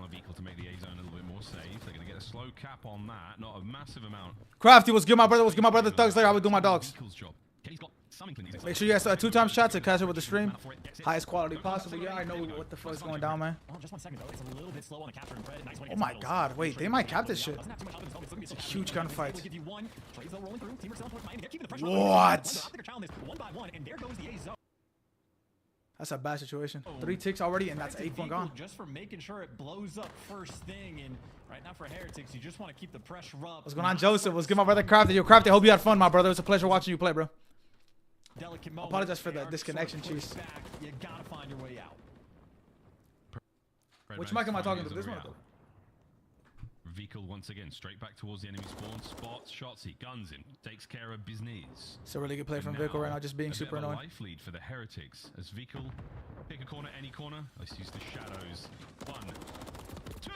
now Vehicle to make the A zone a little bit more safe. They're going to get a slow cap on that. Not a massive amount. Crafty, what's good, my brother? What's good, my brother? Thugs later. I would do my dogs. Make sure you guys 2x chat to catch up with the stream. Highest quality possible. Yeah, I know what the fuck's going down, man. Oh my god, wait, they might cap this shit. It's a huge gunfight. What? That's a bad situation. 3 ticks already, and that's 8 gone. Just for making sure it blows up first thing, and right now for Heretics, you just want to keep the pressure up. What's going on, Joseph? What's good, my brother? Crafty, yo, Crafty. Hope you had fun, my brother. It was a pleasure watching you play, bro. I apologize for the disconnection, cheese. You gotta find your way out. Which mic am I talking to? This one. Vehicle once again straight back towards the enemy spawn. Spots shots, he guns him, takes care of business. It's a really good play from Vehicle right now, just being super annoying. Life lead for the Heretics as Vehicle pick a corner, any corner. Let's use the shadows. 1, 2,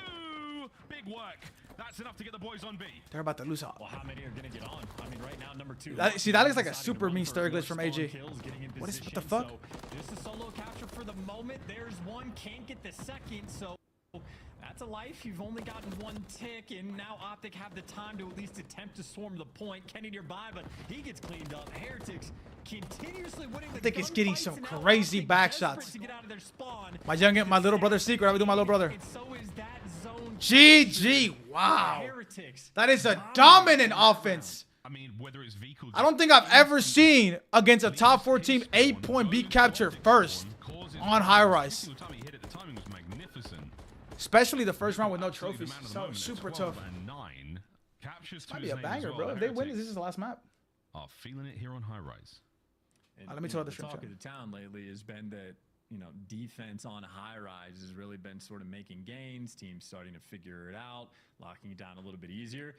big work. That's enough to get the boys on B. They're about to lose out. Well, how many are gonna get on? I mean, right now number 2. See, that looks like a super mean stir glitch from AJ. What the fuck? So just a solo capture for the moment. There's one, can't get the second, so that's a life. You've only gotten 1 tick, and now Optic have the time to at least attempt to swarm the point. Kenny nearby, but he gets cleaned up. Heretics continuously winning the I think it's getting some crazy back shots. My little brother's secret. I would do my little brother. GG. Wow. That is a dominant offense. I mean, whether it's Vehicle, I don't think I've ever seen against a top 4 team 8-point beat capture first on high rise. Especially the first round with no trophies. So super tough. This might be a banger, bro. If they win, this is the last map. Are feeling it here on high rise. Let me tell the talk of the town lately has been that, you know, defense on high rise has really been sort of making gains. Teams starting to figure it out, locking it down a little bit easier.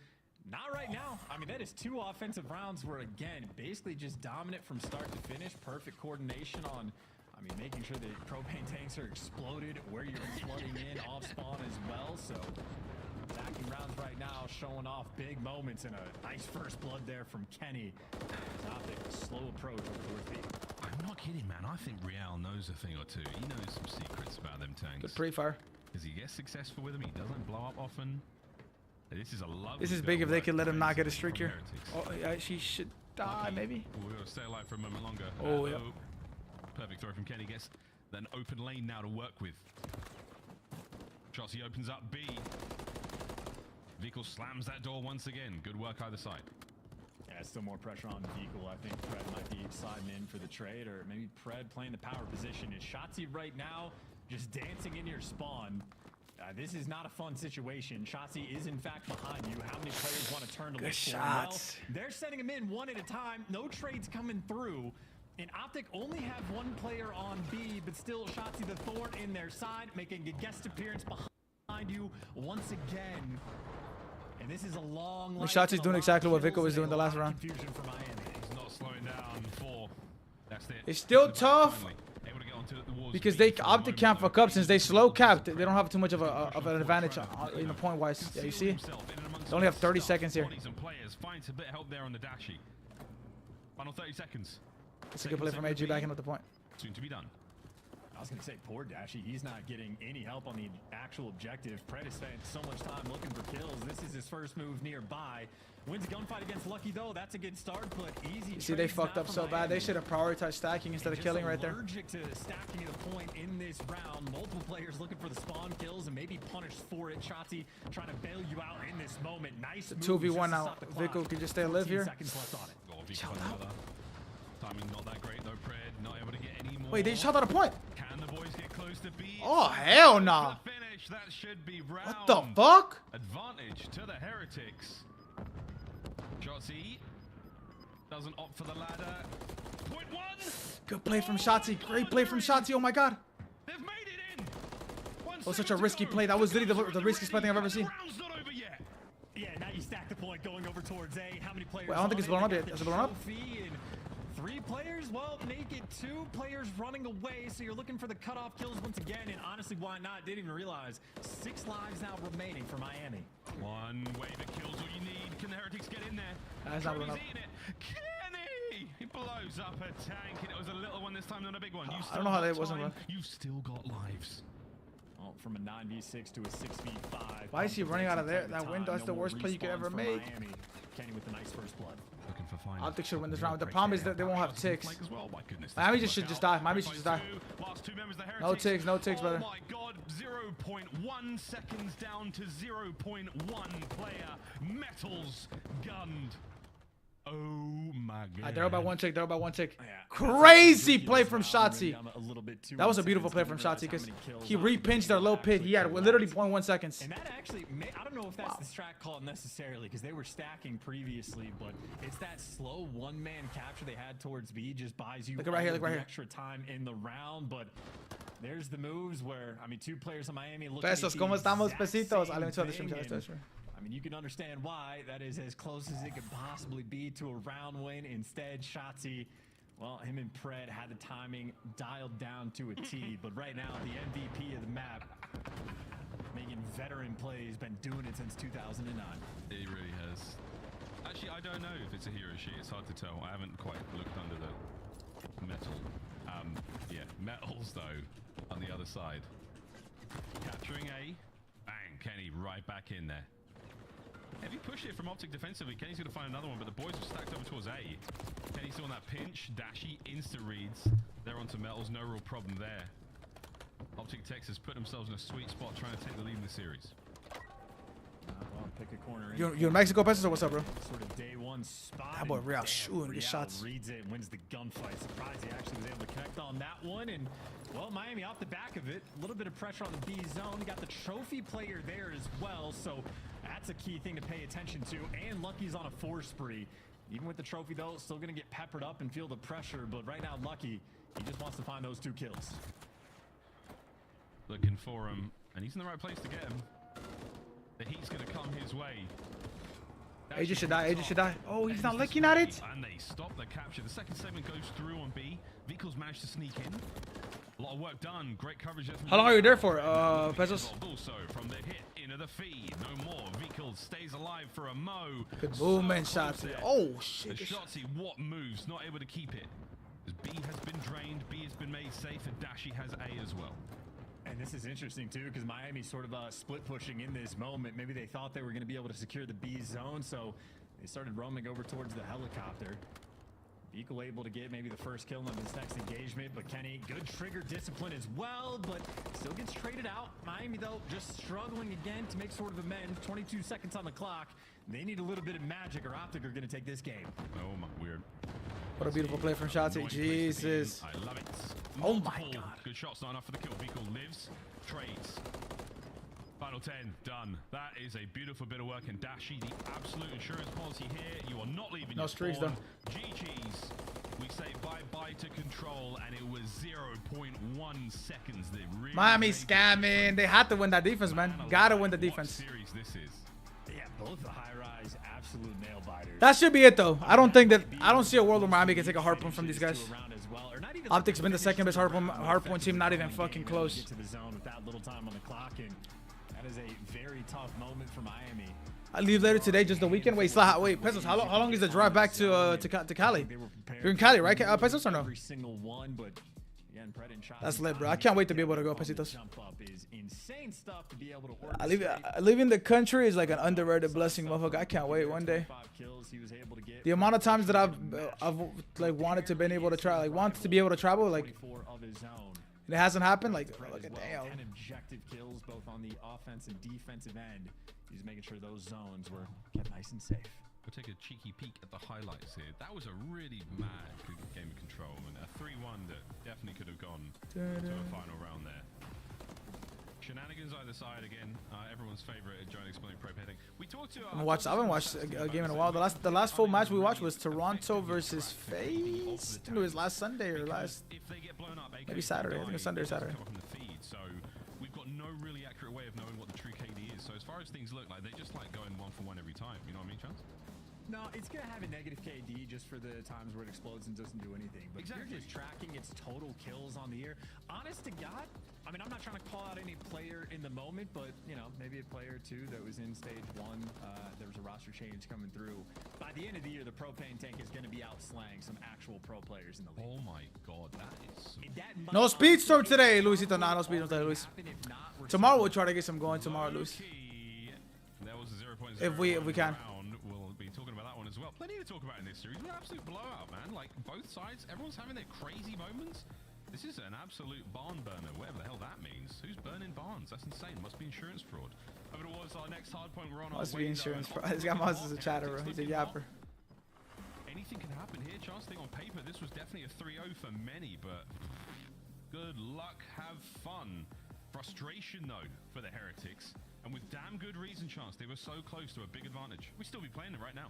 Not right now. I mean, that is 2 offensive rounds where, again, basically just dominant from start to finish. Perfect coordination on, I mean, making sure that propane tanks are exploded where you're flooding in off spawn as well. So attacking rounds right now, showing off big moments, and a nice first blood there from Kenny. Optic, slow approach over towards B. I'm not kidding, man. I think Real knows a thing or two. He knows some secrets about them tanks. Good pre-fire. Because he gets successful with them. He doesn't blow up often. This is a lovely. This is big if they could let him not get a streak here. Oh, yeah, she should die, maybe. We'll stay alive for a moment longer. Oh, yeah. Perfect throw from Kenny. Gets an open lane now to work with. Chelsea opens up B. Vehicle slams that door once again. Good work either side. Yeah, still more pressure on Vehicle. I think Pred might be sliding in for the trade, or maybe Pred playing the power position. Is Shotzzy right now just dancing in your spawn? This is not a fun situation. Shotzzy is in fact behind you. How many players want to turn to look for him? Well, they're setting him in one at a time. No trades coming through. And Optic only have 1 player on B, but still Shotzzy the thorn in their side, making a guest appearance behind you once again. And this is a long line. Shotzzy's doing exactly what Vico was doing the last round. He's not slowing down. 4. That's it. It's still tough. Because they Optic can't fuck up since they slow capped. They don't have too much of an advantage, you know, point wise. Yeah, you see? They only have 30 seconds here. Finds a bit of help there on the dashy. Final 30 seconds. It's a good play from AG back in with the point. Soon to be done. I was going to say, poor Dashy. He's not getting any help on the actual objective. Pred has spent so much time looking for kills. This is his first move nearby. Wins gunfight against Lucky, though. That's a good start, but easy. You see, they fucked up so bad. They should have prioritized stacking instead of killing right there. Allergic to stacking the point in this round. Multiple players looking for the spawn kills and maybe punished for it. Shotzzy trying to bail you out in this moment. Nice. 2v1 now. Vico can just stay alive here. Seconds left on it. Shut up. Timing not that great though. Pred not able to get any more. Wait, they shot out a point. Can the boys get close to B? Oh hell no! Nah. Finish. That should be round. What the fuck? Advantage to the Heretics. Shotzzy doesn't opt for the ladder. Point 1. Good play from Shotzzy. Great play from Shotzzy. Oh my god. They've made it in. That was such a risky play. That was literally the riskiest play thing I've ever seen. Round's not over yet. Yeah, now you stack the point going over towards A. How many players? Wait, I don't think it's blown up yet. Is it blown up? 3 players? Well, make it 2 players running away, so you're looking for the cutoff kills once again, and honestly, why not? Didn't even realize 6 lives now remaining for Miami. 1 wave of kills, all you need. Can the Heretics get in there? That's not blown up. Kenny! He blows up a tank, and it was a little one this time, not a big one. I don't know how that wasn't run. You've still got lives. Well, from a 9v6 to a 6v5. Why is he running out of there? That window, that's the worst play you could ever make. Miami. Kenny with the nice first blood. Looking for final. Optic should win this round. The problem is that they won't have ticks. Well. My goodness, Miami just should just die. Miami should just die. Last 2 members of the No Heretics. ticks, no ticks, brother. Oh my god, 0.1 seconds down to 0.1 player. Metals gunned. Oh my god. They're up by 1 tick. They're up by 1 tick. Yeah. Crazy play from Shotzi. A little bit too That was a beautiful play from Shotzi because he re-pinched their low pit. He had literally 0.1 seconds. And that actually, I don't know if that's the strat call necessarily because they were stacking previously, but it's that slow one-man capture they had towards B just buys you Look right here, look right here. extra time in the round. But there's the moves where, I mean, 2 players on Miami looking at Pesos, the ¿cómo estamos, exact pesitos? same Let me tell the thing, stream. and, I mean, you can understand why that is as close as it could possibly be to a round win. Instead, Shotzi, well, him and Pred had the timing dialed down to a T. But right now, the MVP of the map, making veteran plays, been doing it since 2009. He really has. Actually, I don't know if it's a hero sheet. It's hard to tell. I haven't quite looked under the metal. Yeah, metals though on the other side. Capturing A. Bang, Kenny right back in there. If you push it from Optic defensively, Kenny's going to find another one, but the boys have stacked over towards A. Kenny's still on that pinch. Dashy insta reads. They're onto metals. No real problem there. Optic Texas put themselves in a sweet spot trying to take the lead in the series. Well, pick a corner. You in Mexico, Pesos, or what's up, bro? Sort of day one spot. That boy and Real damn, shooting his shots. Reads it and wins the gunfight. Surprised he actually was able to connect on that one. And, well, Miami off the back of it. A little bit of pressure on the B zone. Got the trophy player there as well. So that's a key thing to pay attention to. And Lucky's on a 4 spree. Even with the trophy, though, still going to get peppered up and feel the pressure. But right now, Lucky, he just wants to find those 2 kills. Looking for him, and he's in the right place to get him. The heat's going to come his way. AJ should die. AJ should die. Oh, he's not looking at it. And they stop the capture. The second segment goes through on B. Vehicles managed to sneak in. A lot of work done. Great coverage. How long are you there for, Pesos? Also from the hit into the feed. No more. Vehicles stays alive for a Mo. Good movement, Shotzi. Oh, shit. The Shotzi, what moves? Not able to keep it. As B has been drained. B has been made safe. And Dashy has A as well. And this is interesting, too, because Miami's sort of split pushing in this moment. Maybe they thought they were going to be able to secure the B zone, so they started roaming over towards the helicopter. Equal able to get maybe the first kill on this next engagement, but Kenny, good trigger discipline as well, but still gets traded out. Miami, though, just struggling again to make sort of amends. 22 seconds on the clock. They need a little bit of magic, or Optic are going to take this game. Oh, my, weird. What a beautiful play from Shotzi. Jesus. I love it. Oh my God. Good shots, not enough for the kill. Vehicle lives, trades. Final 10, done. That is a beautiful bit of work. And Dashy, the absolute insurance policy here. You are not leaving No your streaks, spawn. though. GG's. We say bye-bye to control, and it was 0.1 seconds. They really Miami scamming. They had to win that defense, man. Gotta win the defense. What series this is. Yeah, both the high-rise, absolute nail-biters. That should be it, though. I don't see a world where Miami can take a harpoon from these guys. Optic's been the second best hardpoint team, not even fucking close. Get to the zone with that little time on the clock, and that is a very tough moment for Miami. I leave later today, just the weekend. Wait, Pesos, how long is the drive back to Cali? You're in Cali, right, Pesos, or no? Every single one, but again, Pred and That's lit, bro. I can't wait to be able to go, Pesitos. Jump up is insane stuff to be able to work. Leaving the country is like an underrated blessing, motherfucker. I can't wait one day. The amount of times that I've like wanted to been able to try, like wanted to be able to travel, like it hasn't happened. Like, look at damn. 10 objective kills both on the offense and defensive end. He's making sure those zones were kept nice and safe. We'll take a cheeky peek at the highlights here. That was a really mad game of control, and a 3-1 that definitely could have gone to a final round there. Shenanigans either side again. Everyone's favorite Giant Exploding Pro Petting. We talked to. I haven't watched a game in a while. The last full match we watched was Toronto versus FaZe. I think it was last Sunday or last. Maybe Saturday. I think it was Sunday or Saturday. So we've got no really accurate way of knowing what the true KD is. So as far as things look like, they just like going 1-for-1 every time. You know what I mean, Chance? No, it's going to have a negative KD just for the times where it explodes and doesn't do anything. But Exactly. you're just tracking its total kills on the year. Honest to God, I mean, I'm not trying to call out any player in the moment, but, you know, maybe a player or two that was in stage 1. There was a roster change coming through. By the end of the year, the propane tank is going to be out slaying some actual pro players in the league. Oh my God, that is. No speedstorm today, Luisito. Nah, no speedstorm today, Luis. Tomorrow we'll try to get some going tomorrow, Luis. There was a 0.0 If we can. round. We'll be talking about that one as well. Plenty to talk about in this series. An absolute blowout, man. Like both sides, everyone's having their crazy moments. This is an absolute barn burner, whatever the hell that means. Who's burning barns? That's insane. Must be insurance fraud. Over towards our next hard point. We're on Must our be way insurance though, fraud. This guy must is a chatter, bro. He's a yapper. Anything can happen here. Chance thing on paper. This was definitely a 3-0 for many, but good luck. Have fun. Frustration though for the Heretics, and with damn good reason. Chance, they were so close to a big advantage. We'd still be playing it right now.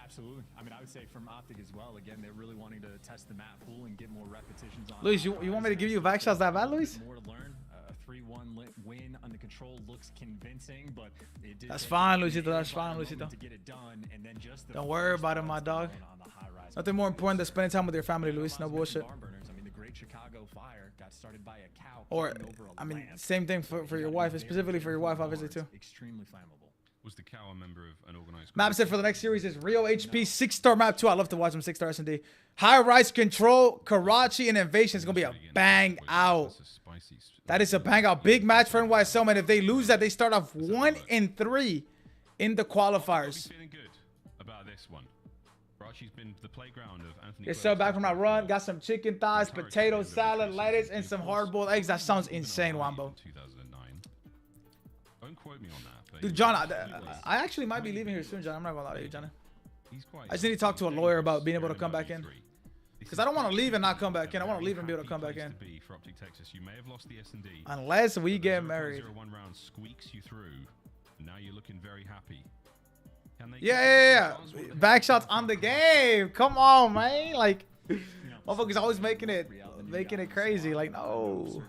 Absolutely. I mean, I would say from Optic as well. Again, they're really wanting to test the map pool and get more repetitions on. Luis, you want me to give you back shots that bad, Luis? More to learn. A 3-1 win under control looks convincing, but it did. That's fine, Luisito. That's fine, Luisito. To get it done, and then just the Don't worry about it, my dog. Nothing more important than spending time with your family, Luis. No bullshit. I mean, the Great Chicago Fire got started by a cow. Or, I mean, same thing for your wife, specifically for your wife, obviously, too. Extremely flammable. Was the cow a member of an organized Map set for the next series is Rio HP 6-star map 2. I love to watch them 6-star S&D. High Rise Control, Karachi, and Invasion is going to be a bang out. That is a bang out. Big match for NYSL, man. If they lose that, they start off 1-3 in the qualifiers. Feeling good about this one. Karachi's been the playground of Anthony. Get so back from my run. Got some chicken thighs, potato salad, lettuce, and some hard-boiled eggs. That sounds insane, Wambo. 2009. Don't quote me on that. Dude, John, I actually might be leaving here soon, John. I'm not gonna lie to you, Johnny. I just need to talk to a lawyer about being able to come back in. Because I don't want to leave and not come back in. I want to leave and be able to come back in. For Optic Texas, you may have lost the S&D. Unless we get married. 0.01 round squeaks you through. Now you're looking very happy. Yeah. Back shots on the game. Come on, man. Like, motherfuckers always making it crazy. Like, no.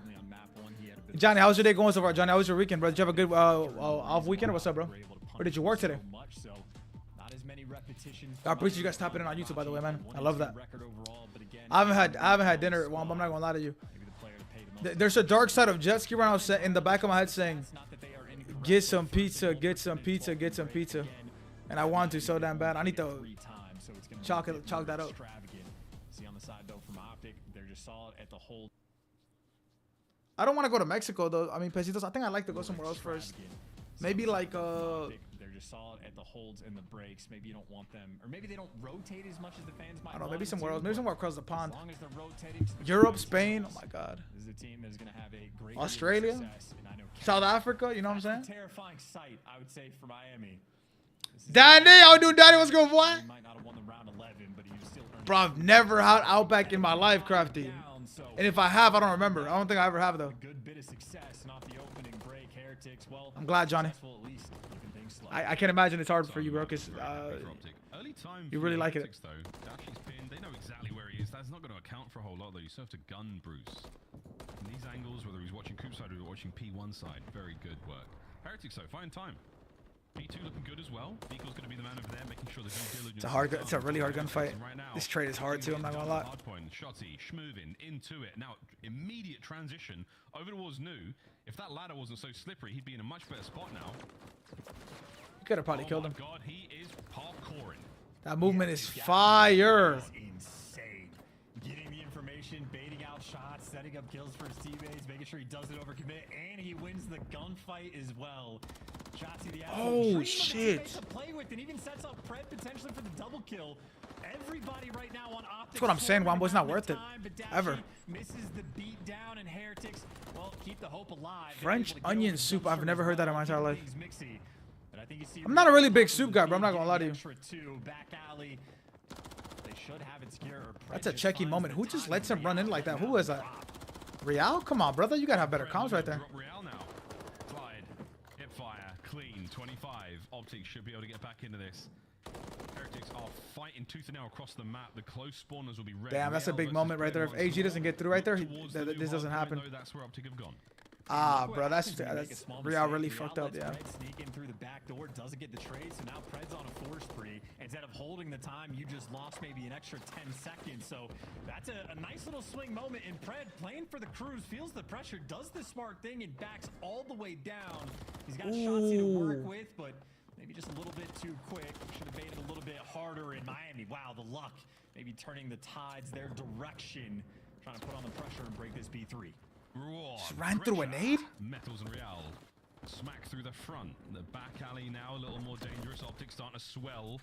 Johnny, how's your day going so far? Johnny, how was your weekend, bro? Did you have a good off weekend or what's up, bro? Or did you work today? I appreciate you guys tapping in on YouTube, by the way, man. I love that. I haven't had dinner. Well, I'm not gonna lie to you. There's a dark side of jet ski right now in the back of my head saying, "Get some pizza, get some pizza, get some pizza," and I want to so damn bad. I need to chalk that up. See on the side though from Optic, they're just solid at the whole. I don't want to go to Mexico though. I mean, Pesitos, I think I'd like to go somewhere else first. Maybe like they're just solid at the holds and the breaks. Maybe you don't want them, or maybe they don't rotate as much as the fans might. I don't know. Maybe somewhere else. Maybe somewhere across the pond. As long as they're rotating. Europe, Spain. Oh my God. This is a team that is going to have a great Australia, South Africa. You know what I'm saying? Terrifying sight, I would say, for Miami. Danny, I'll do Danny. What's going, boy? He might not have won the round 11, but he was still. Bro, I've never had Outback in my life, Crafty. And if I have, I don't remember. I don't think I ever have though. Good bit of success, not the opening break. Heretics, well, I'm glad, Johnny. I can't imagine it's hard for you, bro, because you really like it. They know exactly where he is. That's not going to account for a whole lot, though. You still have to gun Bruce. From these angles, whether he's watching Coop side or watching P1 side, very good work. Heretics, though, fine time. P2 looking good as well. Nico's going to be the man over there, making sure the due diligence. It's a really hard gunfight. This trade is hard too. I'm not gonna lie. Shotty, schmoving into it. Now, immediate transition over towards New. If that ladder wasn't so slippery, he'd be in a much better spot now. You could have probably killed him. God, he is parkouring. That movement is fire. Insane. Getting the information, baiting out shots, setting up kills for his teammates, making sure he doesn't overcommit, and he wins the gunfight as well. Oh shit! To play with, and even sets up Pred potentially for the double kill. Everybody right now on Optic. That's what I'm saying, Wambo. It's not worth it. Ever. Misses the beat down, and Heretics, well, keep the hope alive. French onion soup. I've never heard that in my entire life. I'm not a really big soup guy, bro. I'm not gonna lie to you. That's a checky moment. Who just lets him run in like that? Who is that? Real? Come on, brother. You gotta have better comms right there. Clean 25. Optic should be able to get back into this. Heretics are fighting tooth and nail across the map. The close spawners will be ready. Damn, that's a big moment right there. If AG doesn't get through right there, this doesn't happen. That's where Optic have gone. Ah, bro, that's Real really fucked up. Yeah. through the back door, doesn't get the trade, so now Pred's on a force spree. Instead of holding the time, you just lost maybe an extra 10 seconds. So that's a nice little swing moment, and Pred playing for the Cruise, feels the pressure, does the smart thing, and backs all the way down. He's got Shotzzy to work with, but maybe just a little bit too quick. Should have baited a little bit harder in Miami. Wow, the luck. Maybe turning the tides their direction. Trying to put on the pressure and break this B3. Just ran through a nade? Metals and Real. Smack through the front. The back alley now a little more dangerous. Optic starting to swell.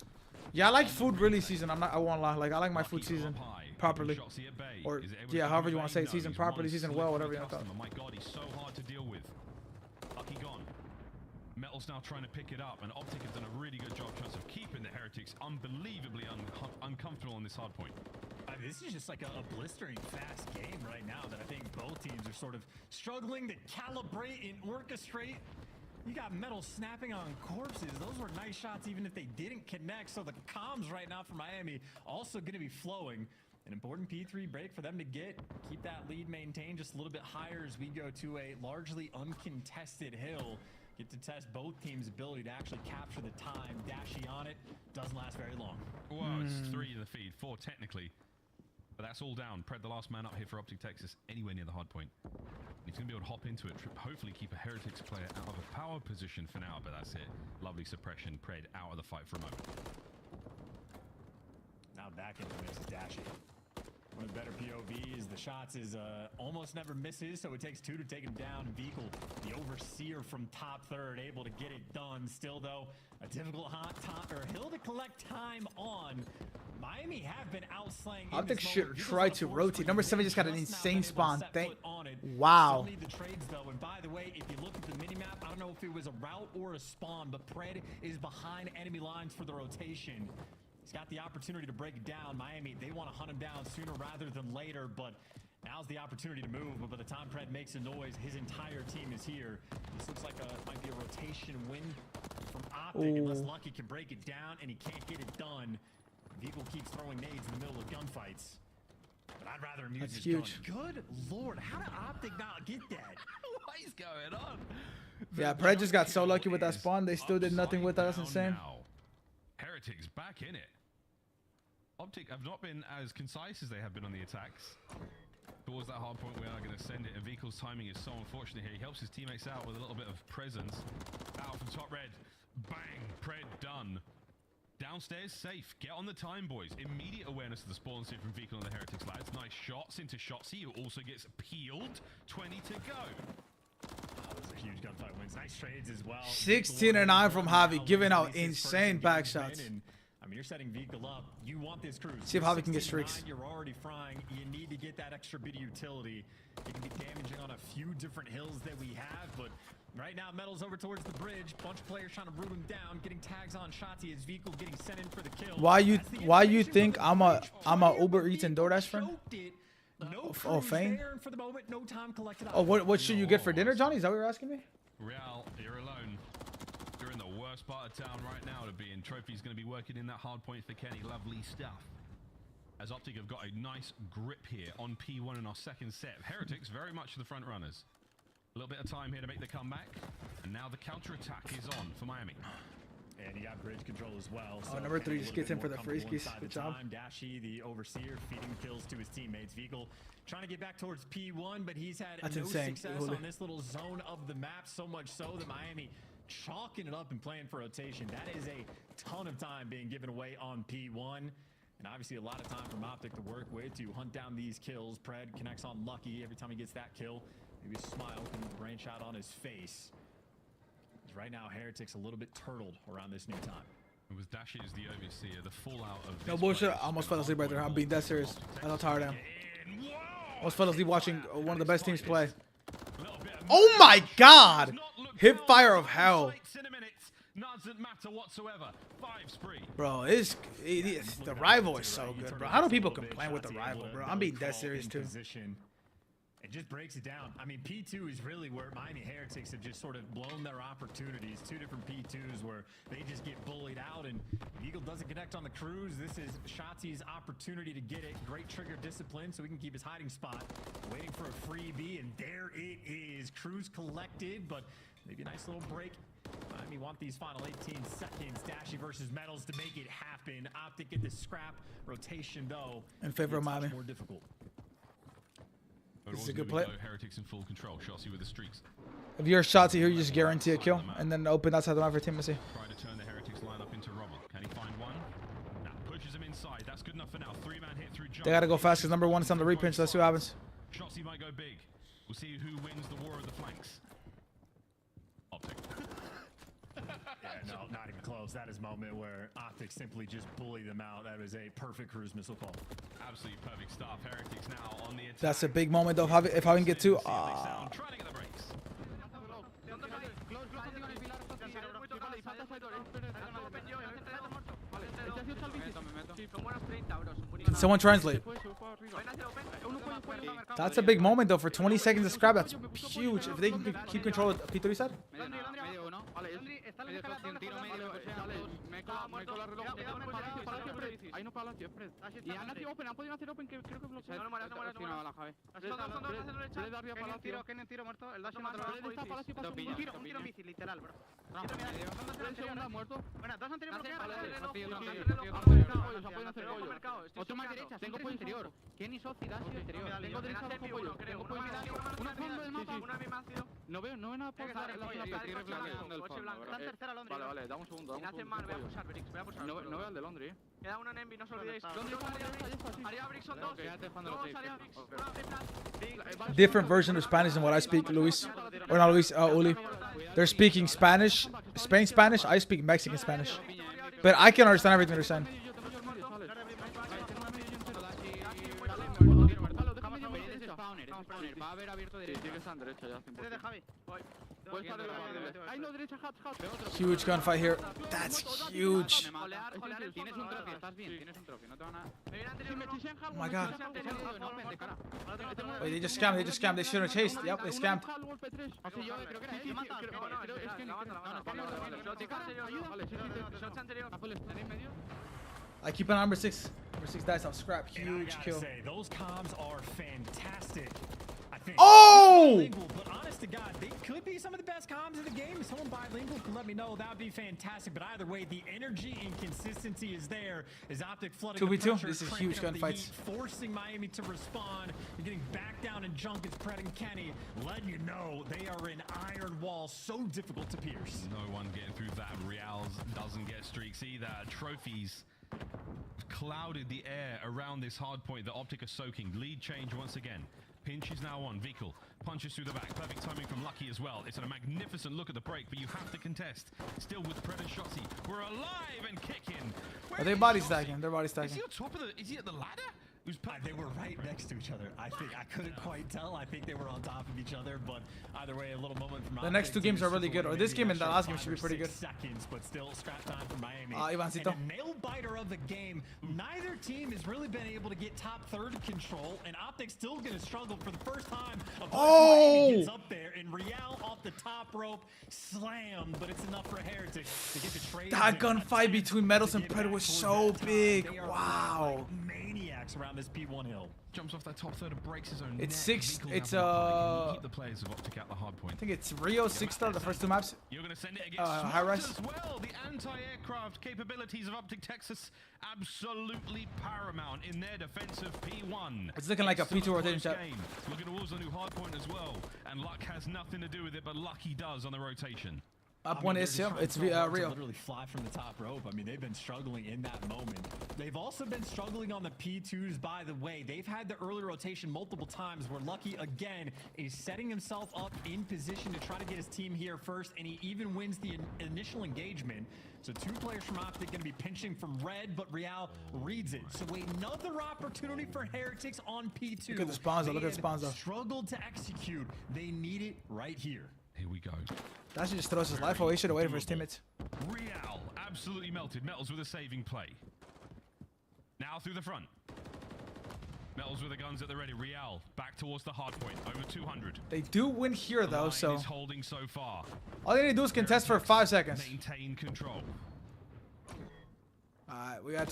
Yeah, I like food really season. I won't lie. Like, I like my food season properly. Or, yeah, however you want to say it. Season properly, season well, whatever you want to call it. My God, he's so hard to deal with. Lucky gone. Metal's now trying to pick it up, and Optic has done a really good job chance of keeping the Heretics unbelievably uncomfortable on this hard point. This is just like a blistering fast game right now that I think both teams are sort of struggling to calibrate and orchestrate. You got Metal snapping on corpses. Those were nice shots even if they didn't connect. So the comms right now for Miami also going to be flowing. An important P3 break for them to keep that lead maintained just a little bit higher as we go to a largely uncontested hill. Get to test both teams' ability to actually capture the time. Dashy on it. Doesn't last very long. Well, it's 3 in the feed, 4 technically. But that's all down. Pred the last man up here for Optic Texas, anywhere near the hard point. He's going to be able to hop into it, hopefully keep a Heretics player out of a power position for now, but that's it. Lovely suppression. Pred out of the fight for a moment. Now back into the mix is Dashy. One of the better POVs. The shots is almost never misses, so it takes 2 to take him down. Vehicle, the overseer from top third, able to get it done. Still, though, a difficult hill to collect time on. Miami have been outslaying. Optic should try to rotate. Number 7 just got an insane spawn. Wow. Still need the trades, though. And by the way, if you look at the minimap, I don't know if it was a route or a spawn, but Pred is behind enemy lines for the rotation. He's got the opportunity to break it down. Miami, they want to hunt him down sooner rather than later, but now's the opportunity to move. But by the time Pred makes a noise, his entire team is here. This looks like might be a rotation win from Optic, unless Lucky can break it down, and he can't get it done. Vehicle keeps throwing nades in the middle of gunfights. But I'd rather him use his gun. Good Lord, how did Optic not get that? What is going on? Yeah, Pred just got so lucky with that spawn. They still did nothing with that. That's insane. Heretics back in it. Optic have not been as concise as they have been on the attacks. Towards that hard point, we are going to send it. And Vehicle's timing is so unfortunate here. He helps his teammates out with a little bit of presence. Out from top red. Bang. Pred done. Downstairs safe. Get on the time, boys. Immediate awareness of the spawn seed from Vehicle and the Heretics lads. Nice shots into Shotzzy, who also gets peeled. 20 to go. Oh, those are huge gunfight wins. Nice trades as well. 16 and 9 from Javi, giving out insane back shots. I mean, you're setting Vehicle up. You want this Cruise. See if Javi can get streaks. You're already frying. You need to get that extra bit of utility. It can be damaging on a few different hills that we have, but right now, Metal's over towards the bridge. Bunch of players trying to root him down, getting tags on Shotzzy as Vehicle getting sent in for the kill. Why you think I'm a Uber Eats and DoorDash friend? No Fane? for the moment, no time collected out. Oh, what should you get for dinner, Johnny? Is that what you're asking me? Real, you're alone. You're in the worst part of town right now to be in. Trophy's going to be working in that hard point for Kenny. Lovely stuff. As Optic have got a nice grip here on P1 in our second set. Heretics very much the front runners. A little bit of time here to make the comeback. And now the counter-attack is on for Miami. And he got bridge control as well. So number 3 just gets in for the freeskies. Good job. Dashy, the overseer, feeding kills to his teammates. Vehicle trying to get back towards P1, but he's had no success on this little zone of the map. So much so that Miami chalking it up and playing for rotation. That is a ton of time being given away on P1. And obviously a lot of time from Optic to work with to hunt down these kills. Pred connects on Lucky every time he gets that kill. Maybe a smile can branch out on his face. Right now, Heretics a little bit turtled around this new time. It was Dashy as the overseer, the fallout of no bullshit. I almost fell asleep right there. I'm being that serious. That's how tired I am. Almost fell asleep watching one of the best teams play. Oh my God! Hip fire of hell. Doesn't matter whatsoever. 5 spree. Bro, the rival is so good, bro. How do people complain with the rival, bro? I'm being that serious too. It just breaks it down. I mean, P2 is really where Miami Heretics have just sort of blown their opportunities. 2 different P2s where they just get bullied out, and Eagle doesn't connect on the Cruise. This is Shotzi's opportunity to get it. Great trigger discipline so he can keep his hiding spot. Waiting for a freebie, and there it is. Cruise collected, but maybe a nice little break. time. You want these final 18 seconds. Dashy versus Metals to make it happen. Optic get the scrap rotation though. In favor of Miami. More difficult. This is a good play. Heretics in full control. Shotzi with the streaks. If you're Shotzi here, you just guarantee a kill, and then open outside the map for Team Missy. Try to turn the Heretics lineup into rubble. Can he find one? That pushes him inside. That's good enough for now. 3-man hit through jump. They gotta go fast because number one is on the repinch. Let's see what happens. Shotzi might go big. We'll see who wins the war of the flanks. Optic. Yeah, no, not even close. That is a moment where Optic simply just bully them out. That was a perfect cruise missile call. Absolutely perfect stuff. Heretics now on the attack. That's a big moment though. If I can get two. Trying to get the breaks. Can someone translate? That's a big moment though. For 20 seconds of scrap, that's huge. If they can keep control of P3 side. Otro más derecha, tengo pollo interior. Kenny Soci, Dashi interior. Tengo derecha abajo pollo. Tengo pollo interior. Uno fondo del mapa. No veo nada por la Está en tercera Londres. Vale, dame un segundo. Voy a pulsar, Brix, voy a pulsar. No veo el de Londres. Queda uno en Envy, no os olvidéis. Aria Brix son dos. Different version of Spanish than what I speak, Luis. Or not Luis, Uli. They're speaking Spanish, Spain Spanish. I speak Mexican Spanish. But I can understand everything they're saying. Va a haber abierto derecha. Sí, que está en derecha ya. Huge gunfight here. That's huge. Tienes un trophy, estás bien. Tienes un trophy, no te van a... Oh my god. Wait, they just scammed. They shouldn't have chased. Yep, they scammed. I keep an number six. Number 6 dice off scrap. Huge kill. Say, those comms are fantastic. I think. Oh! Bilingual, but honest to God, they could be some of the best comms in the game. If someone bilingual could let me know, that would be fantastic. But either way, the energy and consistency is there. As Optic flooding 2v2. the pressure, This is cranking huge up the gunfights. heat, forcing Miami to respond. You're getting back down in junk. It's Pred and Kenny, letting you know they are an iron wall, so difficult to pierce. No one getting through that. Reals doesn't get streaks either. Trophies clouded the air around this hard point that Optic are soaking. Lead change once again. Pinch is now on. Vehicle punches through the back. Perfect timing from Lucky as well. It's a magnificent look at the break, but you have to contest. Still with Pred and Shotzi. We're alive and kicking. Are they body stacking? They're body Is stacking. he on top of the... Is he at the ladder? They were right next to each other. I think I couldn't quite tell. I think they were on top of each other, but either way, a little moment from The next two games are really good. Or this game and the last game should be pretty good. Seconds, but still scrap time for Miami. Ivancito. And a nail biter of the game. Neither team has really been able to get top third control, and Optic's still going to struggle for the first time. Miami gets up there, and Real off the top rope slammed, but it's enough for Heretics to get the trade. That gunfight between Metals and Pred was so big. Wow. Maniacs around this P1 hill. Jumps off that top third and breaks his own It's neck. six. Vehicle It's now can he keep the players of Optic at the hard point. I think it's Rio 6-star the first two maps. You're going to send it against high rise. as well. The anti-aircraft capabilities of Optic Texas absolutely paramount in their defensive P1. It's looking like a P2 rotation shot. Looking towards the new hard point as well, and luck has nothing to do with it, but Lucky does on the rotation. Up one is him. It's Rio. Literally fly from the top rope. I mean, they've been struggling in that moment. They've also been struggling on the P2s, by the way. They've had the early rotation multiple times where Lucky, again, is setting himself up in position to try to get his team here first, and he even wins the initial engagement. So 2 players from Optic going to be pinching from red, but Real reads it. So another opportunity for Heretics on P2. Look at the spawns though. Look at the spawns though. Struggled to execute. They need it right here. Here we go. That should just throws his life away. He should have waited for his teammates. Real absolutely melted. Metals with a saving play. Now through the front. Metals with the guns at the ready. Real back towards the hard point. Over 200. They do win here though, line so is holding so far. all they need to do is contest for 5 seconds. Maintain control. Alright, we go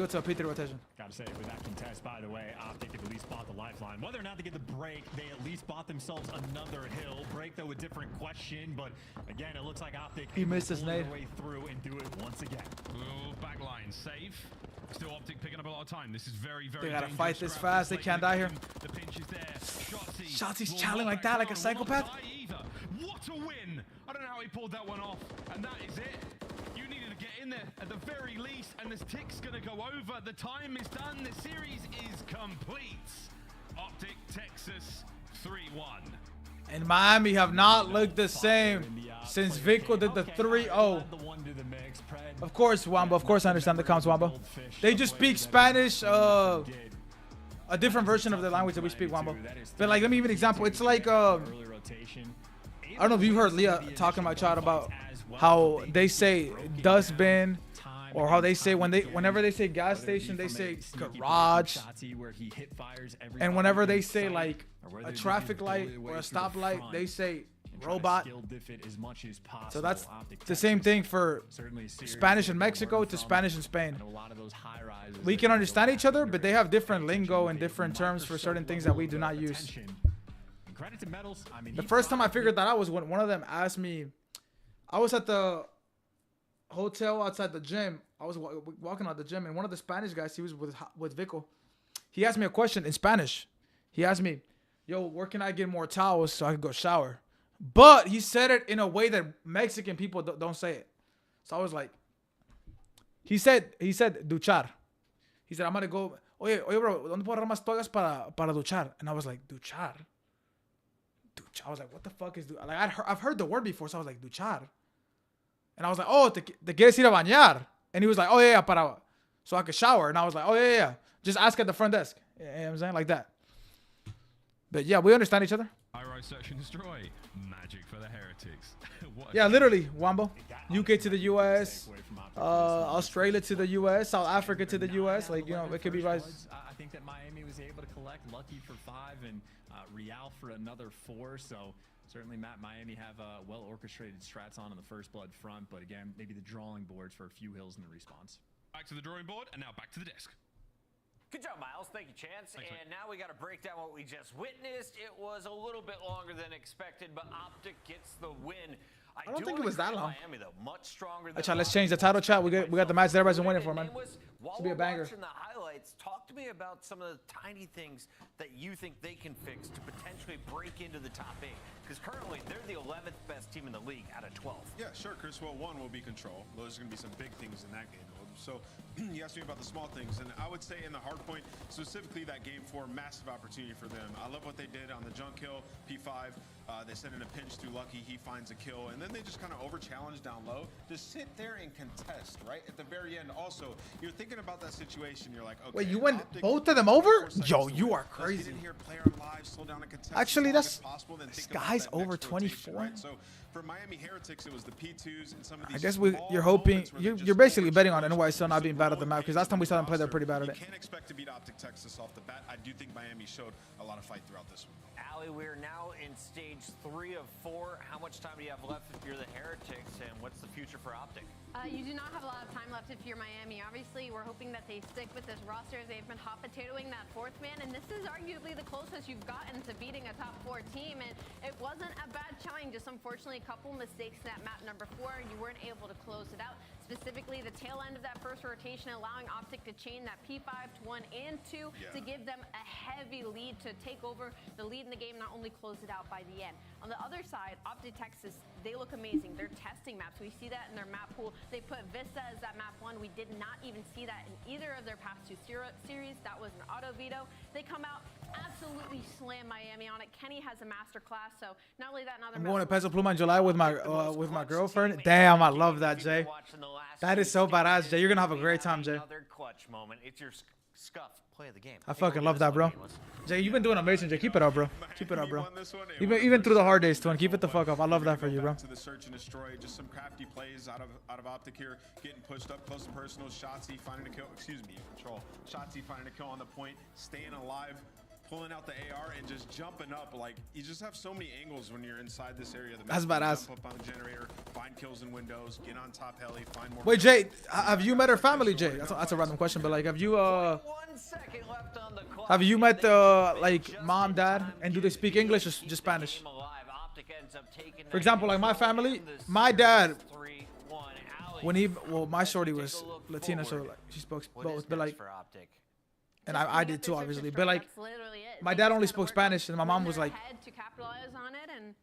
to a P3 rotation. Gotta say, with that contest, by the way, Optic have at least bought the lifeline. Whether or not they get the break, they at least bought themselves another hill. Break, though, a different question, but again, it looks like Optic He missed his nade. way through and do it once again. Ooh, backline safe. Still Optic picking up a lot of time. This is very, very. They gotta dangerous fight this grab. fast. They Late can't in the die here. game. The pinch is there. Shotzi's will challenging not like that, back like a down, psychopath. will not die either. What a win! I don't know how he pulled that one off, and that is it. You needed to get in there at the very least, and this tick's gonna go over. The time is done. The series is complete. Optic Texas 3-1. And Miami have not looked the same since Vico did the 3-0. Of course, Wamba. Of course, I understand the comms, Wamba. They just speak Spanish, a different version of the language that we speak, Wamba. But like, let me give you an example. It's like, I don't know if you heard Leah talking about chat about how they say dustbin, or how they say whenever they say gas station, they say garage. And whenever they say like a traffic light or a stoplight, they say robot. So that's the same thing for Spanish in Mexico to Spanish in Spain. We can understand each other, but they have different lingo and different terms for certain things that we do not use. The first time I figured that out was when one of them asked me. I was at the hotel outside the gym. I was walking out the gym, and one of the Spanish guys, he was with Vico. He asked me a question in Spanish. He asked me, "Yo, where can I get more towels so I can go shower?" But he said it in a way that Mexican people don't say it. So I was like, he said duchar. He said, I'm gonna go. Oye, bro, ¿dónde puedo agarrar más toallas para duchar? And I was like, duchar. I was like, what the fuck is duchar? Like I've heard the word before, so I was like, duchar. And I was like, oh, te quieres ir a bañar? And he was like, oh yeah, so I could shower. And I was like, oh yeah. Just ask at the front desk. You know what I'm saying? Like that. But yeah, we understand each other. Pyro search and destroy. Magic for the Heretics. Yeah, literally, Wambo. UK to the US, Australia to the US, South Africa to the US. Like, you know, it could be vice. I think that Miami was able to collect Lucky for 5 and Real for another 4. So certainly Miami have well orchestrated strats on the first blood front. But again, maybe the drawing boards for a few hills in the response. Back to the drawing board, and now back to the desk. Good job, Miles. Thank you, Chance. Thanks, and now we got to break down what we just witnessed. It was a little bit longer than expected, but Optic gets the win. I don't think it was that long. Miami, though, much stronger Chat, let's change the title, chat. We got the match that everybody's been waiting for, man. Should be a banger. Watching the highlights, talk to me about some of the tiny things that you think they can fix to potentially break into the top 8. Because currently, they're the 11th best team in the league out of 12. Yeah, sure, Chris. Well, one will be control. There's going to be some big things in that game. So you asked me about the small things, and I would say in the hard point, specifically that game 4, massive opportunity for them. I love what they did on the junk kill, P5. They sent in a pinch through Lucky, he finds a kill, and then they just kind of over-challenge down low. Just sit there and contest, right? At the very end, also, you're thinking about that situation, you're like, okay. Wait, you went both of them over? Yo, you are crazy. Actually, this guy's over 24. Right? So for Miami Heretics, it was the P2s and some of these. I guess you're hoping, you're basically betting on NY still not being bad at the map, because last time we saw them play, they're pretty bad at it. You can't expect to beat Optic Texas off the bat. I do think Miami showed a lot of fight throughout this one. Ali, we're now in stage 3 of 4. How much time do you have left if you're the Heretics, and what's the future for Optic? You do not have a lot of time left if you're Miami. Obviously, we're hoping that they stick with this roster. They've been hot potatoing that 4th man, and this is arguably the closest you've gotten to beating a top 4 team. And it wasn't a bad showing, just unfortunately a couple mistakes in that map number 4. You weren't able to close it out. Specifically, the tail end of that first rotation, allowing Optic to chain that P5 to 1 and 2 to give them a heavy lead to take over the lead in the game, not only close it out by the end. On the other side, Optic Texas, they look amazing. They're testing maps. We see that in their map pool. They put Vista as that map 1. We did not even see that in either of their past 2 series. That was an auto veto. They come out, absolutely slam Miami on it. Kenny has a master class, so not only that, another. I'm going to Peso Pluma in July with my girlfriend. Damn, I love that, Jay. That is so badass, Jay. You're gonna have a great time, Jay. Another clutch moment. It's your scuff play of the game. I fucking love that, bro. Jay, you've been doing amazing, Jay. Keep it up, bro. Keep it up, bro. Even through the hard days, Twin. Keep it the fuck up. I love that for you, bro. To the search and destroy, just some crafty plays out of Optic here, getting pushed up close and personal. Shotzi finding a kill. Excuse me, control. Shotzi finding a kill on the point, staying alive. pulling out the AR and just jumping up. Like, you just have so many angles when you're inside this area. That's badass. Jump up on the generator, find kills in windows, get on top heli, find more. Wait, Jay, have you met her family, Jay? That's a random question, but like, have you met like mom, dad, and do they speak English or just Spanish? For example, like my family, my dad, when my shorty was Latina, so like she spoke both, but like, and I did too, obviously, but like, my dad only spoke Spanish, and my mom was like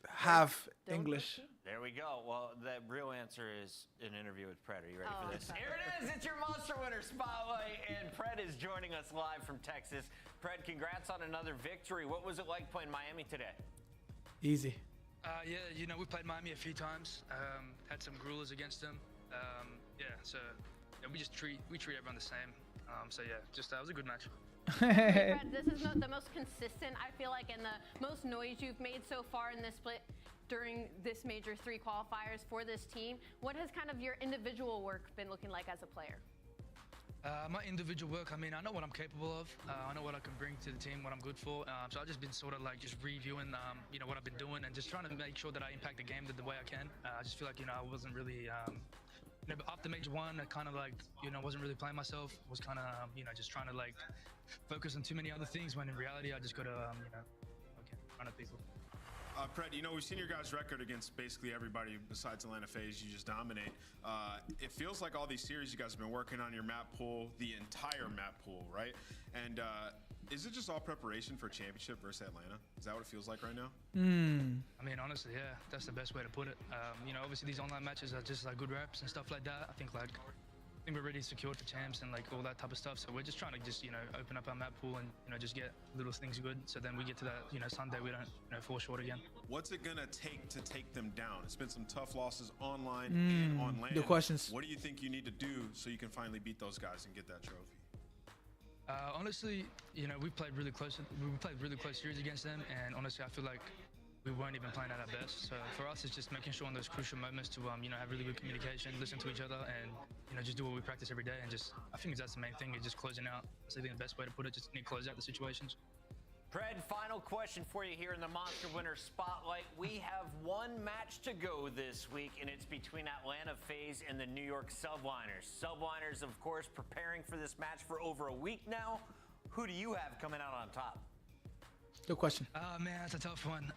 half English. There we go. Well, the real answer is an interview with Pred. Are you ready for this? Here it is. It's your Monster Winner Spotlight, and Pred is joining us live from Texas. Pred, congrats on another victory. What was it like playing Miami today? Easy. Yeah, you know, we played Miami a few times. Had some gruelers against them. Yeah, so yeah, we treat everyone the same. So yeah, just that was a good match. Fred, this is the most consistent, I feel like, and the most noise you've made so far in this split during this major 3 qualifiers for this team. What has kind of your individual work been looking like as a player? My individual work, I mean, I know what I'm capable of. I know what I can bring to the team, what I'm good for. So I've just been sort of like just reviewing, you know, what I've been doing and just trying to make sure that I impact the game the way I can. I just feel like, you know, I wasn't really, you know, after Major 1, I kind of like, you know, wasn't really playing myself. Was kind of, you know, just trying to like focus on too many other things when in reality I just got to, you know, okay, run at people. Pred, you know, we've seen your guys' record against basically everybody besides Atlanta FaZe. You just dominate. It feels like all these series you guys have been working on your map pool, the entire map pool, right? And is it just all preparation for championship versus Atlanta? Is that what it feels like right now? I mean, honestly, yeah, that's the best way to put it. You know, obviously these online matches are just like good reps and stuff like that. I think we're really secured for champs and like all that type of stuff. So we're just trying to just, you know, open up our map pool and, you know, just get little things good. So then we get to that, you know, Sunday, we don't, you know, fall short again. What's it gonna take to take them down? It's been some tough losses online and on land. Good questions. What do you think you need to do so you can finally beat those guys and get that trophy? Honestly, you know, we played really close series against them, and honestly, I feel like we weren't even playing at our best. So for us, it's just making sure in those crucial moments to, you know, have really good communication, listen to each other, and, you know, just do what we practice every day. And just, I think that's the main thing, is just closing out. That's, I think, the best way to put it, just need to close out the situations. Pred, final question for you here in the Monster Winner Spotlight. We have one match to go this week, and it's between Atlanta FaZe and the New York Subliners. Subliners, of course, preparing for this match for over a week now. Who do you have coming out on top? Good question. Man, that's a tough one.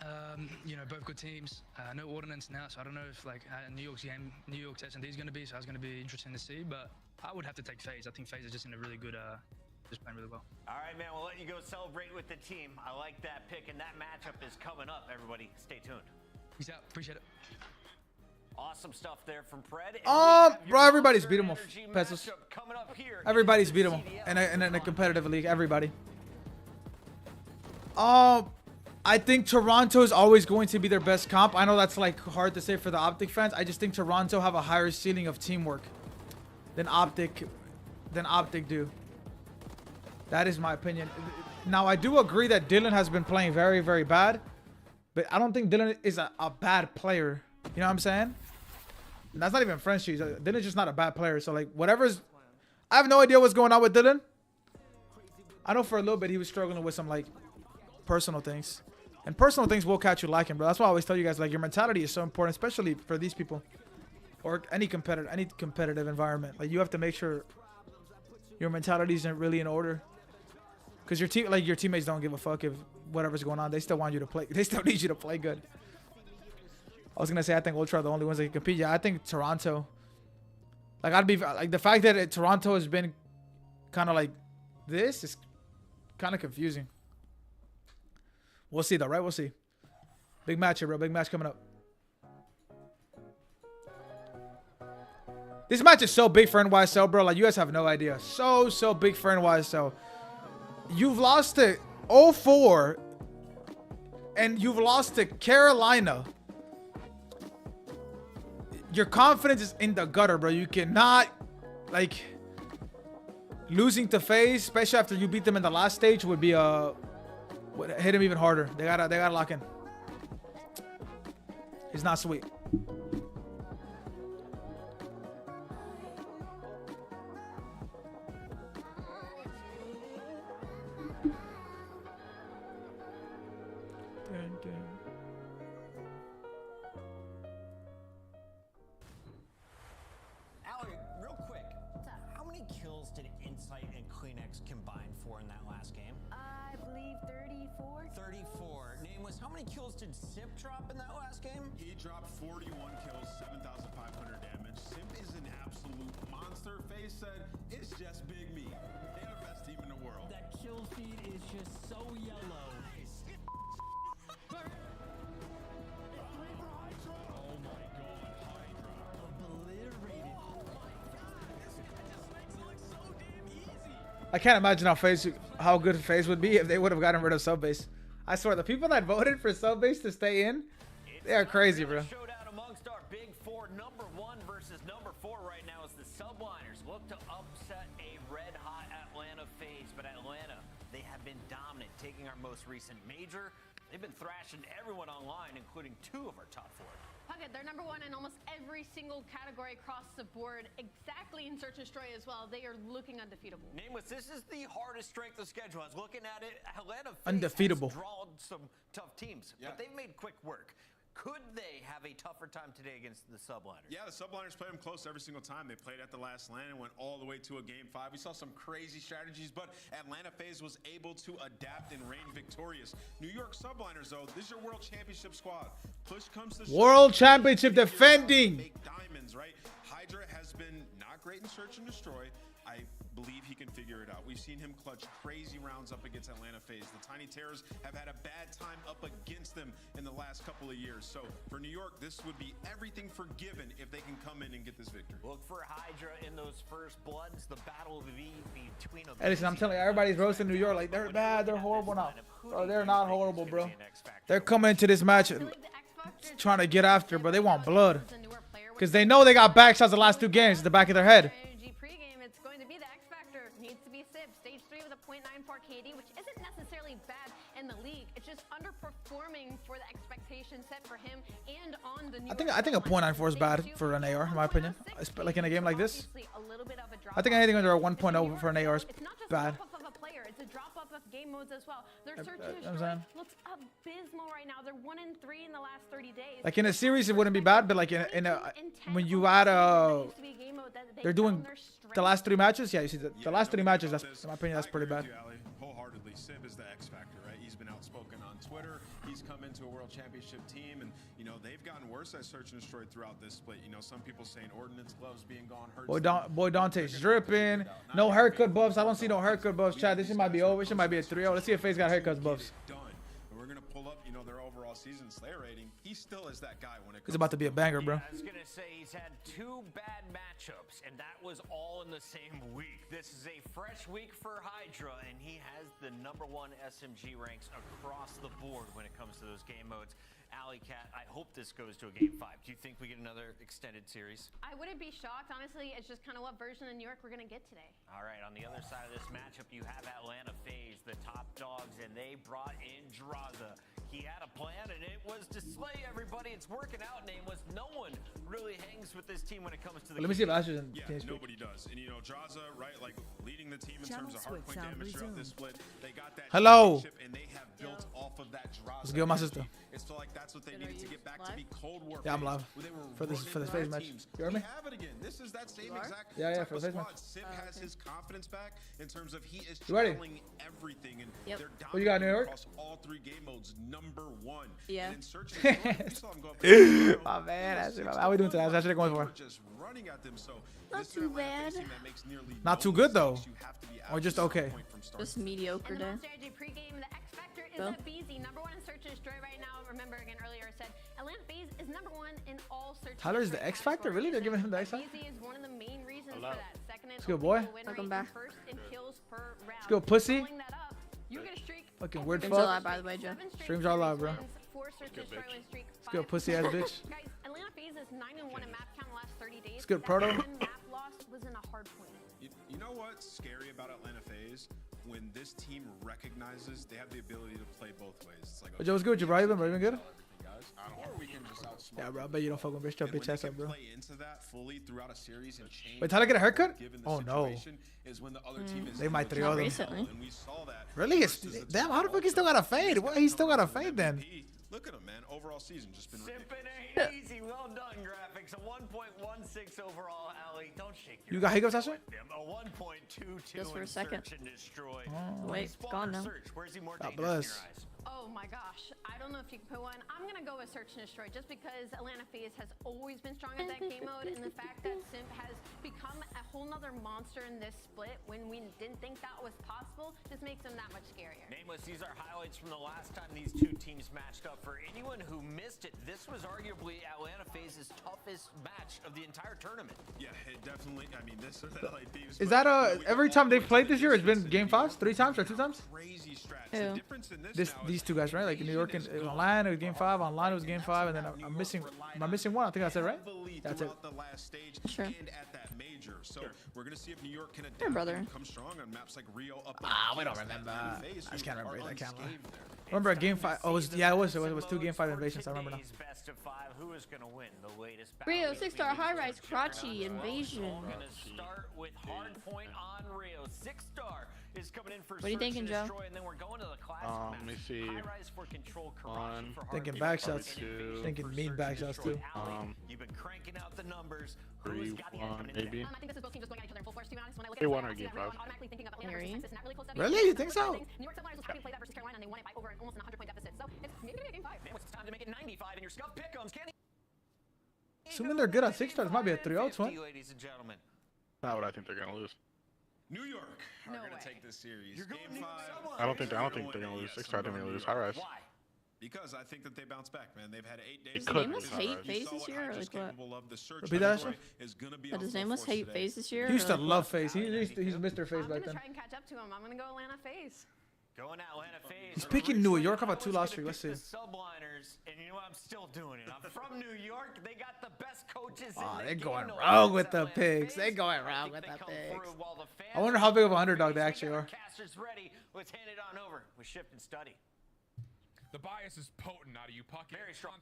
You know, both good teams. No ordinance now, so I don't know if like New York's game, New York's S&D is going to be. So it's going to be interesting to see. But I would have to take FaZe. I think FaZe is just in a really good, just playing really well. All right, man. We'll let you go celebrate with the team. I like that pick, and that matchup is coming up. Everybody, stay tuned. Peace out. Appreciate it. Awesome stuff there from Pred. Bro, everybody's beatable. Pesos. Everybody's beatable in a competitive league. Everybody. I think Toronto is always going to be their best comp. I know that's like hard to say for the Optic fans. I just think Toronto have a higher ceiling of teamwork than Optic do. That is my opinion. Now, I do agree that Dylan has been playing very, very bad, but I don't think Dylan is a bad player. You know what I'm saying? And that's not even French cheese. Dylan's just not a bad player. So like whatever's, I have no idea what's going on with Dylan. I know for a little bit he was struggling with some like personal things, and personal things will catch you lacking, bro. That's why I always tell you guys, like, your mentality is so important, especially for these people or any competitive environment. Like, you have to make sure your mentality isn't really in order, because your teammates don't give a fuck if whatever's going on. They still want you to play. They still need you to play good. I was gonna say I think Ultra are the only ones that can compete. Yeah, I think Toronto. Like, I'd be like, the fact that Toronto has been kind of like this is kind of confusing. We'll see though, right? We'll see. Big match here, bro. Big match coming up. This match is so big for NYSL, bro. Like, you guys have no idea. So big for NYSL. You've lost to 0-4, and you've lost to Carolina. Your confidence is in the gutter, bro. You cannot, like, losing to FaZe, especially after you beat them in the last stage, would be would hit him even harder. They gotta lock in. He's not sweet. Sight and Kleenex combined for in that last game? I believe 34. 34. Nameless, how many kills did Simp drop in that last game? He dropped 41 kills, 7,500 damage. Simp is an absolute monster. FaZe said, it's just Big Me. They're the best team in the world. That kill feed is just so yellow. Oh my god, Hydra. Obliterated. I can't imagine how good FaZe would be if they would have gotten rid of Subbase. I swear, the people that voted for Subbase to stay in, they are crazy, bro. Showdown amongst our big four. Number 1 versus number 4 right now is the Subliners. Look to upset a red-hot Atlanta FaZe, but Atlanta, they have been dominant, taking our most recent major. They've been thrashing everyone online, including 2 of our top 4. Puckett, they're number 1 in almost every single category across the board, exactly in Search and Destroy as well. They are looking undefeatable. Nameless, this is the hardest strength of schedule. I was looking at it. Atlanta FaZe Undefeatable. has drawn some tough teams, but they've made quick work. Could they have a tougher time today against the Subliners? Yeah, the Subliners played them close every single time. They played at the last land and went all the way to a game 5. We saw some crazy strategies, but Atlanta FaZe was able to adapt and reign victorious. New York Subliners, though, this is your World Championship squad. Push comes to World Championship defending. Make diamonds, right? Hydra has been not great in Search and Destroy. I believe he can figure it out. We've seen him clutch crazy rounds up against Atlanta FaZe. The Tiny Terrors have had a bad time up against them in the last couple of years. So for New York, this would be everything forgiven if they can come in and get this victory. Look for Hydra in those first bloods. The battle will be between them. Hey, listen, I'm telling you, everybody's roasting New York like they're bad, they're horrible now. Bro, they're not horrible, bro. They're coming into this match trying to get after, but they want blood. Because they know they got back shots the last 2 games at the back of their head. It's going to be the X Factor. Needs to be Sib. Stage 3 with a .94 KD, which isn't necessarily bad in the league. It's just underperforming for the expectation set for him and on the new. I think a .94 is bad for an AR, in my opinion. Like in a game like this. I think anything under a 1.0 for an AR is bad. It's a drop off of game modes as well. Their Search and Destroy looks abysmal right now. They're 1-3 in the last 30 days. Like in a series, it wouldn't be bad, but like in a when you add they're doing the last 3 matches. Yeah, you see the last 3 matches. That's, in my opinion, that's pretty bad. Wholeheartedly, Sib is the X factor, right? He's been outspoken on Twitter. He's come into a World Championship team, and you know they've gotten worse at Search and Destroy throughout this split. You know, some people saying Ordnance gloves being gone hurts. Boy Dante's dripping. No haircut buffs. I don't see no haircut buffs. Chad, this shit might be over. This shit might be a 3-0. Let's see if FaZe got haircuts buffs. Done. And we're gonna pull up, you know, their overall season Slayer rating. He still is that guy when it comes. It's about to be a banger, bro. I was gonna say he's had 2 bad matchups, and that was all in the same week. This is a fresh week for Hydra, and he has the #1 SMG ranks across the board when it comes to those game modes. Alley Cat, I hope this goes to a game 5. Do you think we get another extended series? I wouldn't be shocked, honestly. It's just kind of what version of New York we're gonna get today. All right, on the other side of this matchup, you have Atlanta FaZe, the top dogs, and they brought in Draza. He had a plan, and it was to slay everybody. It's working out, Nameless. No one really hangs with this team when it comes to the. Let me see if Asher's in TeamSpeak. Nobody does. And you know, Draza, right, like leading the team in terms of hardpoint damage throughout this split. They got that championship, and they have built off of that Draza. Let's go, my sister. It's feel like that's what they needed to get back to be Cold War. Yeah, I'm live for this FaZe match. You heard me? We have it again. This is that same exact yeah, for the FaZe match. Sib has his confidence back in terms of he is ready? channeling everything, and they're What you got, New York? across all 3 game modes. #1. Yeah. And in Search and Destroy, we saw him go up My man, how we doing today? That's what going for. just running at them, so Not too bad. Not too good though, or just okay. Just mediocre day. Pregame, the X Factor is a BZ, #1 in Search and Destroy right now. Remember, again, earlier I said Atlanta FaZe is #1 in all Search. Tyler's the X Factor? Really? They're giving him the X Factor? BZ is one of the main reasons for that. Second Let's go, boy. Welcome back. First in kills per round. Let's go, pussy. Following that up, you get a streak. Fucking weird Streams are fuck. live, by the way, Joe. Streams are live, bro. Let's go, pussy ass bitch. Guys, Atlanta FaZe is 9-1 in map count the last 30 days. Let's go, Proto. That one map loss was in a hard point. You know what's scary about Atlanta FaZe? When this team recognizes they have the ability to play both ways. It's like, Joe, what's good with you, bro? You been good? guys. Or we can just outsmart. Yeah, bro. I bet you don't fuck with bitch. Your And when bitch they ass can up, bro. play into that fully throughout a series and change Wait, Tyler get a haircut? given the Oh no. situation is when the other team is They might in 3-0 them. recently. and we saw that Really? versus the Damn, team how the fuck he still Ultra. got a fade? What? He still got a fade then? MVP. Look at him, man. Overall season just been ridiculous. Simping ain't easy. Well done, graphics. A 1.16 overall, Ali. Don't shake your You got hiccups, Ashley? A 1.22 Just for a in second. search and destroy. Wait, it's gone now. Search. Where's he more God dangerous bless. in your eyes? Oh my gosh, I don't know if you can put one. I'm gonna go with Search and Destroy just because Atlanta FaZe has always been strong at that game mode, and the fact that Simp has become a whole nother monster in this split when we didn't think that was possible just makes them that much scarier. Nameless, these are highlights from the last time these two teams matched up. For anyone who missed it, this was arguably Atlanta FaZe's toughest match of the entire tournament. Yeah, it definitely. I mean, this is the LA Thieves. Is but, that we every got time all they've the played this year? It's been distance game and 5s, 3 times or 2 times? Crazy strats. Ew. The difference in this now These is two guys, right? Like in New York and online it was game 5, online it was game 5, and then I'm missing. Am I missing one? I think that's it, right? heavily That's it. throughout the last stage Sure. and at that major. So we're gonna see if New York can adapt Hey, brother. and come strong on maps like Rio up. We don't East. remember. And FaZe, I just who can't remember are that camera. unscathed there. Remember game 5? Oh, it was 2 game 5 invasions. I remember now. Today's best of 5. Who is going to win the latest Rio, battle 6-star between high these rise, two crotchy, juggernauts? invasion. We're going to start with hardpoint on Rio. 6-star is coming in for What are you Search thinking, and Joe? Destroy, and then we're going to the classic Let me match. see. High-rise for control, One. Karachi for Thinking hardpoint, back shots. and Invasion Thinking for mean Search back and shots, Destroy. too. Ali, you've been cranking out the numbers. Who's 3, got the edge 1, coming in today? maybe. I think this is both teams just going at each other in full force, to be honest. When I look They at won this, our game I was 5. automatically thinking of Atlanta Harry? versus Texas, not really close to Really? You think so? New York Subliners was happy to play that versus Carolina, and they won it by over almost an 100-point deficit. So it's maybe gonna be a game 5. Man, it's time to make it 95 in your scuff pick'ems. Can he? Assuming they're good at 6 stars, might be a 3-0 twin. Ladies and gentlemen. Not what I think they're gonna lose. New York are No gonna way. take this series. You're going Game New York 5. I don't think they're gonna lose 6 stars. I think they're gonna lose high rise. Why? Because I think that they bounce back, man. They've had 8 days. His to name prepare. was You Hate saw FaZe what this year, or Hydra's like what? capable of. The Search Repeat that, Destroy Ashley? is gonna be But on his full name was force Hate today. FaZe this year? He used to or like love what? FaZe. He's Mr. FaZe I'm back gonna then. try and catch up to him. I'm gonna go Atlanta FaZe. Going Atlanta FaZe. He's picking New York. How about I 2 was last gonna week? Let's pick see. the Subliners, and you know what? I'm still doing it. I'm from New York. They got the best coaches in Aw, the they're game. going No wrong offense, with the Atlanta picks. FaZe. They going I wrong think with they the come picks. through while the fans I wonder how big of a are underdog they crazy. actually We got are. our Casters ready. Let's hand it on over. We shift and study. The bias is potent out of you, Puck. Very strong.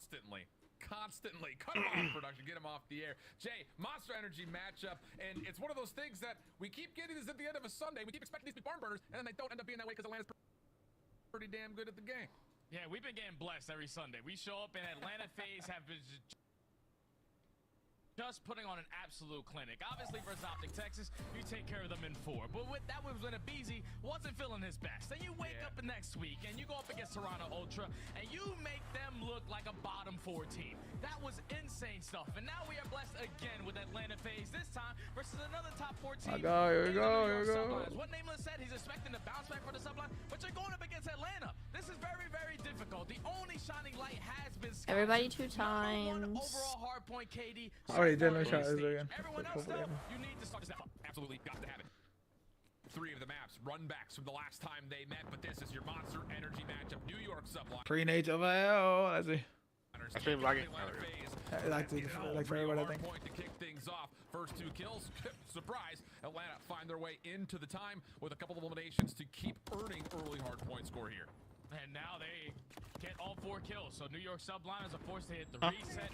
Constantly. Cut him off production. Get him off the air. Jay, Monster Energy matchup. And it's one of those things that we keep getting this at the end of a Sunday. We keep expecting these to be barn burners. And then they don't end up being that way because Atlanta's pretty damn good at the game. Yeah, we've been getting blessed every Sunday. We show up and Atlanta FaZe have been just putting on an absolute clinic. Obviously, versus Optic Texas, you take care of them in 4. But with that was when Abizi wasn't feeling his best. Then you wake up the next week and you go up against Toronto Ultra and you make them look like a bottom 4 team. That was insane stuff. And now we are blessed again with Atlanta FaZe, this time versus another top 4 team. Here we go. Subliners. What Nameless said, he's expecting to bounce back for the Subline, but you're going up against Atlanta. This is very, very difficult. The only shining light has been Sky. Everybody 2 Number 1 overall overall hard point, KD. Already did. Let me try this Stage. again. Everyone else, though, you need to start this out. Absolutely got to have it. 3 of the maps, run backs from the last time they met, but this is your Monster Energy matchup. New York Subliners. Pre-Nate of oh, let's see. I think lagging. Like for everybody, I think. Point to kick things off. First 2 kills. Surprise. Atlanta find their way into the time with a couple of eliminations to keep earning early hard point score here. And now they get all 4 kills. So New York Subliners are forced to hit the reset.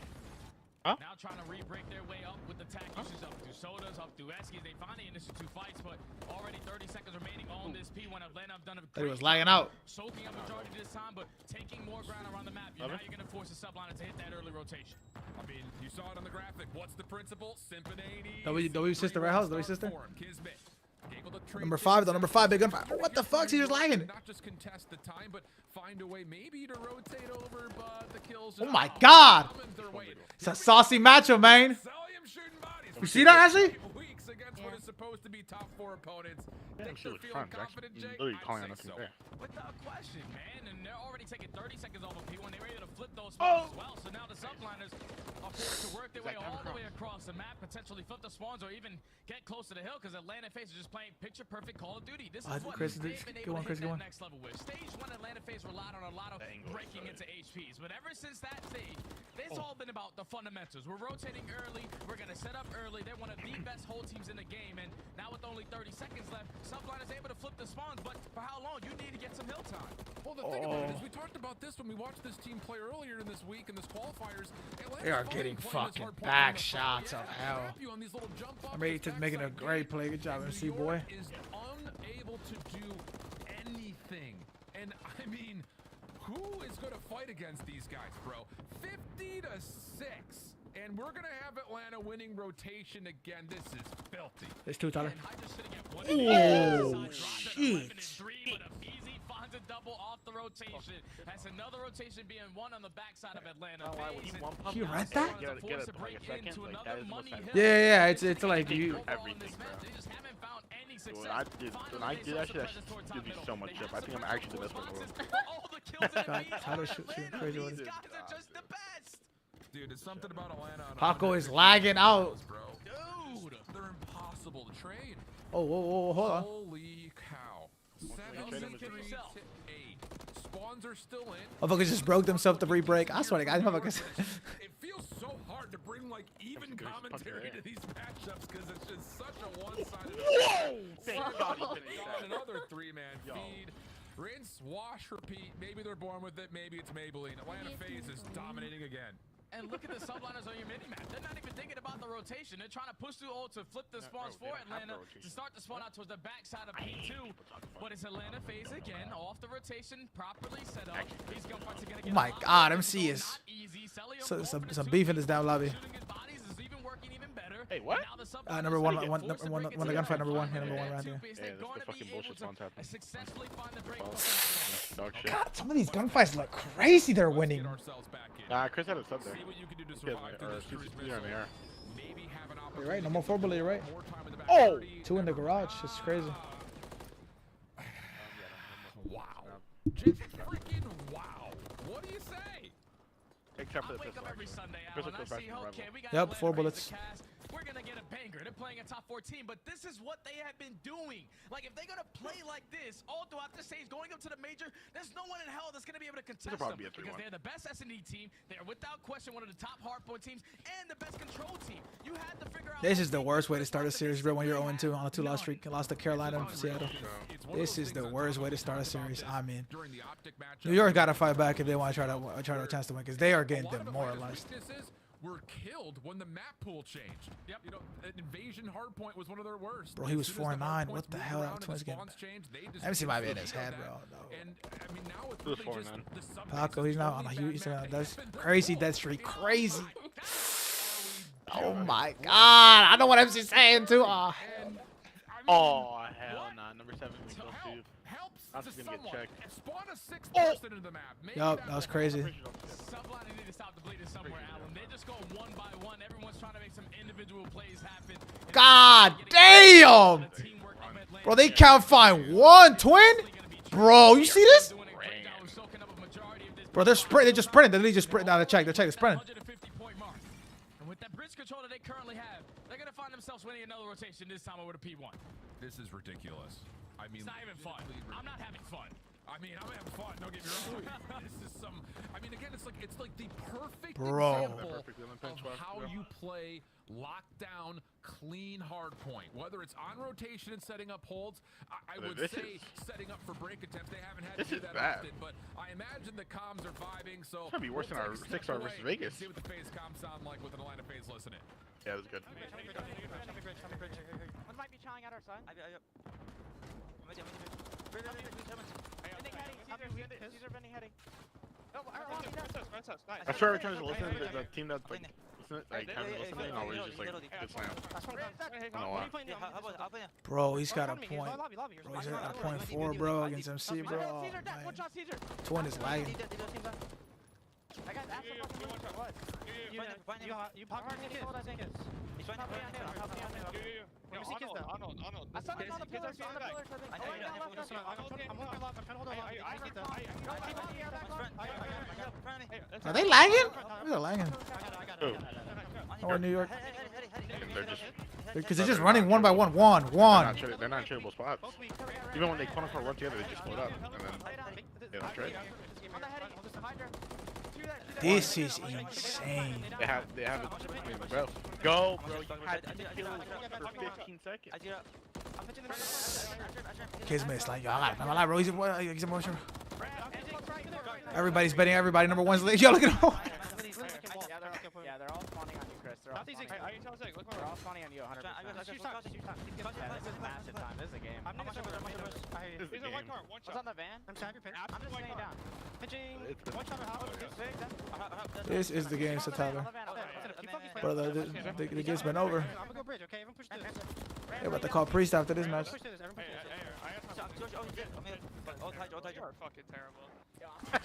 Now trying to re-break their way up with the tack uses up through Sodas, up through Eskies. They finally initial 2 fights, but already 30 seconds remaining on this P when Atlanta have done a He great was lagging out. soaking up majority this time, but taking more ground around the map. Now you're going to force the Subliners to hit that early rotation. I mean, you saw it on the graphic. What's the principle? Symphony. W sister warehouse, W sister. Kismet. Able to trade Number 5, though. Number 5, big gunfire. What the fuck? He just lagging. Not just contest the time, but find a way maybe to rotate over, but the kills. Oh my God! It's a saucy matchup, man. You see that, Ashley? Weeks against what is supposed to be top 4 opponents. Yeah, Think she they're looks feeling fun. confident, Actually, Jay? literally I'd calling say on nothing so. there. Without question, man. And they're already taking 30 seconds off of P1. They were able to flip those spawns as well. So now the Subliners are forced to work their way all the way across the map, potentially flip the spawns or even get close to the hill because Atlanta FaZe are just playing picture-perfect Call of Duty. This is what Chris, they've been able to hit Chris, that next level with. Stage 1, Atlanta FaZe relied on a lot of breaking into HPs. But ever since that stage, it's all been about the fundamentals. We're rotating early. We're going to set up early. They're one of the best whole teams in the game, and now with only 30 seconds left, Subliners able to flip the spawns, but for how long? You need to get some hill time. Well, the thing about it is we talked about this when we watched this team play earlier in this week in this qualifiers. They are getting fucking back shots of hell. I'm ready to making a great play. Good job, MC boy. Is unable to do anything, and I mean, who is going to fight against these guys, bro? 50-6, and we're gonna have Atlanta winning rotation again. This is filthy. There's two, Tyler. Oh shit! Finds a double off the rotation. That's another rotation being won on the backside of Atlanta. He read that? Get it like a second. Like, that is most Yeah, it's like you. Everything, bro. When I do that shit gives me so much chip. I think I'm actually the best one in the world. God, Tyler shooting crazy with it. These guys are just the best. Dude, it's something about Atlanta. Paco is lagging out. Bro. Dude, they're impossible to trade. Oh, whoa, hold on. Holy cow. 7-3-8. Spawns are still in. Motherfuckers just broke themselves to re-break. I swear to God, motherfuckers. It feels so hard to bring like even commentary to these matchups because it's just such a one-sided. Whoa! Thank God he finished that. Another three-man feed. Rinse, wash, repeat. Maybe they're born with it. Maybe it's Maybelline. Atlanta FaZe is dominating again. And look at the Subliners on your mini-map. They're not even thinking about the rotation. They're trying to push through ult to flip the spawns for Atlanta to start the spawn out towards the backside of P2. But it's Atlanta FaZe again off the rotation, properly set up. These gunfights are gonna get Oh my God, MC is some beef in this down lobby. Hey, what? Number one, the gunfight number one. Yeah, number one right here. Yeah, that's the fucking bullshit spawn's happening. Oh, God, some of these gunfights look crazy. They're winning. Nah, Chris had a sub there. You're right. No more 4 bullet. You're right. Oh! 2 in the garage. It's crazy. Wow. Just freaking wow. What do you say? Except for the pistol. Yep, 4 bullets. We're gonna get a banger. They're playing a top 14, but this is what they have been doing. Like, if they're gonna play like this all throughout the stage, going up to the major, there's no one in hell that's gonna be able to contest them because they're the best S&D team. They're without question one of the top hardpoint teams and the best control team. You had to figure out. This is the worst way to start a series, bro. When you're 0-2 on a 2-loss streak, lost to Carolina and Seattle. This is the worst way to start a series. I mean, New York gotta fight back if they want to try to chance to win because they are getting demoralized. Were killed when the map pool changed. Yep. You know, Invasion Hardpoint was one of their worst. Bro, he was 4-9. What the hell? That Twins game. MC might be in his head, bro. No. And I mean, now it's really just the Paco, he's not on a huge. That's crazy dead streak. Crazy. Oh my God! I know what MC's saying too. Oh hell nah. Number 7 we go to. I'm just gonna get checked. Spawn a 6th person into the map. Yup, that was crazy. Subliners need to stop the bleeding somewhere, Alan. They just go one by one. Everyone's trying to make some individual plays happen. God damn! Bro, they can't find one twin. Bro, you see this? Bro, they're sprinting. They just sprinted. They just sprinted. Now they check. They're sprinting. And with that bridge control that they currently have, they're gonna find themselves winning another rotation this time over to P1. This is ridiculous. I mean, it's not even fun. I'm not having fun. I mean, I'm having fun. Don't get me wrong. This is some. I mean, again, it's like the perfect Bro. example of how you play lockdown, clean hardpoint. Whether it's on rotation and setting up holds, I would say setting up for break attempts. They haven't had to do that often, but I imagine the comms are vibing. So it's gonna be worse than our 6-star versus Vegas. See what the FaZe comms sound like with an Atlanta FaZe listening. Yeah, that was good. One might be chowing at our side. Caesar bending heading. I swear every time I listen to the team that's like kind of listening, always just like good slam. I don't know why. Bro, he's got a point. Bro, he's at a .4, bro, against MC, bro. Oh, man. Twin is lagging. I got you pop hard kids. He's trying to I saw him on the pillars, on the pillars, I think. I'm looking left, I'm trying to hold on. Are they lagging? They're lagging. Oh, New York. Because they're just running one by one. They're not in tradable spots. Even when they quote-unquote run together, they just split up. And then they don't trade. This is insane. They have it. Bro, go, bro. You had 2 kills for 15 seconds. Kids miss like, yo, I'm not lie, bro. He's emotional. Everybody's betting everybody. Number one's late. Yo, look at him. Yeah, they're all spawning on you, Chris. They're all spawning on you. They're all spawning on you 100%. Yeah, this is massive time. This is a game. What's on the van? I'm just staying down. This is the game, so Tyler. Brother, the game's been over. They're about to call Priest after this match. You are fucking terrible.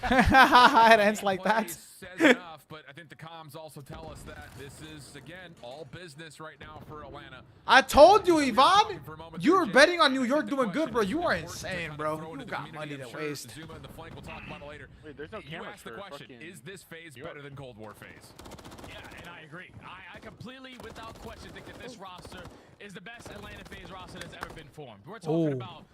It ends like that. Says enough, but I think the comms also tell us that this is again all business right now for Atlanta. I told you, Yvonne. You were betting on New York doing good, bro. You are insane, bro. You got money to waste. Zuma in the flank. We'll talk about it later. Wait, there's no You asked the question: is this phase better than Cold War phase? Yeah, and I agree. I completely, without question, think that this roster is the best Atlanta phase roster that's ever been formed. We're talking about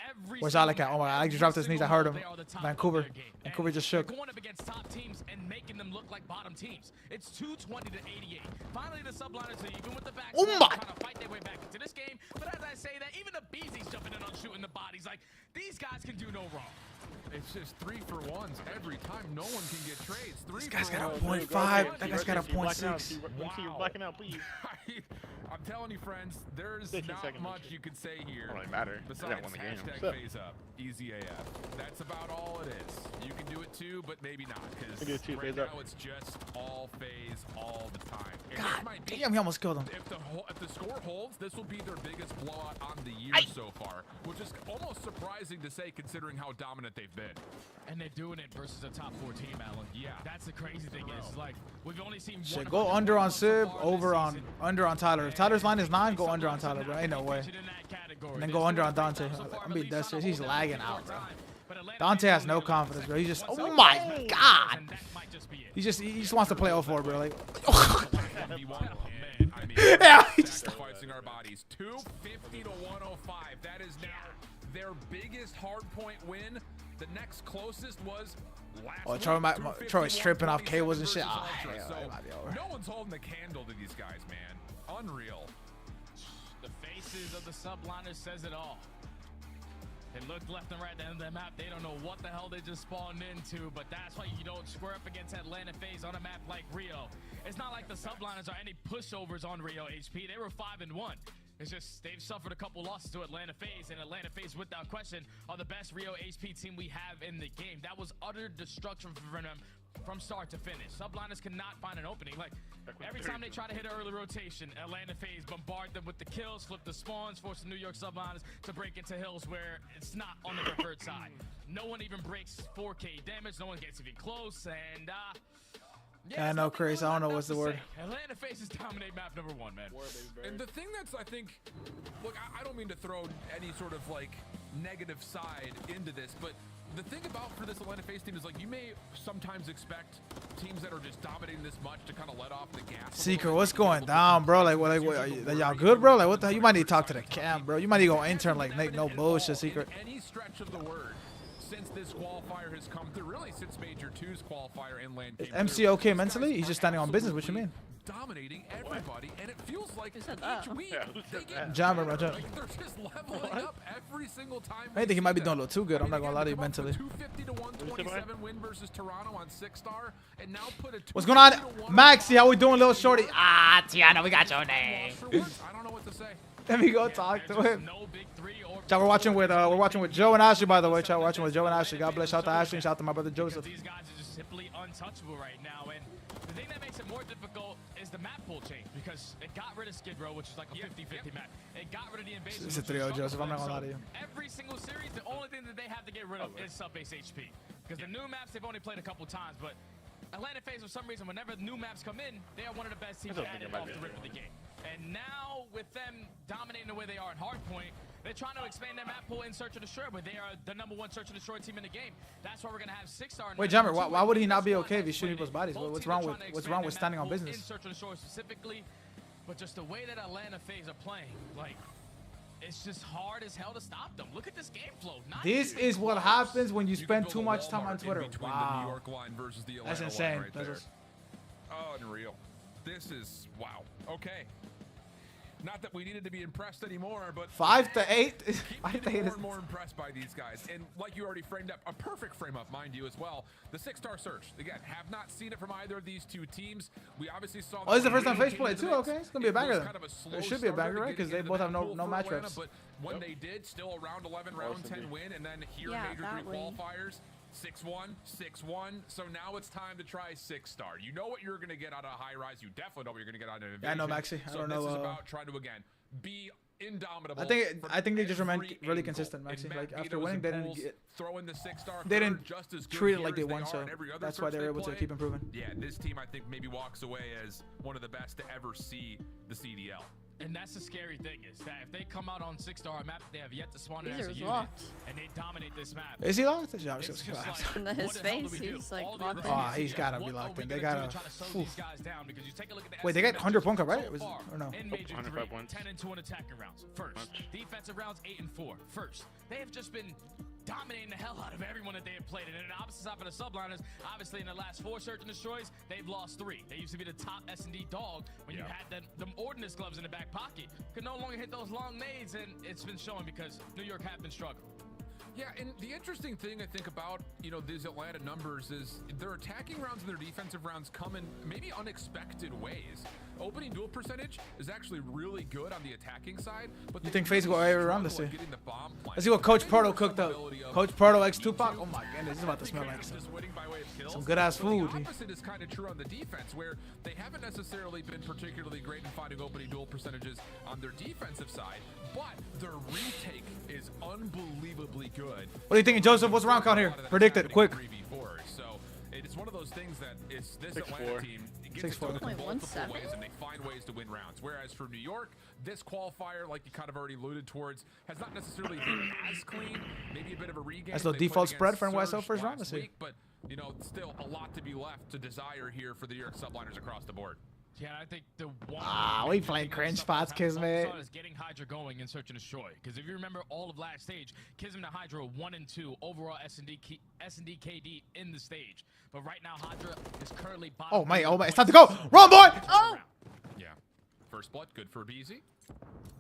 every. Where's Alec at? Oh my God, I just dropped his knees. I heard him. Vancouver. Vancouver just shook. Going up against top teams and making them look like bottom teams. It's 220 to 88. Finally, the Subliners, even with the back, trying to fight their way back into this game. But as I say that, even the Beezy's jumping in on shooting the bodies. Like, these guys can do no wrong. It's just 3-for-1s every time. No one can get trades. This guy's got a 0.5. That guy's got a 0.6. You're blacking out, please. I'm telling you, friends, there's not much you can say here. Don't really matter. Besides hashtag phase up. Easy AF. That's about all it is. You can do it too, but maybe not. Because right now it's just all phase all the time. And God damn, he almost killed him. If the score holds, this will be their biggest blowout on the year so far, which is almost surprising to say considering how dominant they've been. And they're doing it versus a top 4 team, Alan. Yeah, that's the crazy thing is, like, we've only seen shit, go under on Sib, under on Tyler. If Tyler's line is 9, go under on Tyler, bro. Ain't no way. And then go under on Dante. I'm being dead serious. He's lagging out, bro. Dante has no confidence, bro. He's just, oh my God. He just wants to play 0-4, bro. Like, yeah, sacrificing our bodies. 250 to 105. That is now their biggest hardpoint win. The next closest was last Troy's stripping off cables and shit. Oh, no one's holding the candle to these guys, man. Unreal. The faces of the Subliners says it all. They look left and right down the map. They don't know what the hell they just spawned into, but that's why you don't square up against Atlanta FaZe on a map like Rio. It's not like the Subliners are any pushovers on Rio HP. They were 5-1. It's just they've suffered a couple losses to Atlanta FaZe, and Atlanta FaZe, without question, are the best Rio HP team we have in the game. That was utter destruction for them from start to finish. Subliners cannot find an opening. Like, every time they try to hit an early rotation, Atlanta FaZe bombard them with the kills, flip the spawns, force the New York Subliners to break into hills where it's not on the preferred side. No one even breaks 4K damage. No one gets even close, and yeah, I know, Chris. I don't know what's the word. Atlanta FaZe dominate map number 1, man. And the thing that's, I think, look, I don't mean to throw any sort of like negative side into this, but the thing about for this Atlanta FaZe team is like you may sometimes expect teams that are just dominating this much to kind of let off the gas. Seeker, what's going down, bro? Like, what y'all good, bro? Like, what the hell? You might need to talk to the cam, bro. You might need to go intern, like, make no bullshit, Secret. Any stretch of the word. Since this qualifier has come through, really since Major 2's qualifier inland came through. MC okay mentally? He's just standing on business. What you mean? Dominating everybody, and it feels like each week they get Jammer, bro. They're just leveling up every single time. I think he might be doing a little too good. I'm not gonna lie to you mentally. 250 to 127 win versus Toronto on 6-star, and now put a. What's going on, Maxie? How we doing, little shorty? Ah, Tiana, we got your name. I don't know what to say. Let me go talk to him. Chat, we're watching with Joe and Ashley, by the way. Chat, we're watching with Joe and Ashley. God bless. Shout out to Ashley and shout out to my brother Joseph. These guys are just simply untouchable right now, and the thing that makes it more difficult is the map pool change, because it got rid of Skid Row, which is like a 50-50 map. It got rid of the invasion. It's a 3-0, Joseph. I'm not gonna lie to you. Every single series, the only thing that they have to get rid of is sub-base HP, because the new maps they've only played a couple times, but Atlanta FaZe, for some reason, whenever the new maps come in, they are one of the best teams added off the rip of the game. And now, with them dominating the way they are in Hardpoint, they're trying to expand their map pool in Search and Destroy, but they are the #1 Search and Destroy team in the game. That's why we're gonna have 6-star. Wait, Jammer, why would he not be okay if he's shooting people's bodies? What's wrong with standing on business? In Search and Destroy specifically, but just the way that Atlanta FaZe are playing, like, it's just hard as hell to stop them. Look at this game flow. This is what happens when you spend too much time on Twitter. The New Wow. York line versus the Atlanta That's line insane. right there. Oh, unreal. This is, wow. Okay. Not that we needed to be impressed anymore, but 5 to 8. keep 5 to getting 8 more is and more impressed by these guys. And like you already framed up, a perfect frame up, mind you, as well. The 6-star search. Again, have not seen it from either of these two teams. We obviously saw. Oh, this is the first time FaZe came played into too. the Okay, mix. it's gonna be a banger It was then. kind of a slow It should be a starter banger, to right? get Because they into both the have no pool for match Atlanta, reps. But when they did, still a round 11, round 10 win, and then here in Major 3 qualifiers. 6-1, 6-1. So now it's time to try 6-star. You know what you're going to get out of High Rise. You definitely know what you're going to get out of Invasion. Yeah, I know, Maxi. I don't know. This is about trying to, again, be indomitable. I think they just remain really consistent, Maxi. Like after winning, they didn't get, they didn't treat it like they won, so that's why they're able to keep improving. Yeah, this team I think maybe walks away as one of the best to ever see the CDL. And that's the scary thing is that if they come out on 6-star map, they have yet to spawn in as a These are unit, locked. and they dominate this map. Is he locked? Yeah, It's just just like, In his what the hell do face, we do? he's like All the locked other in. Oh, teams, he's gotta be what locked are in. we They gonna gotta. do to try to slow these guys down? Because you take a look at the Wait, they got SC 100 matchup point cut, right? so Was it- far or no? In Major 105 3, points. 10-2 in attacking rounds. First, defensive rounds 8-4. First, they have just been dominating the hell out of everyone that they have played. And then the opposite side for the Subliners, obviously in the last 4 search and destroys, they've lost 3. They used to be the top S&D dog when you had them ordnance gloves in the back pocket. Could no longer hit those long nades, and it's been showing because New York have been struggling. Yeah, and the interesting thing I think about, these Atlanta numbers is their attacking rounds and their defensive rounds come in maybe unexpected ways. Opening duel percentage is actually really good on the attacking side, but You think FaZe will go right around this struggle year? at getting the bomb plant. Let's see what Coach Maybe Porto there's cooked some up. ability of Coach Porto X YouTube. Tupac. Oh my goodness, this is about to smell like Just winning by way of kills. some good ass But food. The opposite is kind of true on the defense, where they haven't necessarily been particularly great in finding opening duel percentages on their defensive side, but their retake is unbelievably good. What are you thinking, Joseph? What's the round count here? Predict it, quick. 3v4. So it's one of those things that is this 6-4. Atlanta team gets it 6-4. done in multiple 0.17. ways, and they find ways to win rounds. Whereas for New York, this qualifier, like you kind of already alluded towards, has not necessarily been as clean. Maybe a bit of a regain. That's the They played default spread against for NYSL Surge first round last this year. week, but still a lot to be left to desire here for the New York Subliners across the board. Yeah, I think the one. We playing cringe spots, Kismet. Is getting Hydra going in search and destroy. Because if you remember all of last stage, Kismet and Hydra 1-2 overall S&D KD in the stage. But right now, Hydra is currently bottom. Oh my, it's time to go. Run, boy. Oh! Yeah. First blood, good for BZ.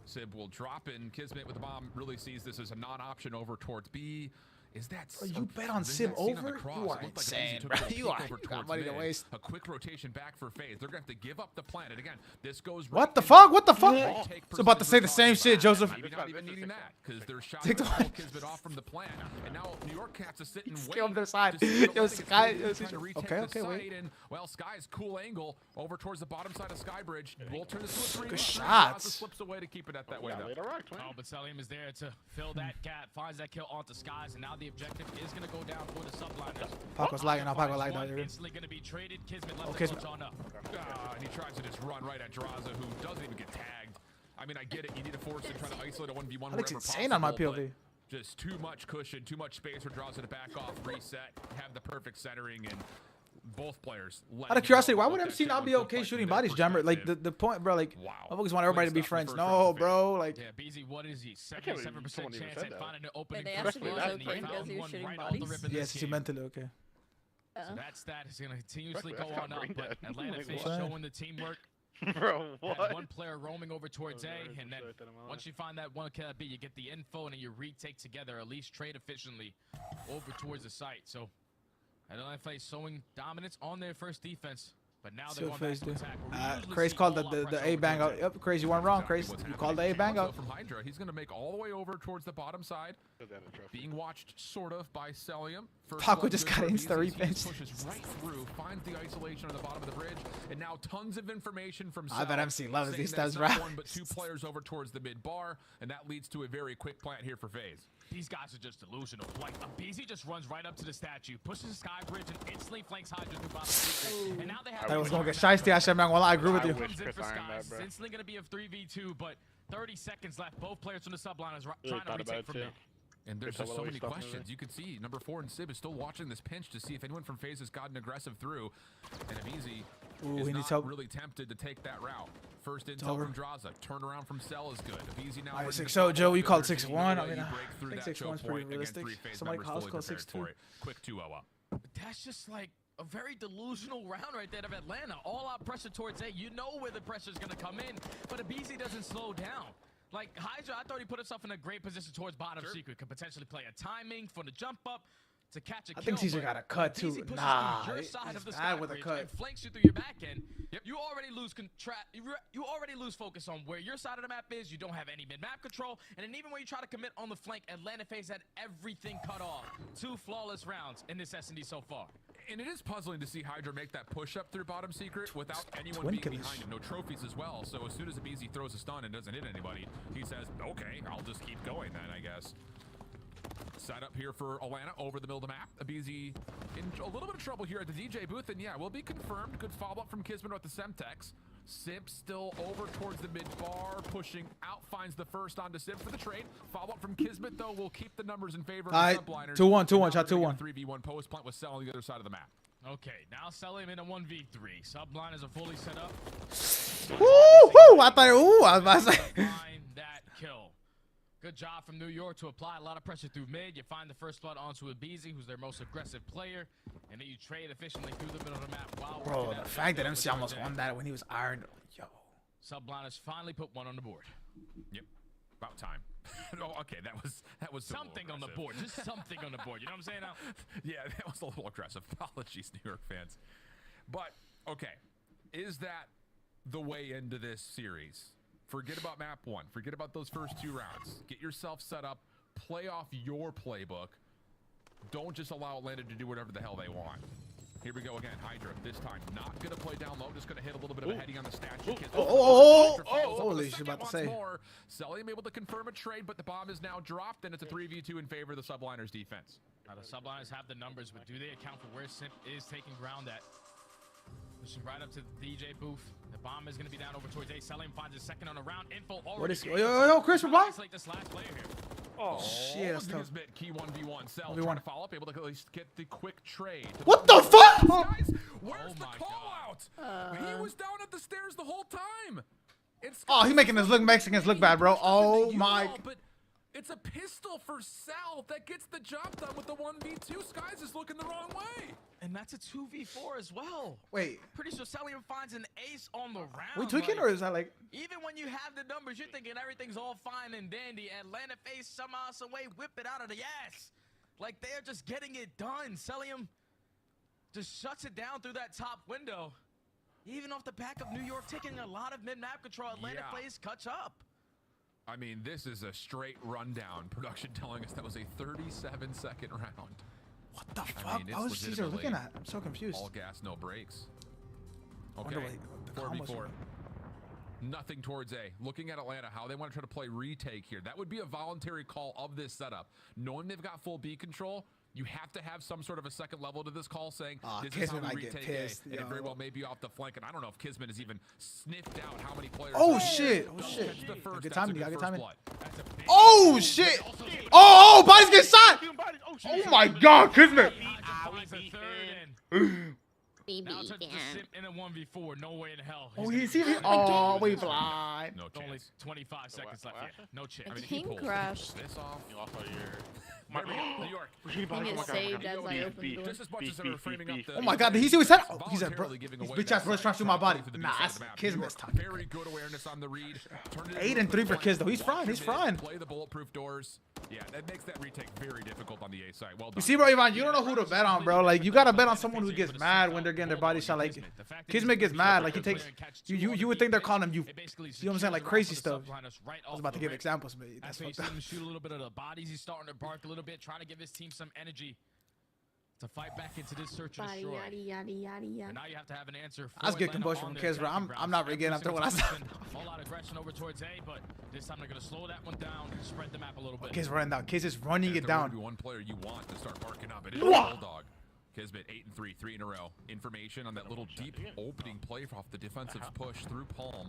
Sib will drop in. Kismet with the bomb really sees this as a non-option over towards B. Is that Bro, you something? bet on This is Sib that scene on the over? cross. You It are looked like insane, BZ took bro. a little You peek are- over you got towards money to mid. waste. A quick rotation back for FaZe. They're going to have to give up the planet. Again, this goes What right the into fuck? What the fuck? retake It's about to say the percentage same we're shit, talking Joseph. about. Maybe not even needing that because their shot Take the pull one. Kismet off from the plant. And now New York has to sit and wait. Kill their side. to see if Yo, Atlantic is Sky. really trying to retake the Okay, wait. site. And, well, Sky's cool angle over towards the bottom side of Skybridge. We'll turn this to a 3v3. Good shots. Slips away to keep it at that way, Yeah, though. later rock, man. Oh, but Selim is there to fill that gap, finds that kill onto Skies, and now the objective is going to go down for the Subliners. Paco's lagging now. Paco lagged out. One instantly going to be traded. Kismet left Oh, the Kismet. coach on up. And he tries to just run right at Draza, who doesn't even get tagged. I mean, I get it. You need to force and try to isolate a 1v1 That wherever looks insane on my possible, POV. but just too much cushion, too much space for Draza to back off, reset, have the perfect centering, and both players. Out of curiosity, why would MC not be okay shooting bodies, Jammer? Like the point, bro. Like, I always want everybody to be friends. No, bro. Like, Yeah, BZ, what is he? can't believe 77% someone even chance said at that. finding an opening. they for asked if he was Draza, okay and he because found he was one shooting right on the bodies? rip in yes, this he game. mentally okay. So that stat is going to continuously go That's on not up, brain but dead. Atlanta Like, FaZe what? showing the teamwork. Bro, Had what? one player roaming over towards Oh, A, there's and then a shot that I'm on. once you find that one kill at B, you get the info, and then you retake together, at least trade efficiently over towards the site. So Atlanta FaZe showing dominance on their first defense, but now they're See what going back FaZe to do. attack. We usually Craze see called all-out the pressure A over bang towards out. A. Yep, Crazy, you weren't wrong, Craze. What's You happening. called the A bang Challenge, out. though, from Hydra. He's going to make all the way over towards the bottom side. Being watched sort of by Celium. Paco just got insta revenge. Pushes right through, finds the isolation on the bottom of the bridge, and now tons of information from I bet Cel MC loves saying these that it's stats, not bro. one but 2 players over towards the mid bar, and that leads to a very quick plant here for FaZe. These guys are just delusional. Like, BZ just runs right up to the statue, pushes the Skybridge, and instantly flanks Hydra through bottom secret. And now they have. Thought it was gonna get shiesty. I said, man, well, I agree with you. wish Comes in Chris for ironed Skies. that, bro. It's instantly going to be a 3v2, but 30 seconds left. Both players from the Subliners Really trying to thought about retake it, from too. mid. And there's Good just so fellow many stuff in questions. You can see number 4 and Sib is still watching this pinch to see if anyone from FaZe has gotten aggressive through. And Abizi Ooh, is he needs not help. really tempted to take that route. First intel over. from Draza. Turnaround from Cell is good. Easy now. All right, ready to 6-0, follow Joe. up. You called There's 6-1. no I way mean, you I break through think that 6-1's choke pretty point realistic. against 3 FaZe Somebody members calls fully call prepared 6-2. for it. Quick 2-0 up. That's just like a very delusional round right there of Atlanta. All out pressure towards A. You know where the pressure's going to come in, but Abizi doesn't slow down. Like Hydra, I thought he put himself in a great position towards bottom secret. Could potentially play a timing for the jump up to catch a kill. I think Caesar got a cut too. Nah, your side of the bad with a cut. and flanks you through your back end. You already lose you already lose focus on where your side of the map is. You don't have any mid-map control, and then even when you try to commit on the flank, Atlanta FaZe had everything cut off. 2 flawless rounds in this S&D so far. And it is puzzling to see Hydra make that push up through bottom secret without anyone being behind him. No trophies as well. So as soon as Abizi throws a stun and doesn't hit anybody, he says, okay, I'll just keep going then, I guess. Set up here for Atlanta over the middle of the map. Abizi in a little bit of trouble here at the DJ booth, and yeah, will be confirmed. Good follow-up from Kismet with the Semtex. Simp still over towards the mid bar, pushing out, finds the first onto Simp for the trade. Follow-up from Kismet, though, will keep the numbers in favor of the Subliners. 2-1, shot 2-1. 3v1 post plant with Cell on the other side of the map. Okay, now selling him in a 1v3. Subliners are fully set up. Woo-hoo! I thought, ooh, I was about to say. Find that kill. Good job from New York to apply a lot of pressure through mid. You find the first blood onto Abizi, who's their most aggressive player, and then you trade efficiently through the middle of the map. While Bro, the fact that MC almost won that when he was ironed, yo. Subliners finally put one on the board. Yep, about time. Oh, okay, that was something on the board. Just something on the board. You know what I'm saying now? Yeah, that was a little aggressive. Apologies, New York fans. But okay, is that the way into this series? Forget about map 1. Forget about those first 2 rounds. Get yourself set up. Play off your playbook. Don't just allow Atlanta to do whatever the hell they want. Here we go again. Hydra, this time not going to play down low. Just going to hit a little bit of a heading on the statue. Holy shit, about to say. Sellium able to confirm a trade, but the bomb is now dropped, and it's a 3v2 in favor of the Subliners defense. Now, the Subliners have the numbers, but do they account for where Simp is taking ground at? Pushing right up to the DJ booth. The bomb is going to be down over towards A. Sellium finds his second on the round. Info already. What is yo, Chris, reply? Like this last player here. Oh, shit, that's tough. Key 1v1. Cell trying to follow up, able to at least get the quick trade. What the fuck? Guys, where's the call out? He was down at the stairs the whole time. Oh, he's making his Mexicans look bad, bro. Oh my. But it's a pistol for Cell that gets the job done with the 1v2. Skies is looking the wrong way. And that's a 2v4 as well. Wait. Pretty sure Sellium finds an ace on the round. We tweaking or is that like? Even when you have the numbers, you're thinking everything's all fine and dandy. Atlanta FaZe somehow, some way, whip it out of the ass. Like they're just getting it done. Sellium just shuts it down through that top window. Even off the back of New York taking a lot of mid-map control, Atlanta FaZe cuts up. I mean, this is a straight rundown. Production telling us that was a 37-second round. What the fuck? What was Caesar looking at? I'm so confused. All gas, no brakes. Okay, 4v4. Nothing towards A. Looking at Atlanta, how they want to try to play retake here. That would be a voluntary call of this setup. Knowing they've got full B control, you have to have some sort of a second level to this call saying, this is how we retake A. And it very well may be off the flank. And I don't know if Kismet has even sniffed out how many players. Oh, shit. Oh, shit. Good timing. Good timing. Oh, shit. Oh, body's getting shot. Oh, my God. Kismet. Now touch the Simp in a 1v4. No way in hell. Oh, he's even. Oh, we blind. No chance. Only 25 seconds left. Yeah, no chance. I mean, he crashed. This off. You lost all your. New York. He gets saved as I open the door. Just as much as they're framing up the. Oh my God! Did he see what he said? Oh, he said, "Bro, his bitch ass brother's trying to shoot my body." Nah, that's Kismet's time. Very good awareness on the read. 8 and 3 for Kiz though. He's fine. He's fine. Play the bulletproof doors. Yeah, that makes that retake very difficult on the A side. Well done. You see, bro, Ivan, you don't know who to bet on, bro. Like, you gotta bet on someone who gets mad when they're getting their body shot. Like, Kismet gets mad. Like, he takes. You would think they're calling him. You know what I'm saying? Like crazy stuff. I was about to give examples, but that's fucked up. Shoot a little bit of the bodies. He's starting to bark a little bit, trying to give his team some energy to fight back into this search and destroy. And now you have to have an answer. I was getting commotion from Kiz, bro. I'm not really getting after what I said. All out aggression over towards A, but this time they're gonna slow that one down and spread the map a little bit. Kiz running down. Kiz is running it down. One player you want to start barking up. It is Bulldog. Kismet 8 and 3, 3 in a row. Information on that little deep opening play off the defensive push through Palm.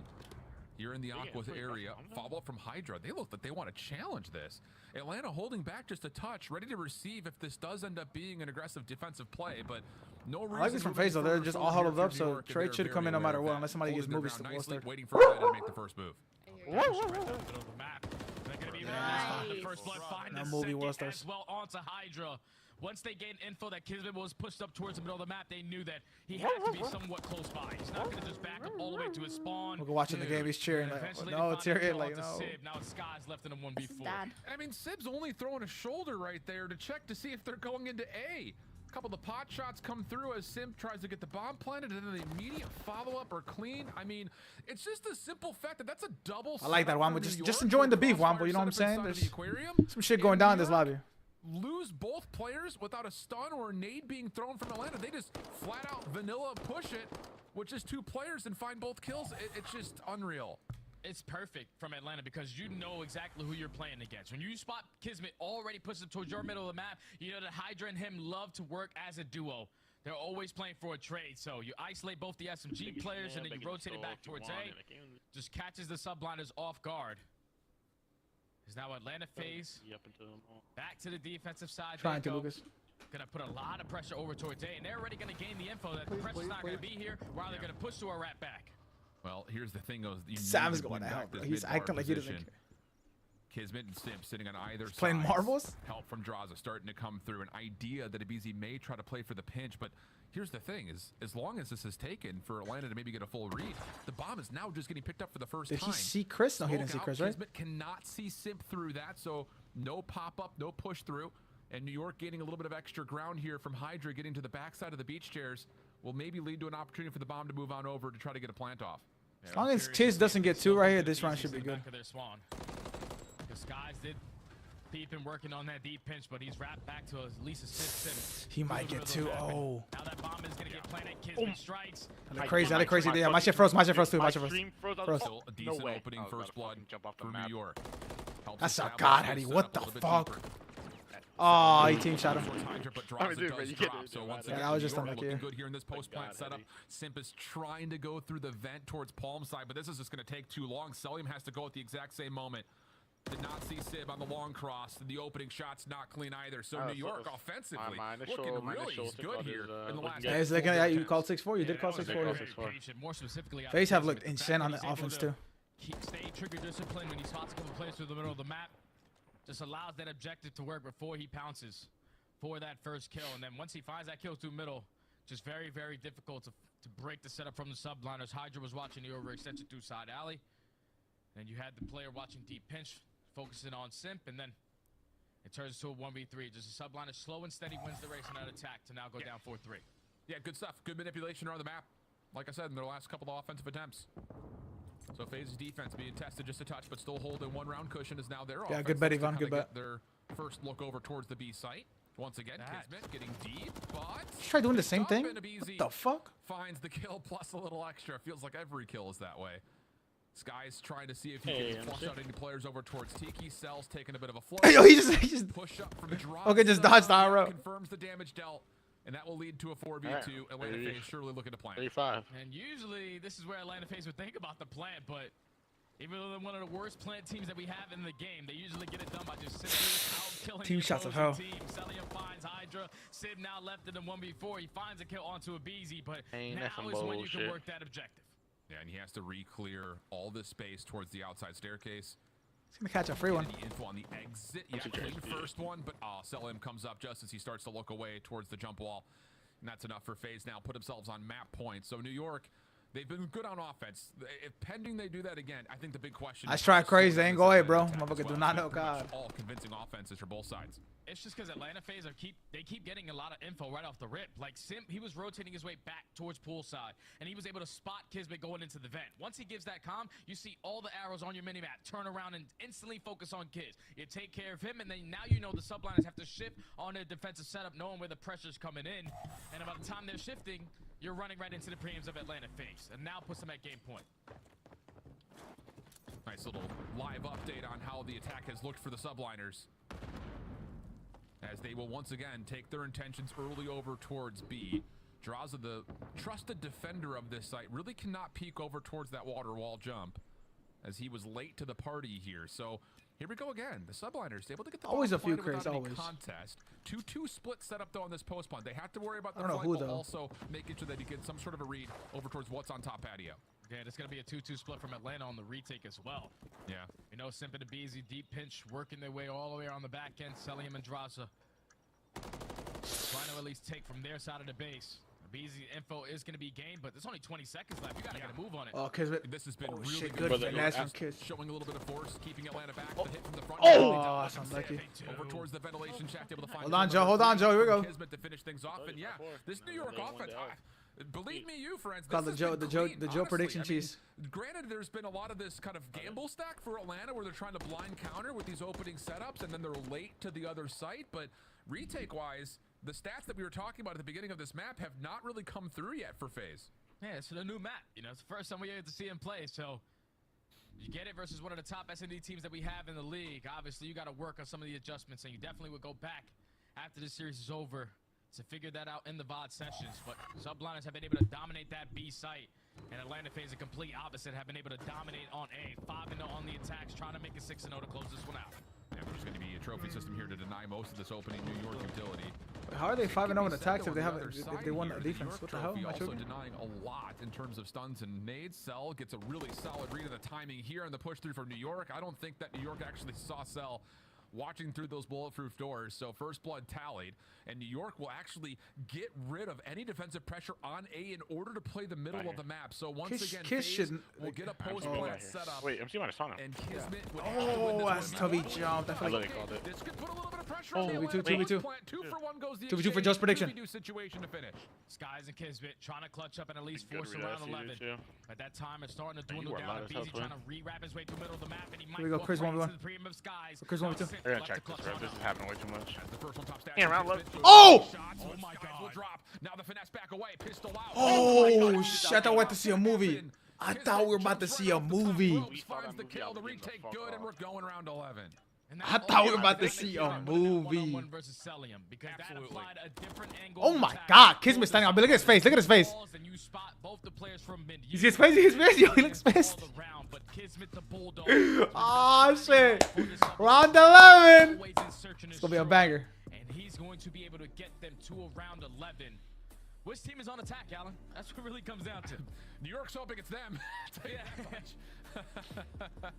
here in the Aqua area. Follow up from Hydra. They look like they want to challenge this. Atlanta holding back just a touch, ready to receive if this does end up being an aggressive defensive play, but no reason. I like this from FaZe though. They're just all huddled up, so trade should come in no matter what, unless somebody gets movies to nicely, bolster. waiting for Atlanta to make the first move. No movie wall stars. Well onto Hydra. Once they gained info that Kismet was pushed up towards the middle of the map, they knew that he had to be somewhat close by. He's not going to just back up all the way to his spawn. Look, watching the game, he's cheering like, no, it's here, like, no. Now it's Sky's left in a 1v4. I mean, Sib's only throwing a shoulder right there to check to see if they're going into A. A couple of the pot shots come through as Sim tries to get the bomb planted, and then the immediate follow-up or clean. I mean, it's just a simple fact that that's a double. I like that, Wambo. Just enjoying the beef, Wambo. You know what I'm saying? There's some shit going down in this lobby. Lose both players without a stun or a nade being thrown from Atlanta. They just flat out vanilla push it with just 2 players and find both kills. It's just unreal. It's perfect from Atlanta because you know exactly who you're playing against. When you spot Kismet already pushes up towards your middle of the map, you know that Hydra and him love to work as a duo. They're always playing for a trade. So you isolate both the SMG players and then you rotate it back towards A. Just catches the Subliners off guard. Is now Atlanta FaZe back to the defensive side. Trying to, Lucas. Gonna put a lot of pressure over towards A, and they're already gonna gain the info that the pressure's not gonna be here, while they're gonna push to a rat back. Well, here's the thing, though. Sam's going to help, bro. He's acting like he doesn't care. Kismet and Simp sitting on either side. Playing marbles? Help from Draza starting to come through. An idea that Abizi may try to play for the pinch, but here's the thing: is as long as this is taken for Atlanta to maybe get a full read, the bomb is now just getting picked up for the first time. Did he see Chris? No, he didn't see Chris, right? Kismet cannot see Simp through that, so no pop-up, no push through. And New York gaining a little bit of extra ground here from Hydra getting to the backside of the beach chairs will maybe lead to an opportunity for the bomb to move on over to try to get a plant off. As long as Chiz doesn't get 2 right here, this round should be good. The Skies did peep and working on that deep pinch, but he's wrapped back to at least a 6. He might get 2. Oh. Now that bomb is gonna get planted. Kismet strikes. Crazy, that crazy. Yeah, my shit froze. My shit froze too. My shit froze. Still a decent opening first blood for New York. That's a god, Eddie. What the fuck? Oh, he team shot him. I mean, dude, you can't so once again, that was just looking good here in this post plant setup. Simp is trying to go through the vent towards Palm side, but this is just going to take too long. Selim has to go at the exact same moment. Did not see Sib on the long cross. The opening shot's not clean either. So New York offensively looking really good here in the last. Yeah, you called 6-4. You did call 6-4. More specifically, FaZe have looked insane on the offense too. Stay trigger discipline when he spots a couple players through the middle of the map. Just allows that objective to work before he pounces for that first kill. And then once he finds that kill through middle, just very, very difficult to break the setup from the Subliners. Hydra was watching the overextension through side alley. And you had the player watching deep pinch, focusing on Simp, and then it turns to a 1v3. Just a Subliner slow and steady wins the race on that attack to now go down 4-3. Yeah, good stuff. Good manipulation around the map. Like I said, in their last couple of offensive attempts. So FaZe's defense being tested just a touch, but still holding 1 round cushion is now their offense. Yeah, good bet, Ivan. Good bet. Their first look over towards the B site. Once again, Kismet getting deep, but try doing the same thing. What the fuck? Finds the kill plus a little extra. Feels like every kill is that way. Sky's trying to see if he can flush out any players over towards Tiki. Cell's taking a bit of a float. Yo, he just push up from the drop. Okay, just dodge the arrow. Confirms the damage dealt. And that will lead to a 4v2. Atlanta FaZe surely looking to plant. 35. And usually, this is where Atlanta FaZe would think about the plant, but even though they're one of the worst plant teams that we have in the game, they usually get it done by just simply out-killing team shots of hell. Celia finds Hydra. Sid now left in the 1v4. He finds a kill onto a BZ, but now is when you can work that objective. Yeah, and he has to re-clear all this space towards the outside staircase. He's gonna catch a free one. The info on the exit. Yeah, clean first one, but Selim comes up just as he starts to look away towards the jump wall. And that's enough for FaZe now. Put themselves on map points. So New York, they've been good on offense. If pending they do that again, I think the big question I try crazy. They ain't go ahead, bro. Motherfucker do not know God. All convincing offenses for both sides. It's just because Atlanta FaZe keep getting a lot of info right off the rip. Like Simp, he was rotating his way back towards poolside, and he was able to spot Kismet going into the vent. Once he gives that comm, you see all the arrows on your minimap turn around and instantly focus on Kiz. You take care of him, and then now you know the Subliners have to shift on their defensive setup, knowing where the pressure's coming in. And by the time they're shifting, you're running right into the premiums of Atlanta FaZe, and now puts them at game point. Nice little live update on how the attack has looked for the Subliners, as they will once again take their intentions early over towards B. Draza, the trusted defender of this site, really cannot peek over towards that water wall jump. as he was late to the party here. So here we go again. The Subliners able to get the always a few without crates, any always. contest. 2-2 split setup though on this post punt. They have to worry about the I don't know flight, who, but though. also making sure that he gets some sort of a read over towards what's on top patio. Yeah, it's going to be a 2-2 split from Atlanta on the retake as well. Yeah. You know, Simp and Beezy, deep pinch, working their way all the way on the back end. Celium and Draza trying to at least take from their side of the base. Beezy info is going to be gained, but there's only 20 seconds left. You got to get a move on it. Oh, Kismet. This has been really shit, good. good finesse from Kiss. Showing a little bit of force, keeping Atlanta back. The hit from the front. Oh, that's unlucky. Over towards the ventilation shaft, able to find. Hold on, Joe. Hold on, Joe. Here we go. Kismet to finish things off, and yeah, this New York offense. Believe me, you friends. Called the Joe prediction cheese. Granted, there's been a lot of this kind of gamble stack for Atlanta, where they're trying to blind counter with these opening setups, and then they're late to the other site. But retake-wise, the stats that we were talking about at the beginning of this map have not really come through yet for FaZe. Yeah, it's a new map. You know, it's the first time we get to see him play, so you get it versus one of the top S&D teams that we have in the league. Obviously, you got to work on some of the adjustments, and you definitely would go back after this series is over to figure that out in the VOD sessions. But Subliners have been able to dominate that B site, and Atlanta FaZe, the complete opposite, have been able to dominate on A. 5-0 on the attacks, trying to make it 6-0 to close this one out. Yeah, there's going to be a trophy system here to deny most of this opening New York utility. How are they 5-0 in attacks if they haven't? If they won the defense, what the hell? Am I Also joking? denying a lot in terms of stuns and nades. Cell gets a really solid read of the timing here on the push through for New York. I don't think that New York actually saw Cell watching through those bulletproof doors. So first blood tallied, and New York will actually get rid of any defensive pressure on A in order to play the middle of the map. So once again, FaZe will get a post plant set up. Wait, MC minus on him. And Kismet would have to win this that's tough. He jumped. I feel like called it. this could put a little bit of pressure Oh, on the we two, Atlanta 2v2. plant. 2 for 1 goes the 2v2 for exchange. Joe's prediction. 2v2 situation to finish. Skies and Kismet trying to clutch up and at least Good force read, around I see 11. you too. At that time, it's starting to You dwindle are down. loud And as Beezy hell, trying to re-wrap his way through the middle of the map, and he might we go, walk Chris, right 1v1. into the premium of Skies. Chris, 1v2. Now Simp They're gonna left check to this, clutch bro. on This up. is happening way too much. As the first one top stat. Yeah, round left. Oh! Shots. Oh my God! Will drop. Now the finesse back away. Pistol out. Oh, shit. I thought we went to see a movie. I thought we were about to see a movie. Finds the kill. The retake good, and we're going round 11. I thought we were about to see a movie. One versus Celium, because that applied a different angle Oh of my attack. God, Kismet standing up. Look at his face. Look at his face. And you spot both the players from mid. He's his face. His face. Yo, he looks pissed. All around, but Kismet the bulldog. Oh shit. Round 11. It's gonna be a banger. And he's going to be able to get them to around 11. Which team is on attack, Alan? That's what it really comes down to. New York's hoping it's them. Tell you that much.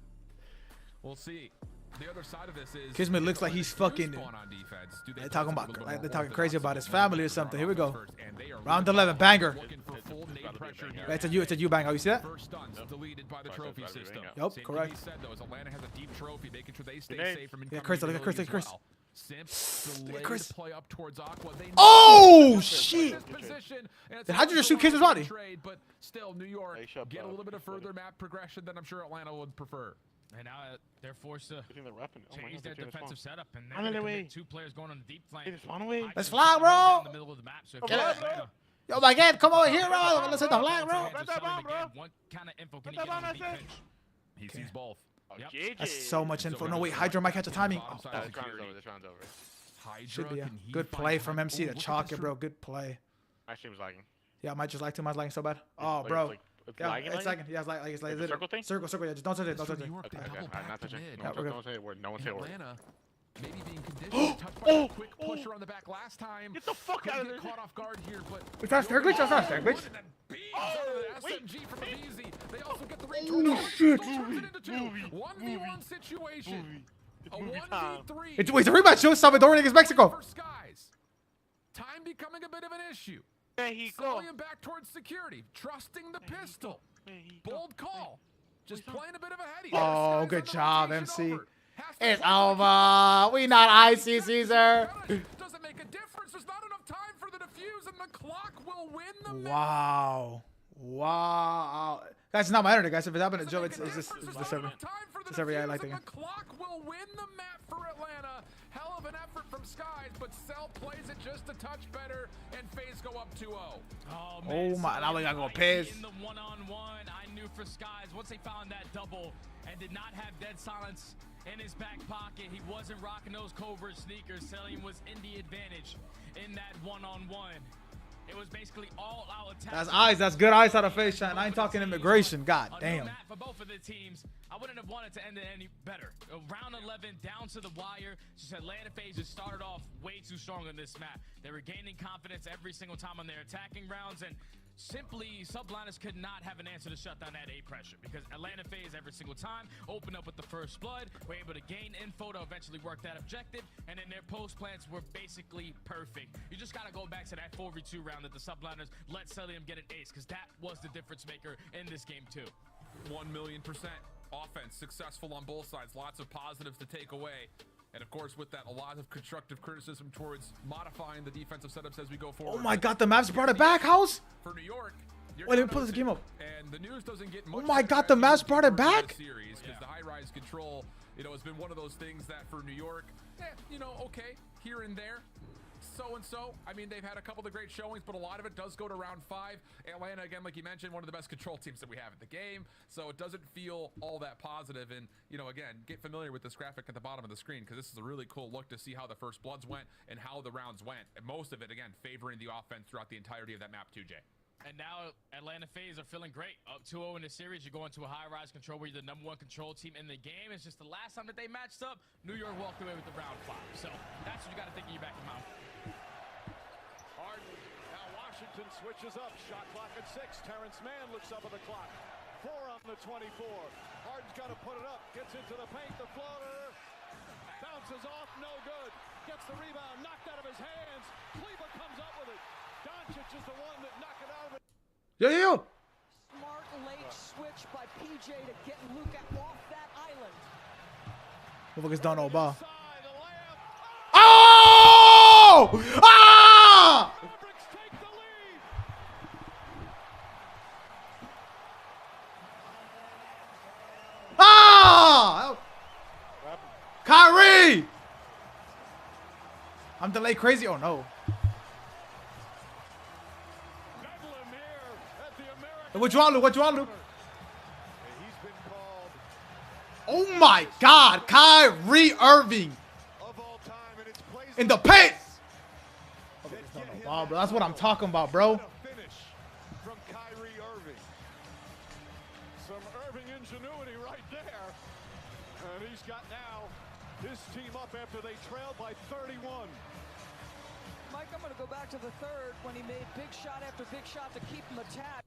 We'll see. The other side of this is Kismet looks like he's fucking. on defense. Do They're play talking a about. little Like, bit they're more talking crazy about his orthodox family or something. Here we go. first, and they are Round really 11, banger. looking for full nade pressure here. It's a you banger. You see that? First stuns deleted by the trophy system. Yup, Same correct. Can be said though, as Atlanta has a deep trophy, making sure they stay Nade. safe from Yeah, incoming Chris, look at Chris, abilities look at Chris. as well. Simp delayed Chris. play up towards Aqua. They know Oh they're in shit. this position, and it's Then how'd you just a shoot Kismet's long body? trade, but still, New York Hey, shut get a up. little bit of further map progression than I'm sure Atlanta would prefer. And now they're forced to I think they're repping. Oh my change God, their they're defensive setup, and they're On going to their way. commit 2 players going on the deep flank. Hey, there's one away. Let's fly, bro. Down the middle of the map, so if Get you're it. Atlanta, Yo, my God, come over here, bro. Let's hit the flag, bro. Let that bomb, bro. What kind of info can Let he get that on the bomb deep message. pinch? He sees both. Oh, Yep. JJ. That's so much info. No, wait, Hydra might catch a timing. Bottom Oh, side This security. round's over. This round's over. Hydra, should be a can he good find play time? from MC Ooh, to look at chalk this it, bro. Good play. My stream's lagging. Yeah, I might just like too much, lagging so bad. Oh, Like, bro. it's Yeah, lagging, it's lagging. Yeah, it's like Like the circle thing? Circle. Yeah, just don't touch it. Don't touch New it. York, Okay, they okay. double I'm back not to touching. mid. Yeah, we're good. Don't say a word. No one say a word. Atlanta maybe being conditioned to touch by a quick pusher on the back last time. Get the fuck Couldn't out of get there. caught off guard here, but It's not fair glitch. That's not fair glitch. and then beams out of the SMG from Easy. They also get the range. Oh, shit. Turns it into 2. 1v1 situation. A 1v3. It's a rematch. Joe Salvadorian against Mexico. For Skies. Time becoming a bit of an issue. There he go. Slowing him back towards security, trusting the pistol. Bold call. Just playing a bit of a heady. Oh, Skies good on the job, rotation MC. over. Has to It's push over. We not icy, Caesar. Doesn't make a difference. There's not enough time for the defuse, and the clock will win the match. Wow. Guys, it's not my internet, guys. If it happened to Joe, it's just the server. The server, yeah, I like the game. The clock will win the map for Atlanta. Hell of an effort from Skies, but Cell plays it just a touch better, and FaZe go up 2-0. Oh, Oh my, now we gotta go piss. In the one-on-one, I knew for Skies, once they found that double and did not have Dead Silence in his back pocket, he wasn't rocking those covert sneakers. Celium was in the advantage in that one-on-one. It was basically all out attack. That's eyes. That's good eyes out of FaZe chat. I ain't talking immigration. God damn. For both of the teams, I wouldn't have wanted to end it any better. Round 11, down to the wire. Just Atlanta FaZe just started off way too strong on this map. They were gaining confidence every single time on their attacking rounds, and simply Subliners could not have an answer to shut down that A pressure because Atlanta FaZe every single time opened up with the first blood, were able to gain info to eventually work that objective, and then their post plans were basically perfect. You just got to go back to that 4v2 round that the Subliners let Celium get an ace, because that was the difference maker in this game too. 1,000,000% offense, successful on both sides, lots of positives to take away. And of course, with that, a lot of constructive criticism towards modifying the defensive setups as we go forward. Oh my God, the maps brought it back, House. For New York, wait, let me pull this game up. And the news doesn't get much. Oh my God, the maps brought it back. Series, because the high-rise control, you know, has been one of those things that for New York, you know, okay, here and there. So-and-so. I mean, they've had a couple of great showings, but a lot of it does go to round 5. Atlanta, again, like you mentioned, one of the best control teams that we have in the game. So it doesn't feel all that positive. And, you know, again, get familiar with this graphic at the bottom of the screen, because this is a really cool look to see how the first bloods went and how the rounds went. And most of it, again, favoring the offense throughout the entirety of that map too, Jay. And now Atlanta FaZe are feeling great. Up 2-0 in the series. You're going to a high-rise control where you're the #1 control team in the game. It's just the last time that they matched up, New York walked away with the round 5. So that's what you got to think in your back of your mouth. Washington switches up. Shot clock at 6. Terrence Mann looks up at the clock. 4 on the 24. Harden's got to put it up. Gets into the paint. The floater bounces off. No good. Gets the rebound. Knocked out of his hands. Kleba comes up with it. Doncic is the one that knocked it out of it. Yo. Smart late switch by PJ to get Luka off that island. Motherfuckers don't know about. Oh! Ah! Ah! Kyrie! I'm delayed crazy. Oh no. What you want, Luke? What you want, Luke? Oh my God, Kyrie Irving in the paint. Oh, bro, that's what I'm talking about, bro. From Kyrie Irving. Some Irving ingenuity right there. And he's got now his team up after they trailed by 31. Mike, I'm going to go back to the third when he made big shot after big shot to keep him attached.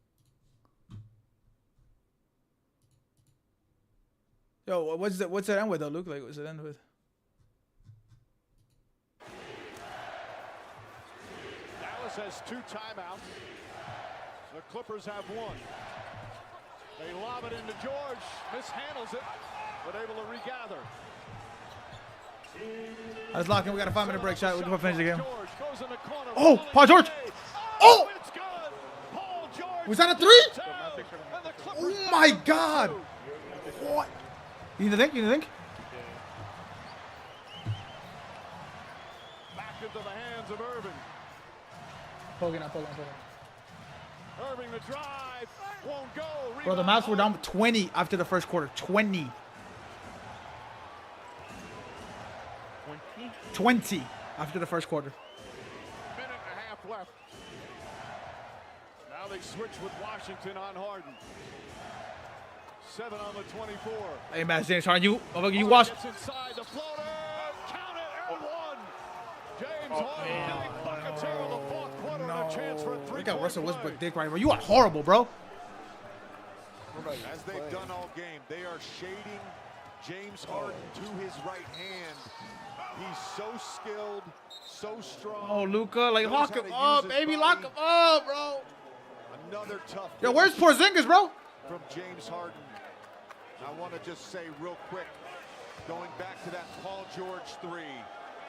Yo, what's that end with though, Luke? Like, what's it end with? Dallas has 2 timeouts. The Clippers have 1. They lob it into George. Mishandles it, but able to regather. Let's lock in. We got a 5-minute break shot. We can finish the game. Oh, Paul George. Oh! Was that a 3? Oh my God! What? You need to think? You need to think? Back into the hands of Irving. Poking up. Irving the drive. Won't go. Bro, the Mavs were down 20 after the first quarter. 20 after the first quarter. Minute and a half left. Now they switch with Washington on Harden. 7 on the 24. Hey, man, James Harden, you watch. Gets inside the floater. Count it and 1. James Harden. Buckets here in the fourth quarter and a chance for a 3-point. We got Russell Westbrook dick right, bro. You are horrible, bro. As they've done all game, they are shading James Harden to his right hand. He's so skilled, so strong. Oh, Luka, like lock him up, baby, lock him up, bro. Another tough. Yo, where's Porzingis, bro? From James Harden. I want to just say real quick, going back to that Paul George 3,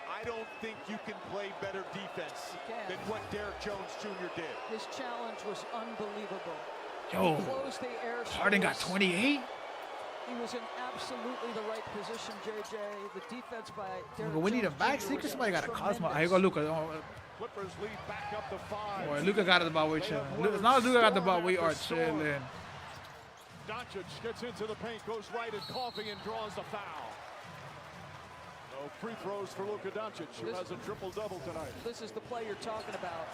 I don't think you can play better defense than what Derrick Jones Jr. did. His challenge was unbelievable. Yo, Harden got 28? He was in absolutely the right position, JJ. The defense by Derrick But we need a back secret. Somebody got a Cosmo. Here you go, Luka. Clippers lead back up to 5. Boy, Luka got it about we chilling. As long as Luka got the ball, we are chilling. Doncic gets into the paint, goes right at Coffee and draws the foul. No free throws for Luka Doncic, who has a triple-double tonight. This is the play you're talking about.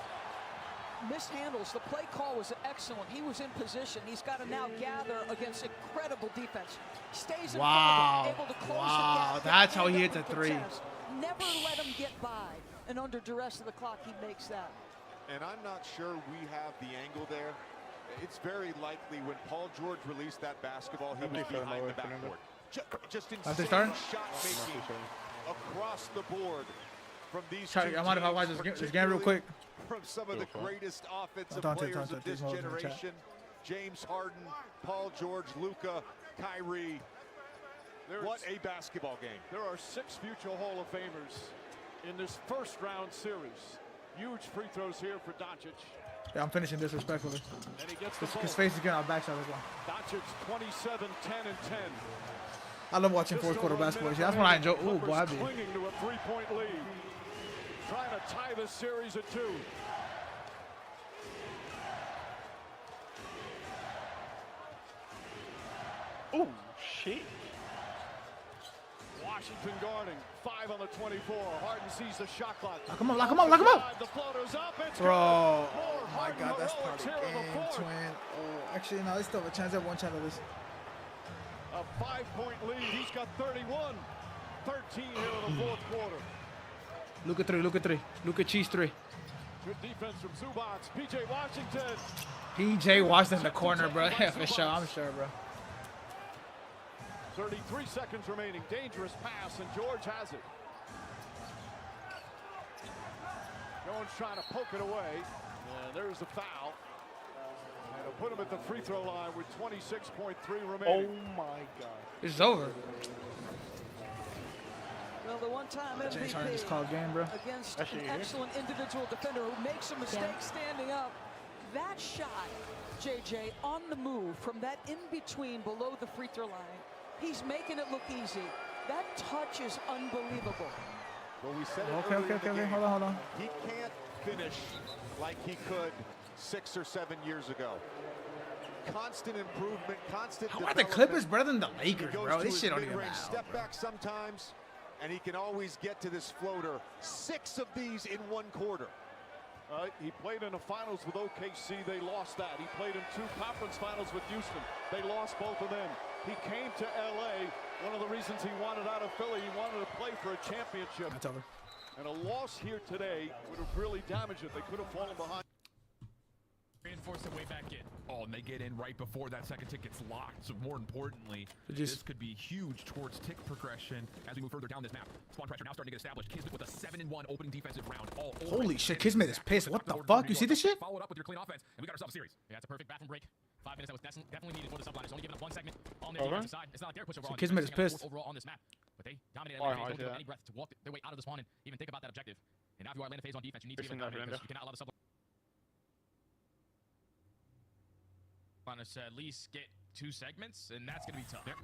mishandles. The play call was excellent. He was in position. He's got to now gather against incredible defense. Stays in front of him, able to close the gap. That's how he hits a three. Never let him get by. And under duress of the clock, he makes that. And I'm not sure we have the angle there. It's very likely when Paul George released that basketball, he was behind the backboard. Just insane shot making across the board from these two teams. I mind if I watch this game real quick? From some of the greatest offensive players of this generation. James Harden, Paul George, Luka, Kyrie. What a basketball game. There are 6 future Hall of Famers in this first round series. Huge free throws here for Doncic. Yeah, I'm finishing this respectfully. And he gets the His face is getting on backside as well. Doncic 27, 10, and 10. I love watching fourth quarter basketball. That's when I enjoy. Ooh, boy, I be. Clinging to a 3-point lead. Trying to tie the series at 2. Oh, shit. Washington guarding. 5 on the 24. Harden sees the shot clock. Lock him up, lock him up, lock him up. The floater's up. It's Bro, oh my God, that's part of the game, twin. Oh, actually, no, they still have a chance. They have one chance of this. A 5-point lead. He's got 31. 13 here in the fourth quarter. Luka 3, Luka 3. Luka cheese 3. Good defense from Zubac. P.J. Washington. P.J. Washington in the corner, bro. Yeah, for sure. I'm sure, bro. 33 seconds remaining. Dangerous pass, and George has it. Jones trying to poke it away. And there's the foul. And it'll put him at the free throw line with 26.3 remaining. Oh, my God. It's over. Well, the one-time James Harden just called game, bro. Against an excellent individual defender who makes a mistake standing up. That shot, JJ, on the move from that in-between below the free throw line, he's making it look easy. That touch is unbelievable. Well, we said it okay. Hold on. He can't finish like he could 6 or 7 years ago. Constant improvement, constant How are the Clippers better than the Lakers, bro? This shit don't even matter. Step back sometimes, and he can always get to this floater. 6 of these in 1 quarter. He played in the finals with OKC. They lost that. He played in 2 conference finals with Houston. They lost both of them. He came to LA. One of the reasons he wanted out of Philly, he wanted to play for a championship. That's over. And a loss here today would have really damaged it. They could have fallen behind. Reinforce their way back in. Oh, and they get in right before that second tick gets locked. So more importantly, this could be huge towards tick progression as we move further down this map. Spawn pressure now starting to get established. Kismet with a 7-1 opening defensive round. Holy shit, Kismet is pissed. What the fuck? You see this shit? Followed up with your clean offense, and we got ourselves a series. Yeah, it's a perfect bathroom break. 5 minutes that was definitely needed for the Subliners. Only giving up 1 segment on their defensive side. It's not like they're pushed overall. Kismet is pissed. Overall on this map, but they dominated Atlanta FaZe. Don't give them any breath to walk their way out of this one and even think about that objective. And now if you are Atlanta FaZe on defense, you need to give it because you cannot allow the Subliners to at least get 2 segments, and that's going to be tough. Yep.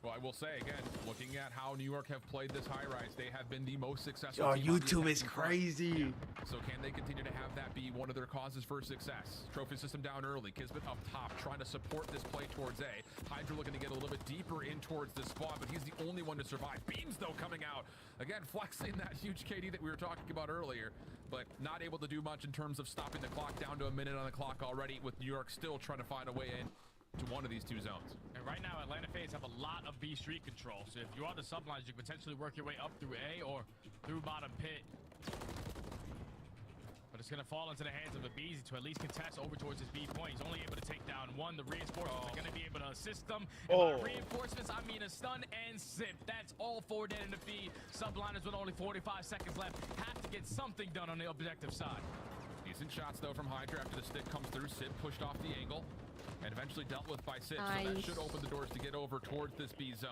Well, I will say again, looking at how New York have played this high rise, they have been the most successful. Yo, YouTube is crazy. So can they continue to have that be one of their causes for success? Trophy system down early. Kismet up top, trying to support this play towards A. Hydra looking to get a little bit deeper in towards this spawn, but he's the only one to survive. Beams though coming out again, flexing that huge KD that we were talking about earlier, but not able to do much in terms of stopping the clock down to a minute on the clock already. With New York still trying to find a way in to one of these 2 zones. And right now, Atlanta FaZe have a lot of B street control. So if you are the Subliners, you can potentially work your way up through A or through bottom pit. But it's going to fall into the hands of Abizi to at least contest over towards his B point. He's only able to take down 1. The reinforcements are going to be able to assist them. And by reinforcements, I mean a stun and zip. That's all 4 dead in the feed. Subliners with only 45 seconds left have to get something done on the objective side. Decent shots, though, from Hydra after the stick comes through. Sid pushed off the angle and eventually dealt with by Sid. So that should open the doors to get over towards this B zone.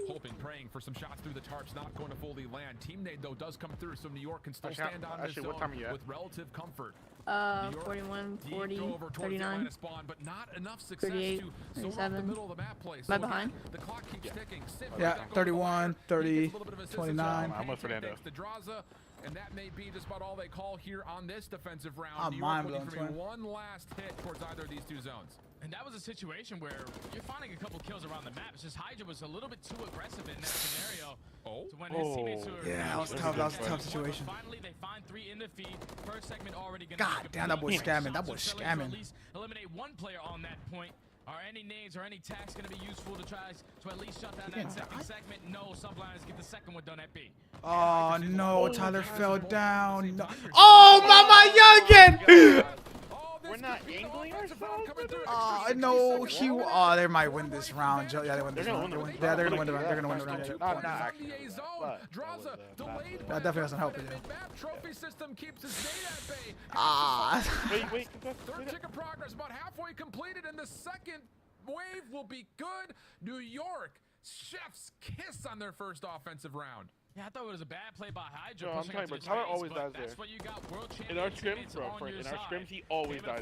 Hoping, praying for some shots through the tarps, not going to fully land. Team nade, though, does come through, so New York can still stand on this zone with relative comfort. 41, 40, 39, spawn, but not enough success 38, to 37. the middle of the map play. Am I behind? The clock keeps ticking. Yeah, 31, 30, 29. I'm with Fernando. and that may be just about all they call here on this defensive round. I'm New York looking mind-blown, for twin. one last hit towards either of these two zones. And that was a situation where you're finding a couple kills around the map. It's just Hydra was a little bit too aggressive in that scenario. To when his teammates were yeah, that was tough. That was a tough situation. Finally, they find 3 in the feed. First segment already gonna God damn, that boy's scamming. That boy's scamming. At least eliminate one player on that point. Are any nades or any tags going to be useful to try to at least shut down that second segment? No, Subliners get the second one done at B. Oh no, Tyler fell down. No. Oh, Mama Youngin! We're not angling ourselves. No, oh, they might win this round. Yeah, they win this round. Yeah, they're gonna win the round. They're gonna win the round. That definitely doesn't help it. Trophy system keeps his nade at bay. Wait. Third tick of progress, about halfway completed, and the second wave will be good. New York, chef's kiss on their first offensive round. Yeah, I thought it was a bad play by Hydra. No, I'm talking about Tyler always dies there. What you got, world in our scrims, bro. In our scrims, he always dies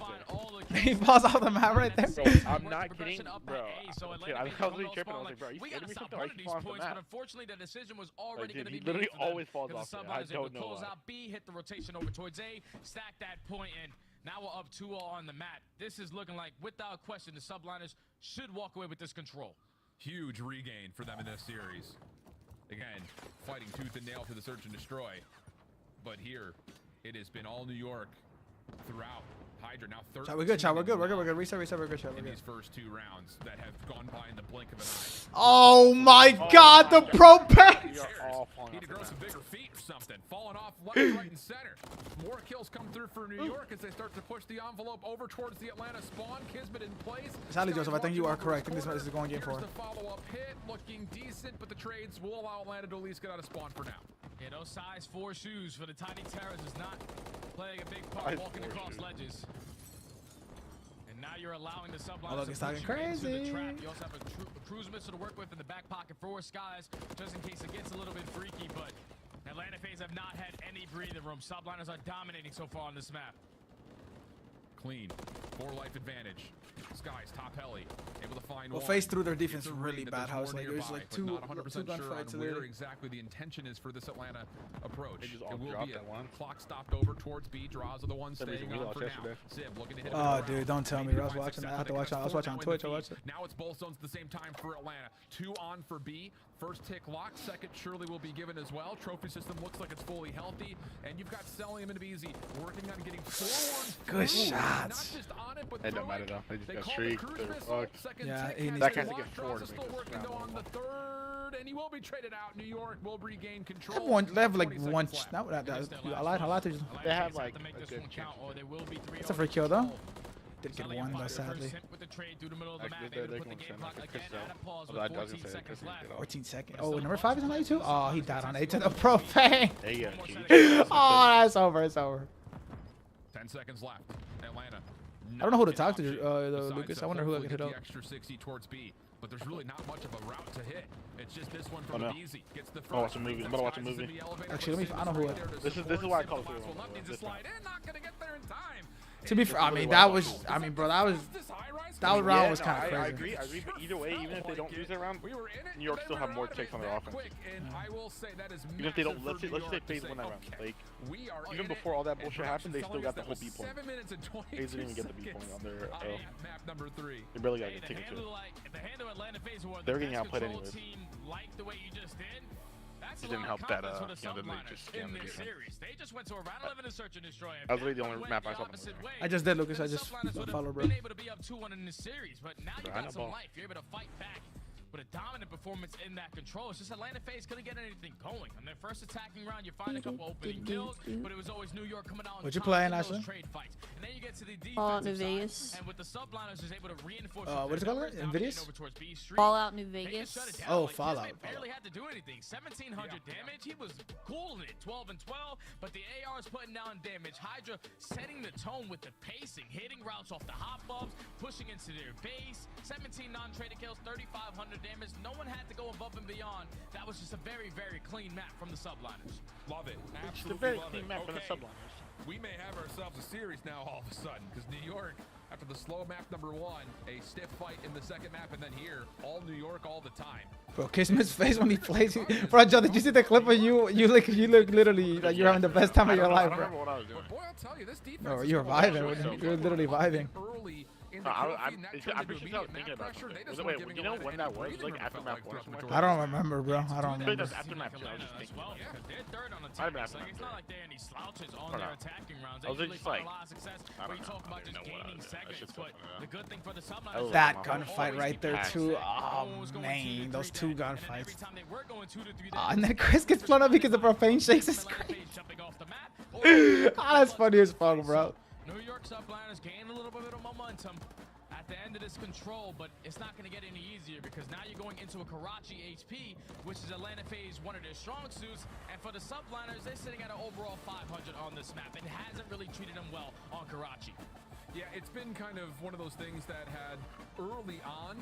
there. He falls off the map right there. Bro, I'm not kidding, bro. I was really tripping. I was like, bro, are you kidding me? Something? Why you falling off the map? But unfortunately, the decision was already going to be made. He literally always falls off there. I don't know close out B, hit the rotation over towards A, stack that point, and now we're up 2-0 on the map. This is looking like, without question, the Subliners should walk away with this control. Huge regain for them in this series. Again, fighting tooth and nail for the search and destroy. But here, it has been all New York throughout. Hydra now 13. Chat, we're good, chat. We're good. We're good. Reset. We're good, chat. In these first 2 rounds that have gone by in the blink of an eye. Oh my God, the propane! Need to grow some bigger feet or something. Falling off left, right, and center. More kills come through for New York as they start to push the envelope over towards the Atlanta spawn. Kismet in place. Sally Joseph, I think you are correct. I think this is going game 4. Here's the follow-up hit, looking decent, but the trades will allow Atlanta to at least get out of spawn for now. Yeah, those size 4 shoes for the Tiny Terrors is not playing a big part walking across ledges. And now you're allowing the Subliners to push you into the trap. You also have a cruise missile to work with in the back pocket for Skies, just in case it gets a little bit freaky, but Atlanta FaZe have not had any breathing room. Subliners are dominating so far on this map. Clean. 4 life advantage. Skies top heli. Able to find one. FaZe through their defense really bad. How it's like there's like two gunfights on where exactly the intention is for this Atlanta approach. They just it will be that one. Clock stopped over towards B. Draws are the ones staying on for now. Sib looking to hit oh, dude, don't tell me. I was watching that. I have to watch it. I was watching on Twitch. I watched it. Now it's both zones at the same time for Atlanta. 2 on for B. First tick lock. Second surely will be given as well. Trophy system looks like it's fully healthy. And you've got Sellium and Beezy working on getting 4-1. Good shots. Not just on it, but it don't matter though. They just got streaked. Yeah, he needs that guy's to get 4 to still working though on the third, and he will be traded out. New York will regain control. They have like one. I lied to you. They have like a good chance. It's a free kill though. Did get one though, sadly. 14 seconds. Oh, number 5 is on A2? Oh, he died on A2. The propane. Oh, that's over. It's over. 10 seconds left. Atlanta. I don't know who to talk to, Lucas. I wonder who I can hit up. Extra 60 towards B, but there's really not much of a route to hit. It's just this one from Easy. Gets the front. Watch a movie. I'm gonna watch a movie. Actually, I don't know who. This is why I call it. Not gonna get there in time. To be fair, I mean that round was kind of crazy. I agree. But either way, even if they don't use that round, New York still have more takes on their offense. Even if they don't, let's say FaZe win that round. Like even before all that bullshit happened, they still got the whole B point. FaZe didn't even get the B point on their. They barely got a ticket to it. They're getting outplayed anyways. It didn't help that they just scammed the defense. They just went to a round 11 to search and destroy. That was really the only map I saw. I just did, Lucas. I just followed, bro. Been able to be up 2-1 in this series, but now you got some life. You're able to fight back with a dominant performance in that control. It's just Atlanta FaZe couldn't get anything going. On their first attacking round, you find a couple opening kills, but it was always New York coming out. What you playing, Ashley? Trade fights. And then you get to the Fallout New Vegas. And with the Subliners is able to reinforce. What is it called? Invidious? Fallout New Vegas. Oh, Fallout. Barely had to do anything. 1,700 damage. He was cooling it. 12 and 12. But the AR is putting down damage. Hydra setting the tone with the pacing, hitting routes off the hot bombs, pushing into their base. 17 non-traded kills, 3,500 damage. No one had to go above and beyond. That was just a very, very clean map from the Subliners. Love it. It's a very clean map from the Subliners. We may have ourselves a series now all of a sudden because New York after the slow map number 1, a stiff fight in the second map, and then here, all New York all the time. Bro, kiss him his face when he plays. Bro, Joe, did you see the clip of you? You look literally like you're having the best time of your life, bro. Boy, I'll tell you, this defense. No, you're vibing. You're literally vibing. I'm just thinking about something. Wait, you know when that was? Like after map 1 or something? I don't remember, bro. I don't remember. After map 2, I was just thinking. They're third on the team. It's not like they're any slouches on their attacking rounds. They usually find a lot of success where you talk about just gaining seconds. But the good thing for the Subliners, that gunfight right there too. Oh man, those two gunfights. And then Chris gets blown up because the profane shakes his screen. That's funny as fuck, bro. New York Subliners gain a little bit of momentum at the end of this control, but it's not going to get any easier because now you're going into a Karachi HP, which is Atlanta FaZe, one of their strong suits. And for the Subliners, they're sitting at an overall 500 on this map. It hasn't really treated them well on Karachi. Yeah, it's been kind of one of those things that had early on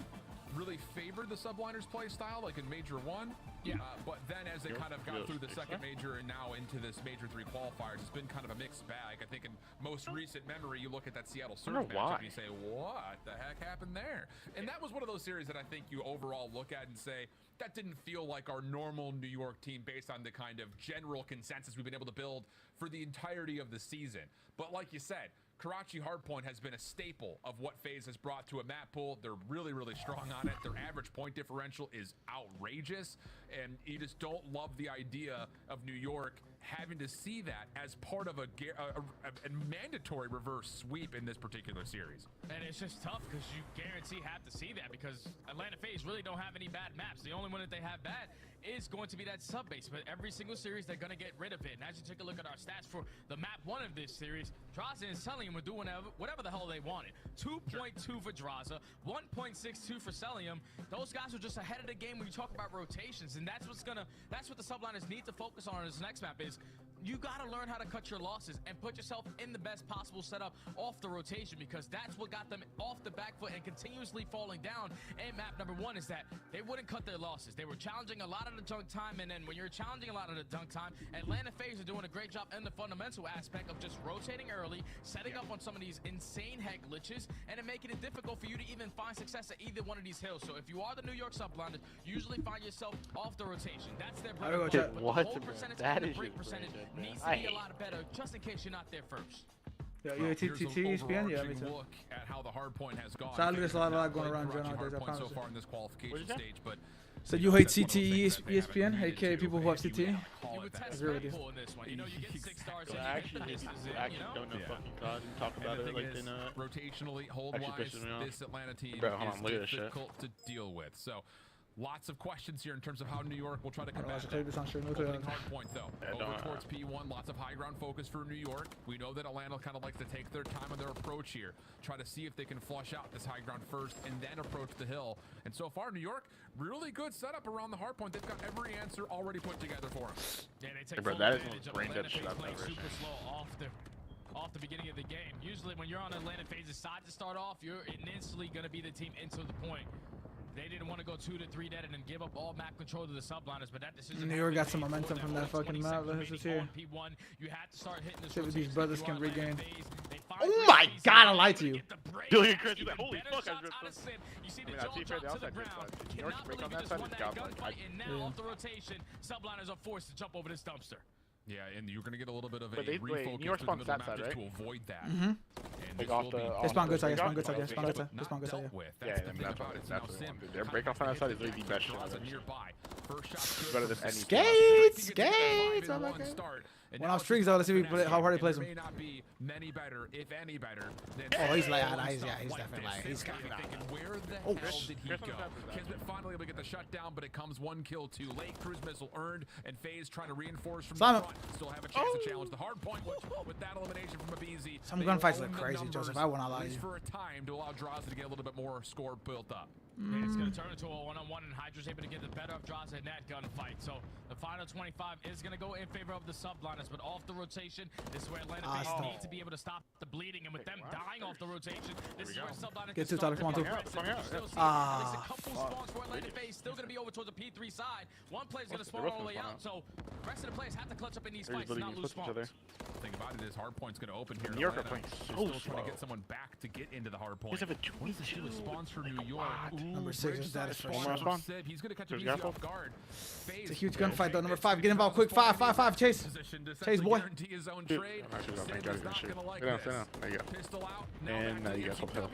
really favored the Subliners play style, like in Major 1. Yeah. But then as they kind of got through the second major and now into this Major 3 qualifiers, it's been kind of a mixed bag. I think in most recent memory, you look at that Seattle Surge matchup and you say, what the heck happened there? And that was one of those series that I think you overall look at and say, that didn't feel like our normal New York team based on the kind of general consensus we've been able to build for the entirety of the season. But like you said, Karachi Hardpoint has been a staple of what FaZe has brought to a map pool. They're really, really strong on it. Their average point differential is outrageous, and you just don't love the idea of New York having to see that as part of a mandatory reverse sweep in this particular series. And it's just tough because you guarantee have to see that because Atlanta FaZe really don't have any bad maps. The only one that they have bad is going to be that sub base, but every single series they're going to get rid of it. And as you take a look at our stats for the map 1 of this series, Draza and Celium were doing whatever the hell they wanted. 2.2 for Draza, 1.62 for Celium. Those guys are just ahead of the game when you talk about rotations, and that's what the Subliners need to focus on this next map is you got to learn how to cut your losses and put yourself in the best possible setup off the rotation because that's what got them off the back foot and continuously falling down. And map number 1 is that they wouldn't cut their losses. They were challenging a lot of the dunk time, and then when you're challenging a lot of the dunk time, Atlanta FaZe are doing a great job in the fundamental aspect of just rotating early, setting up on some of these insane heck glitches, and then making it difficult for you to even find success at either one of these hills. So if you are the New York Subliners, usually find yourself off the rotation. That's their bread and butter. But the whole percentage and the break percentage needs to be a lot better just in case you're not there first. Yeah, you ESPN? Yeah, me too. Look at how the hard point has gone. Sadly, there's a lot going around nowadays, I promise so far in this qualification stage, but so you hate CTE ESPN, aka people who have CTE? You would test Red Bull in this one. You know, you get 6 stars. I actually don't know fucking God and talk about it like they know it. Rotationally, hold-wise, this Atlanta team is difficult to deal with. So lots of questions here in terms of how New York will try to combat that. Opening hard point, though. Over towards P1, lots of high ground focus for New York. We know that Atlanta kind of likes to take their time on their approach here. Try to see if they can flush out this high ground first and then approach the hill. And so far, New York, really good setup around the hard point. They've got every answer already put together for them. Yeah, they take full advantage of Atlanta FaZe playing super slow off the beginning of the game. Usually when you're on Atlanta FaZe's side to start off, you're instantly going to be the team into the point. They didn't want to go 2 to 3 dead and then give up all map control to the Subliners, but that decision. New York got some momentum from that fucking map. Let's just hear. You had to start hitting the see what these brothers can regain. Oh my God! I lied to you. Billion Chris, like, holy fuck! You see the jaw drop to the ground. Cannot believe you just won that gunfight, and now off the rotation, Subliners are forced to jump over this dumpster. Yeah, and you're going to get a little bit of a refocus New York spawned that side, right? to avoid that. Like off the... They spawn good side, they spawn good side, yeah. Spawn good side, they spawn good side, yeah. Yeah, that's what their breakoff on that side is really the best shot I've ever seen. It's better than any Skates! Oh my God. When I'm streaks though, let's see how hard he plays him. Oh, he's like, he's definitely like, he's coming out. Where the hell did he go? Kismet finally able to get the shutdown, but it comes 1 kill too late. Cruise missile earned, and FaZe trying to reinforce from the front. Still have a chance to challenge the hard point with that elimination from Abizi. Some gunfights look crazy, Joseph. I won't allow you. For a time to allow Draza to get a little bit more score built up. And it's going to turn into a one-on-one, and Hydra's able to get the better of Draza in that gunfight. So the final 25 is going to go in favor of the Subliners, but off the rotation, this is where Atlanta FaZe need to be able to stop the bleeding, and with them dying off the rotation, this is where Subliners Get to Tyler, come on, too. at least a couple spawns for Atlanta FaZe, still going to be over towards the P3 side. One player's going to spawn all the way out, so the rest of the players have to clutch up in these fights and not lose spawns. The thing about it is hardpoint's going to open here. New York are playing so still trying to get someone back to get into the hardpoint. He's have a 22 spawns for New York. Number 6 is that is He's going to catch a easy off guard. It's a huge gunfight though. Number 5, get involved quick. 5. Chase. Chase, boy. Dude, I'm actually gonna get this shit. There you go. And now you guys will kill.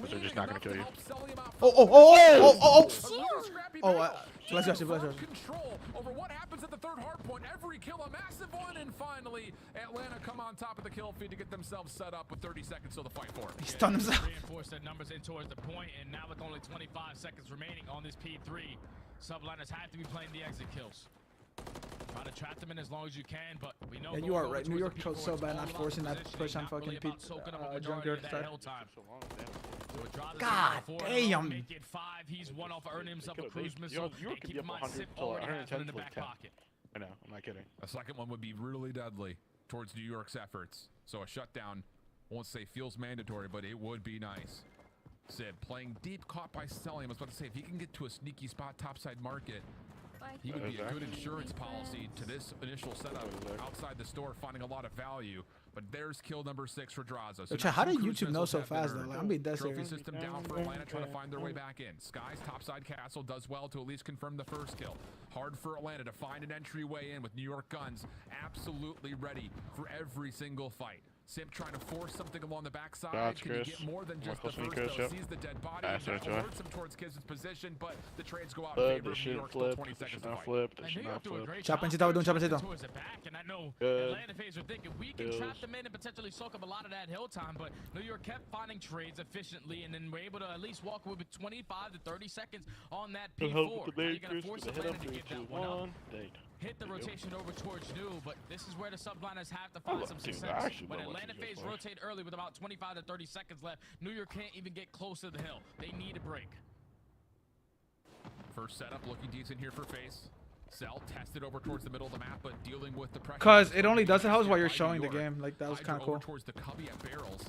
But they're just not gonna kill you. Oh. Let's go. Control over what happens at the third hardpoint. Every kill a massive one, and finally Atlanta come on top of the kill feed to get themselves set up with 30 seconds till the fight for it. He stunned himself. Reinforce their numbers in towards the point, and now with only 25 seconds remaining on this P3, Subliners have to be playing the exit kills. Try to trap them in as long as you can, but we know. Yeah, you are right. New York chose so bad not forcing that push on fucking Junkyard side. God damn. Make it 5. He's one off earning himself a cruise missile. You could be up 100 to 110 in the back pocket. I know, I'm not kidding. A second one would be really deadly towards New York's efforts. So a shutdown, I won't say feels mandatory, but it would be nice. Sid playing deep, caught by selling. I was about to say, if he can get to a sneaky spot topside market, he would be a good insurance policy to this initial setup outside the store, finding a lot of value. But there's kill number 6 for Draza. So how did YouTube know so fast though? Like, I'm being dead Trophy serious. system down for Atlanta, trying to find their way back in. Sky's topside castle does well to at least confirm the first kill. Hard for Atlanta to find an entryway in with New York guns absolutely ready for every single fight. Simp trying to force something along the backside. Can he get more than just the first though? Sees the dead body and alerts him towards Kiz's position, but the trades go out in favor of New York. Still 20 seconds to fight. Chop into tower, doing chop into tower. Towards the back, and I know Atlanta FaZe were thinking we can trap them in and potentially soak up a lot of that hill time, but New York kept finding trades efficiently, and then we're able to at least walk away with 25 to 30 seconds on that P4. Now you're gonna force Atlanta to give that one up. Hit the rotation over towards New, but this is where the Subliners have to find some success. When Atlanta FaZe rotate early with about 25 to 30 seconds left, New York can't even get close to the hill. They need a break. First setup looking decent here for FaZe. Cell tested over towards the middle of the map, but dealing with the pressure. Cause it only does it helps while you're showing the game. Like that was kind of cool. Towards the cubby at barrels.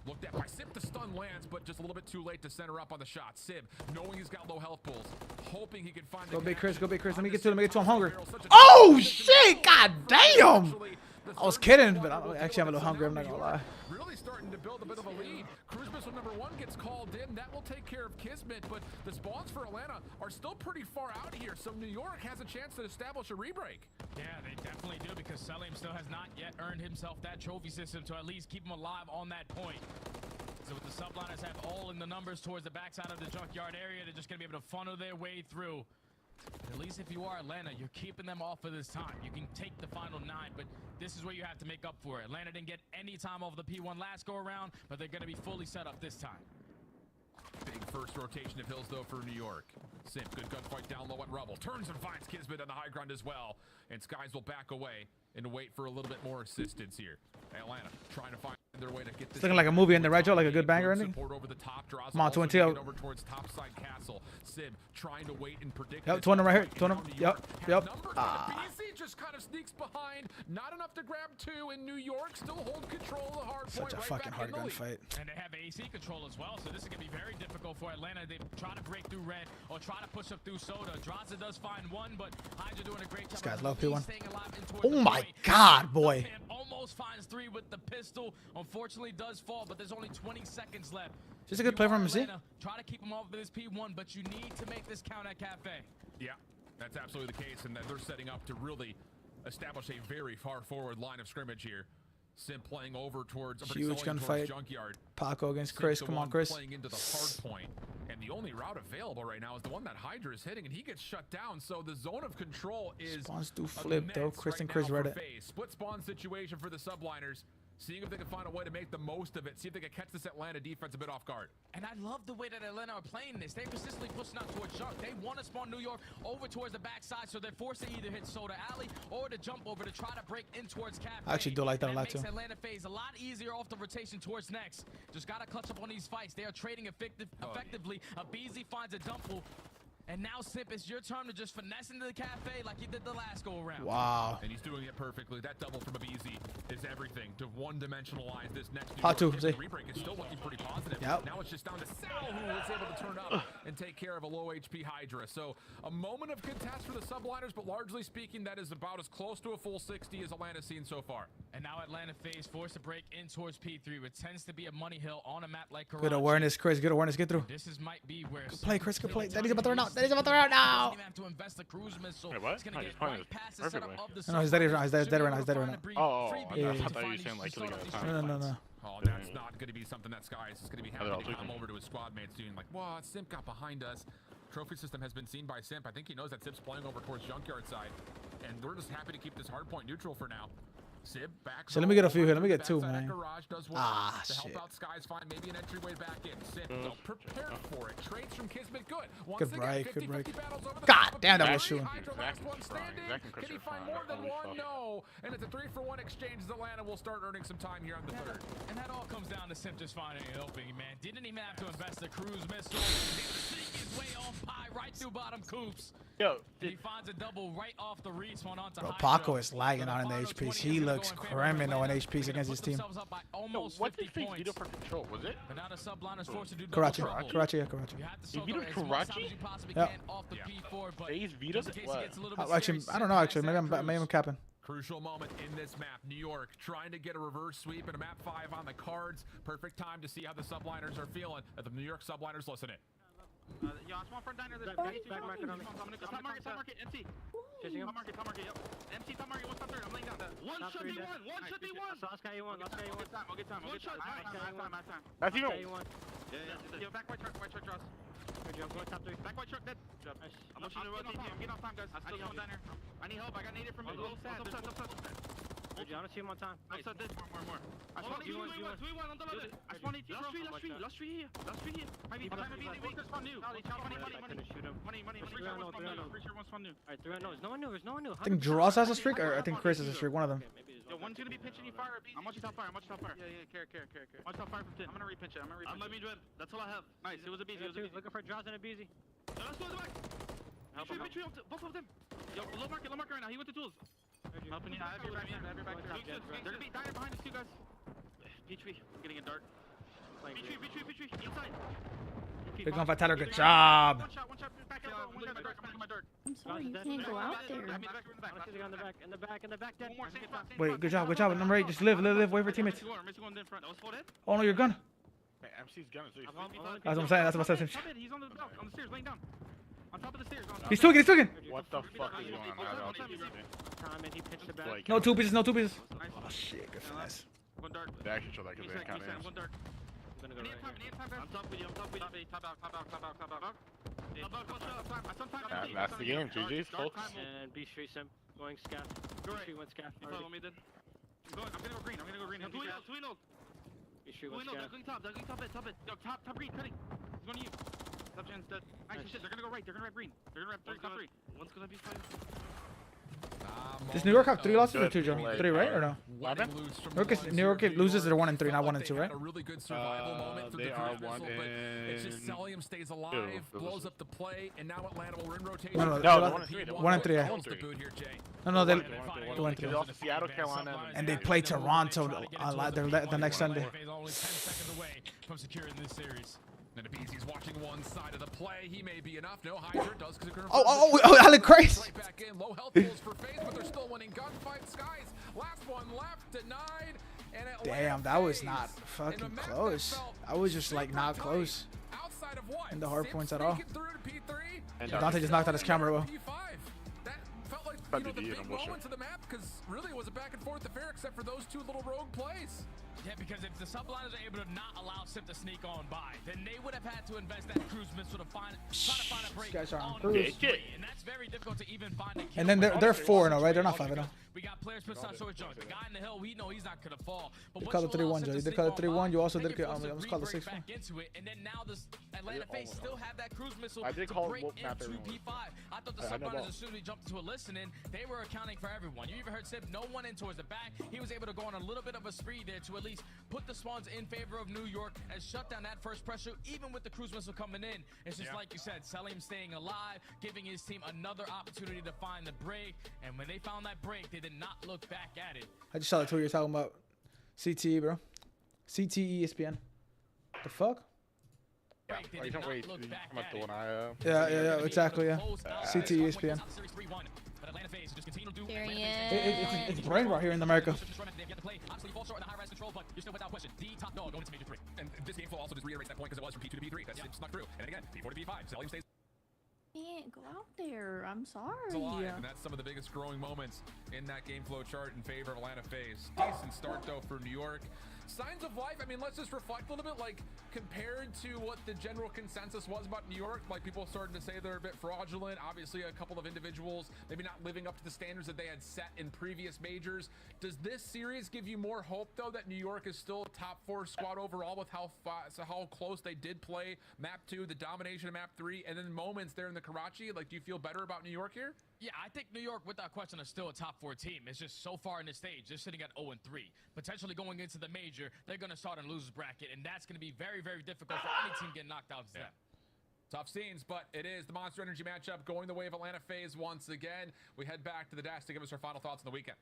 Looked at by Sib, the stun lands, but just a little bit too late to center up on the shot. Sib, knowing he's got low health pools, hoping he can find Go big Chris, Let me get to him. I'm hungry. Oh shit! God damn! I was kidding, but actually I'm a little hungry. I'm not gonna lie. Really starting to build a bit of a lead. Cruise missile number 1 gets called in. That will take care of Kismet, but the spawns for Atlanta are still pretty far out here, so New York has a chance to establish a rebreak. Yeah, they definitely do, because Selim still has not yet earned himself that trophy system to at least keep him alive on that point. So with the Subliners have all in the numbers towards the backside of the junkyard area, they're just going to be able to funnel their way through. At least if you are Atlanta, you're keeping them off for this time. You can take the final 9, but this is where you have to make up for it. Atlanta didn't get any time off the P1 last go around, but they're going to be fully set up this time. Big first rotation of hills, though, for New York. Simp, good gunfight down low at Rubble. Turns and finds Kismet on the high ground as well. And Skies will back away and wait for a little bit more assistance here. Atlanta trying to find their way to get this. It's looking like a movie in the right, Joe, like a good banger ending. Over the top, Come on, 20 over towards topside castle. Sib trying to wait and predict. Yep, 20 right here. 20. Yep. BC just kind of sneaks behind. Not enough to grab 2, and New York still hold control of the hard point. Such a fucking hard gunfight. And they have AC control as well, so this is going to be very difficult for Atlanta. They try to break through red or try to push up through Soda. Draza does find 1, but Hydra doing a great job. This guy's low P1. Oh my God, boy. Almost finds 3 with the pistol. Unfortunately, does fall, but there's only 20 seconds left. Just a good play from MC. Try to keep him off of this P1, but you need to make this count at Cafe. Yeah, that's absolutely the case, and they're setting up to really establish a very far forward line of scrimmage here. Sim playing over towards huge gunfight. Junkyard. Paco against Chris. Come on, Chris. Playing into the hard point, and the only route available right now is the one that Hydra is hitting, and he gets shut down. So the zone of control is spawns do flip though. Chris and Chris read it. Split spawn situation for the Subliners. seeing if they can find a way to make the most of it, see if they can catch this Atlanta defense a bit off guard. And I love the way that Atlanta are playing this. They're consistently pushing out towards Junk. They want to spawn New York over towards the backside, so they're forced to either hit Soda Alley or to jump over to try to break in towards Cafe. I actually do like that a lot too. Makes Atlanta FaZe a lot easier off the rotation towards next. Just gotta clutch up on these fights. They are trading effectively. A BZ finds a dumple. And now, Simp, it's your turn to just finesse into the Cafe like you did the last go-around. Wow. And he's doing it perfectly. That double from a BZ is everything to one-dimensionalize this next Hot two, see? rebreak is still looking pretty positive. Yep. Now it's just down to Sal, who is able to turn up and take care of a low HP Hydra. So a moment of contest for the Subliners, but largely speaking, that is about as close to a full 60 as Atlanta's seen so far. And now Atlanta FaZe forced to break in towards P3, which tends to be a money hill on a map like Karachi. Good awareness, Chris. Good awareness. Get through. This might be where good play, Chris. Good play. Daddy's about to run out. Daddy's about to run out. Have to invest the cruise missile. Wait, what? It's gonna get playing right past the perfectly. setup of the No, he's dead right now. He's dead right now. He's dead right now. Oh, I thought you were saying like killing the time. No. Oh, that's not going to be something that Skies is going to be happy to come over to his squad mates doing like, wow, Simp got behind us. Trophy system has been seen by Simp. I think he knows that Simp's playing over towards Junkyard side. And we're just happy to keep this hard point neutral for now. Sib back. So let me get a few here. Let me get two, man. Garage does well to help out Skies find maybe an entryway back in. Sib prepared for it. Trades from Kismet good. Good break. Good break. God damn, that was shooting. Can he find more than one? No. And it's a 3-for-1 exchange as Atlanta will start earning some time here on the third. And that all comes down to Simp just finding an opening, man. Didn't even have to invest the cruise missile. Sneak his way on Pie right through bottom coops. Yo, he finds a double right off the respawn onto Bro, Paco is lagging out in the HPs. He looks criminal in HPs against his team. Yo, what did FaZe veto for control? Was it? But now the Subliners forced to do Karachi. double Karachi, yeah, Karachi. He vetoed Karachi? Yeah. FaZe vetoed it? What? Actually, I don't know. Actually, maybe I'm capping. Crucial moment in this map. New York trying to get a reverse sweep and a map 5 on the cards. Perfect time to see how the Subliners are feeling. The New York Subliners listen in. Yo, I small front diner. There's back market on me. Top market, MC. Top market, yep. MC, top market, one top third. I'm laying down. One should be one. One should be one. Last guy, one. I'll get time. One shot. That's even. Yo, back white truck, Ross. I'm going top 3. Back white truck, dead. I'm getting off time, guys. I still going diner. I need help. I got naded from mid. I don't see him on time. Nice. More. I spawned 2v1 on the left. I spawned 18. Last three here. Maybe time to be the weaker spawn new. Money. Pretty sure one spawn new. Alright, 3 unknowns. No one knew. I think Dross has a streak, or I think Chris has a streak. One of them. Yo, one's gonna be pitching you fire. I'm watching top fire. Yeah, care. Watch top fire from 10. I'm gonna repitch it. I'm let me do it. That's all I have. Nice. It was a BZ. Looking for draws and a BZ. Yo, let's go to the back. Retreat, both of them. Yo, low market right now. He went to tools. Helping you. I have your back. They're gonna be dying behind us, two guys. Petrie, I'm getting a dart. Petrie, inside. Big on Tyler, good job. One shot, back out. One shot, my dart. I'm sorry, you can't go out there. In the back, dead. Wait, good job. Number 8, just live. Wait for teammates. Oh no, your gun. Hey, MC's gun is That's what I'm saying. He's on the block, on the stairs, laying down. On top of the stairs. He's tweaking. What the fuck is going on? No two pieces. Oh shit, good finesse. One dart. They actually show that because they didn't count hands. One dart. I'm top with you. Top out. That's the game, GG's, folks. And B Street Sim going scaff. B Street went scaff. You follow me, then? I'm gonna go green. Two enough. B Street went scaff. They're going top it. Yo, top green, cutting. He's going to you. Top gen's dead. Nice shit, they're gonna go right. They're gonna wrap green. They're gonna wrap top 3. One's gonna be 5. Does New York have 3 losses or 2, Joe? 3, right, or no? New York loses, they're 1 and 3, not 1 and 2, right? A really good survival moment through they the are cruise missile, but it's just Celium stays alive, blows up the play, and now Atlanta will in rotation. No, 1 and 3, yeah. No, they 2 and 3. Seattle, Carolina, and they play Toronto the next Sunday. Only 10 seconds away from securing this series. And he's watching one side of the play. He may be enough. No, Hydra does because Alec Christ. Right back in. Low health pools for FaZe, but they're still winning gunfight. Skies, last one left, denied. And damn, that was not fucking close. I was just like not close in the hard points at all. And Dante just knocked out his camera. Well. That felt like the big moments of the map because really it was a back and forth affair except for those 2 little rogue plays. Yeah, because if the Subliners are able to not allow Simp to sneak on by, then they would have had to invest that cruise missile to try to find a break on cruise. And that's very difficult to even find a kill. And then they're 4-0, right? They're not 5-0. We got players pissed out short jump. The guy in the hill, we know he's not gonna fall. But You called it 3-1, Joe. You did call it 3-1. You also did it. Let's call it 6-1. Back into it, and then now this Atlanta FaZe still have that cruise missile I did to call break it into P5. I thought the Subliners, as soon as we jumped into a listening, they were accounting for everyone. You even heard Sip, no one in towards the back. He was able to go on a little bit of a spree there to at least put the spawns in favor of New York and shut down that first pressure, even with the cruise missile coming in. It's just like you said, Selim staying alive, giving his team another opportunity to find the break. And when they found that break, they did not look back at it. I just saw the tweet you're talking about. CTE, bro. CTE ESPN. The fuck? Yeah, oh, you don't wait. You come up the one Yeah, exactly, yeah. CTE ESPN. It's brain rot here in America. And this game flow also just reiterates that point because it was from P2 to P3. That's snuck through. And again, P4 to P5. Selim stays. Can't go out there. I'm sorry. Alive, and that's some of the biggest growing moments in that game flow chart in favor of Atlanta FaZe. Decent start though for New York. Signs of life, I mean, let's just reflect a little bit, like, compared to what the general consensus was about New York, like, people starting to say they're a bit fraudulent. Obviously, a couple of individuals maybe not living up to the standards that they had set in previous majors. Does this series give you more hope, though, that New York is still a top 4 squad overall with how close they did play Map 2, the domination of Map 3, and then moments there in the Karachi? Like, do you feel better about New York here? Yeah, I think New York, without question, is still a top 4 team. It's just so far in the stage, they're sitting at 0-3. Potentially going into the major, they're going to start in losers bracket, and that's going to be very, very difficult for any team getting knocked out. Yeah. Tough scenes, but it is the Monster Energy matchup going the way of Atlanta FaZe once again. We head back to the dash to give us our final thoughts on the weekend.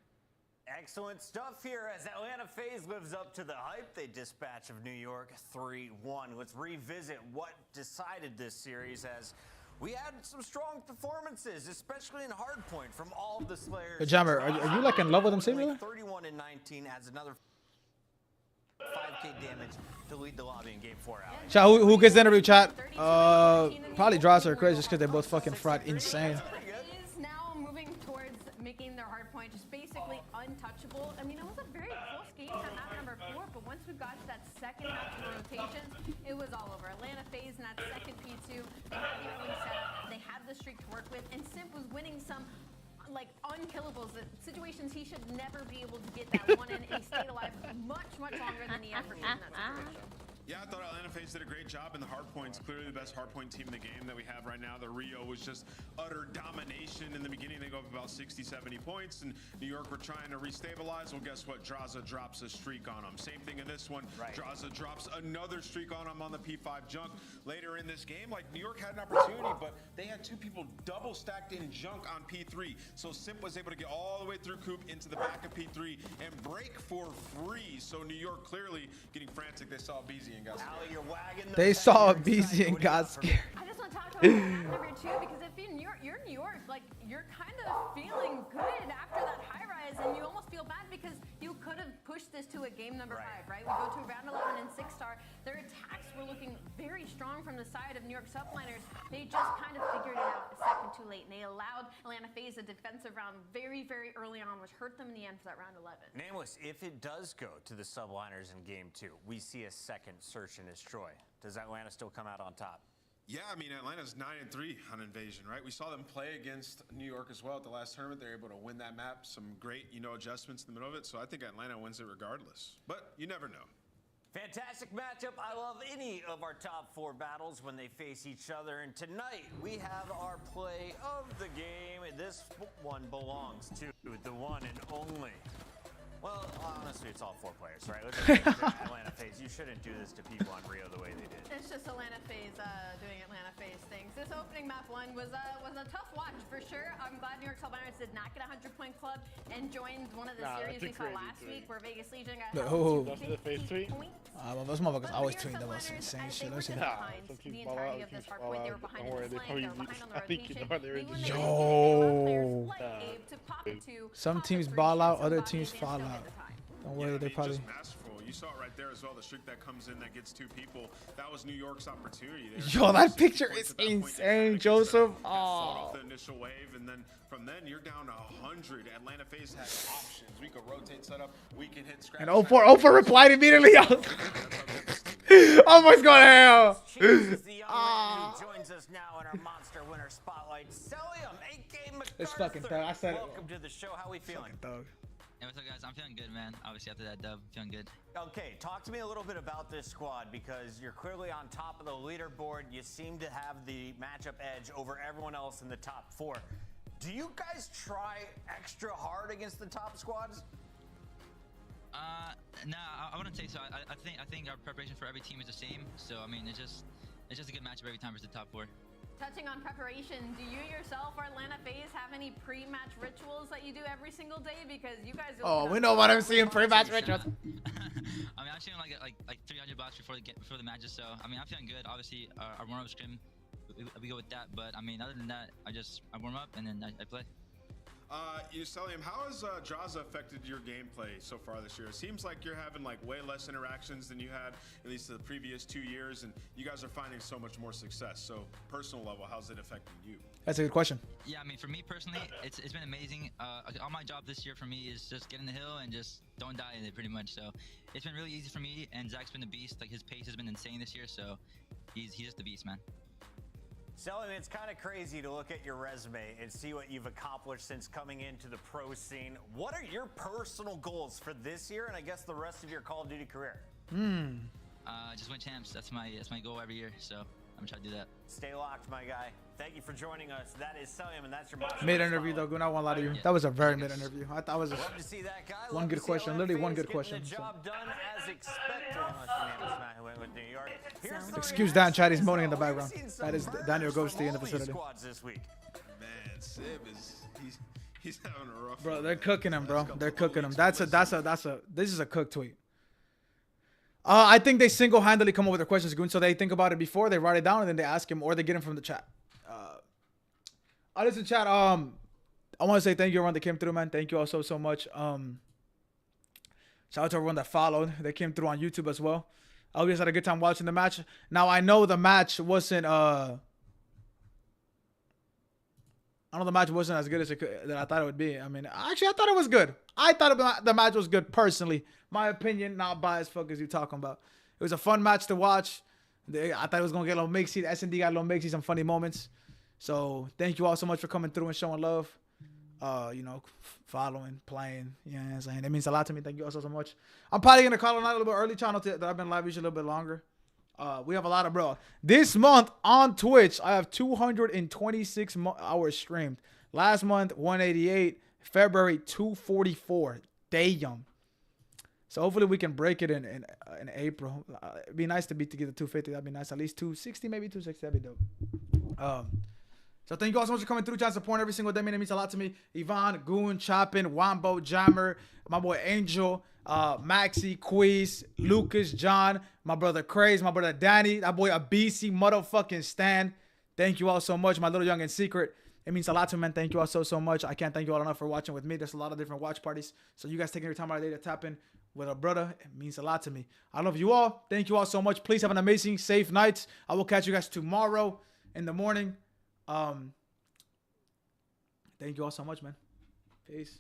Excellent stuff here as Atlanta FaZe lives up to the hype. They dispatch of New York 3-1. Let's revisit what decided this series as we had some strong performances, especially in hardpoint from all of the Slayers. Hey, Jammer, are you like in love with him, Samuel? 31 and 19 adds another 5k damage to lead the lobby in game 4 out. Chat, who gets the interview, chat? Probably Dross or Chris, just because they both fucking fraud insane. Is now moving towards making their hardpoint just basically untouchable. I mean, it was a very close game at map number 4, but once we got to that second half of the rotations, it was all over. Atlanta FaZe in that second P2, they had the early setup, they had the streak to work with, and Simp was winning some like unkillables, situations he should never be able to get that one in, and he stayed alive much longer than he ever did in that situation. Yeah, I thought Atlanta FaZe did a great job in the hardpoints. Clearly the best hardpoint team in the game that we have right now. The Rio was just utter domination. In the beginning, they go up about 60, 70 points, and New York were trying to restabilize. Well, guess what? Draza drops a streak on them. Same thing in this one. Right. Draza drops another streak on them on the P5 junk. Later in this game, like, New York had an opportunity, but they had 2 people double stacked in junk on P3. So Simp was able to get all the way through Coop into the back of P3 and break for free. So New York clearly getting frantic. They saw BZ. They saw BZ and got scared. I just want to talk about number 2 because if you're New York, like you're kind of feeling good after that high rise, and you almost feel bad because you could have pushed this to a game number 5, right? We go to round 11 and 6-star. Their attacks were looking very strong from the side of New York Subliners. They just kind of figured it out a second too late, and they allowed Atlanta FaZe a defensive round very early on, which hurt them in the end for that round 11. Nameless, if it does go to the Subliners in game 2, we see a second search and destroy. Does Atlanta still come out on top? Yeah, I mean, Atlanta's 9-3 on Invasion, right? We saw them play against New York as well at the last tournament. They're able to win that map. Some great, adjustments in the middle of it. So I think Atlanta wins it regardless. But you never know. Fantastic matchup. I love any of our top 4 battles when they face each other. And tonight, we have our play of the game. And this one belongs to the one and only. Well, honestly, it's all 4 players, right? Let's just Atlanta FaZe. You shouldn't do this to people on Rio the way they did. It's just Atlanta FaZe doing Atlanta FaZe things. This opening map 1 was a tough watch for sure. I'm glad New York Subliners did not get a 100-point club and joined one of the series we saw last week where Vegas Legion got held to 50 points. Those motherfuckers always tweet them insane shit. The entirety of this hardpoint, they were behind in the flank, they were behind on the rotation. Yo. Some teams ball out, other teams fall out. Don't worry, they probably. Just masterful. You saw it right there as well. The streak that comes in that gets 2 people. That was New York's opportunity. Yo, that picture is insane, Joseph. Oh. The initial wave, and then from then you're down to 100. Atlanta FaZe has options. We could rotate setup. We can hit scratch. And 0-4 replied immediately. Almost going to hell. Chooses the young man who joins us now in our monster winner spotlight. Celium, A.K. MacArthur. It's fucking thug. I said it. Welcome to the show. How we feeling? Thug. Hey, what's up, guys? I'm feeling good, man. Obviously, after that dub, feeling good. Okay, talk to me a little bit about this squad because you're clearly on top of the leaderboard. You seem to have the matchup edge over everyone else in the top 4. Do you guys try extra hard against the top squads? Nah, I wouldn't say so. I think our preparation for every team is the same. So I mean, it's just a good matchup every time versus the top 4. Touching on preparation, do you yourself or Atlanta FaZe have any pre-match rituals that you do every single day? Because you guys. Oh, we know what I'm seeing pre-match rituals. I mean, I'm shooting like 300 blocks before the matches. So I mean, I'm feeling good. Obviously, our warm-up scrim, we go with that. But I mean, other than that, I warm up and then I play. Celium, how has Draza affected your gameplay so far this year? It seems like you're having like way less interactions than you had at least the previous 2 years, and you guys are finding so much more success. So, personal level, how's it affecting you? That's a good question. Yeah, I mean, for me personally, it's been amazing. All my job this year for me is just get in the hill and just don't die in it, pretty much. So, it's been really easy for me, and Zach's been the beast. Like his pace has been insane this year, so he's just the beast, man. Celium, it's kind of crazy to look at your resume and see what you've accomplished since coming into the pro scene. What are your personal goals for this year and I guess the rest of your Call of Duty career? Just win champs. That's my goal every year. So I'm trying to do that. Stay locked, my guy. Thank you for joining us. That is Celium, and that's your mid interview though. I won't lie to you. That was a very mid interview. I thought it was Love to see that guy. one good question. Literally one good question. The job done as expected. Unless your name is Matt who went with New York. Excuse Dan Chat, he's moaning in the background. That is Daniel Ghosty in the facility. Man, Sib is he's having a rough. Bro, they're cooking him, bro. They're cooking him. This is a cook tweet. I think they single-handedly come up with their questions, Goon. So they think about it before, they write it down, and then they ask him, or they get him from the chat. Listen, chat. I want to say thank you everyone that came through, man. Thank you all so much. Shout out to everyone that followed. They came through on YouTube as well. I hope you guys had a good time watching the match. Now I know the match wasn't. I know the match wasn't as good as that I thought it would be. I mean, actually, I thought it was good. I thought the match was good personally. My opinion, not biased. Fuck, as you talking about. It was a fun match to watch. I thought it was gonna get a little mixy. The S&D got a little mixy, some funny moments. So thank you all so much for coming through and showing love. You know, following, playing. You know what I'm saying? It means a lot to me. Thank you all so much. I'm probably gonna call it out a little bit early, channel that I've been live usually a little bit longer. We have a lot of bro. This month on Twitch, I have 226 hours streamed. Last month, 188. February, 244. Damn. So hopefully we can break it in April. It'd be nice to get the 250. That'd be nice. At least 260, maybe 260. That'd be dope. So thank you all so much for coming through, trying to support every single day. Man, it means a lot to me. Yvonne, Goon, Choppin, Wombo, Jammer, my boy Angel, Maxi, Quiz, Lucas, John, my brother Craze, my brother Danny, that boy a BC motherfucking Stan. Thank you all so much, my little young in secret. It means a lot to me, man. Thank you all so much. I can't thank you all enough for watching with me. There's a lot of different watch parties. So you guys taking your time out of the day to tap in with a brother, it means a lot to me. I love you all. Thank you all so much. Please have an amazing, safe night. I will catch you guys tomorrow in the morning. Thank you all so much, man. Peace.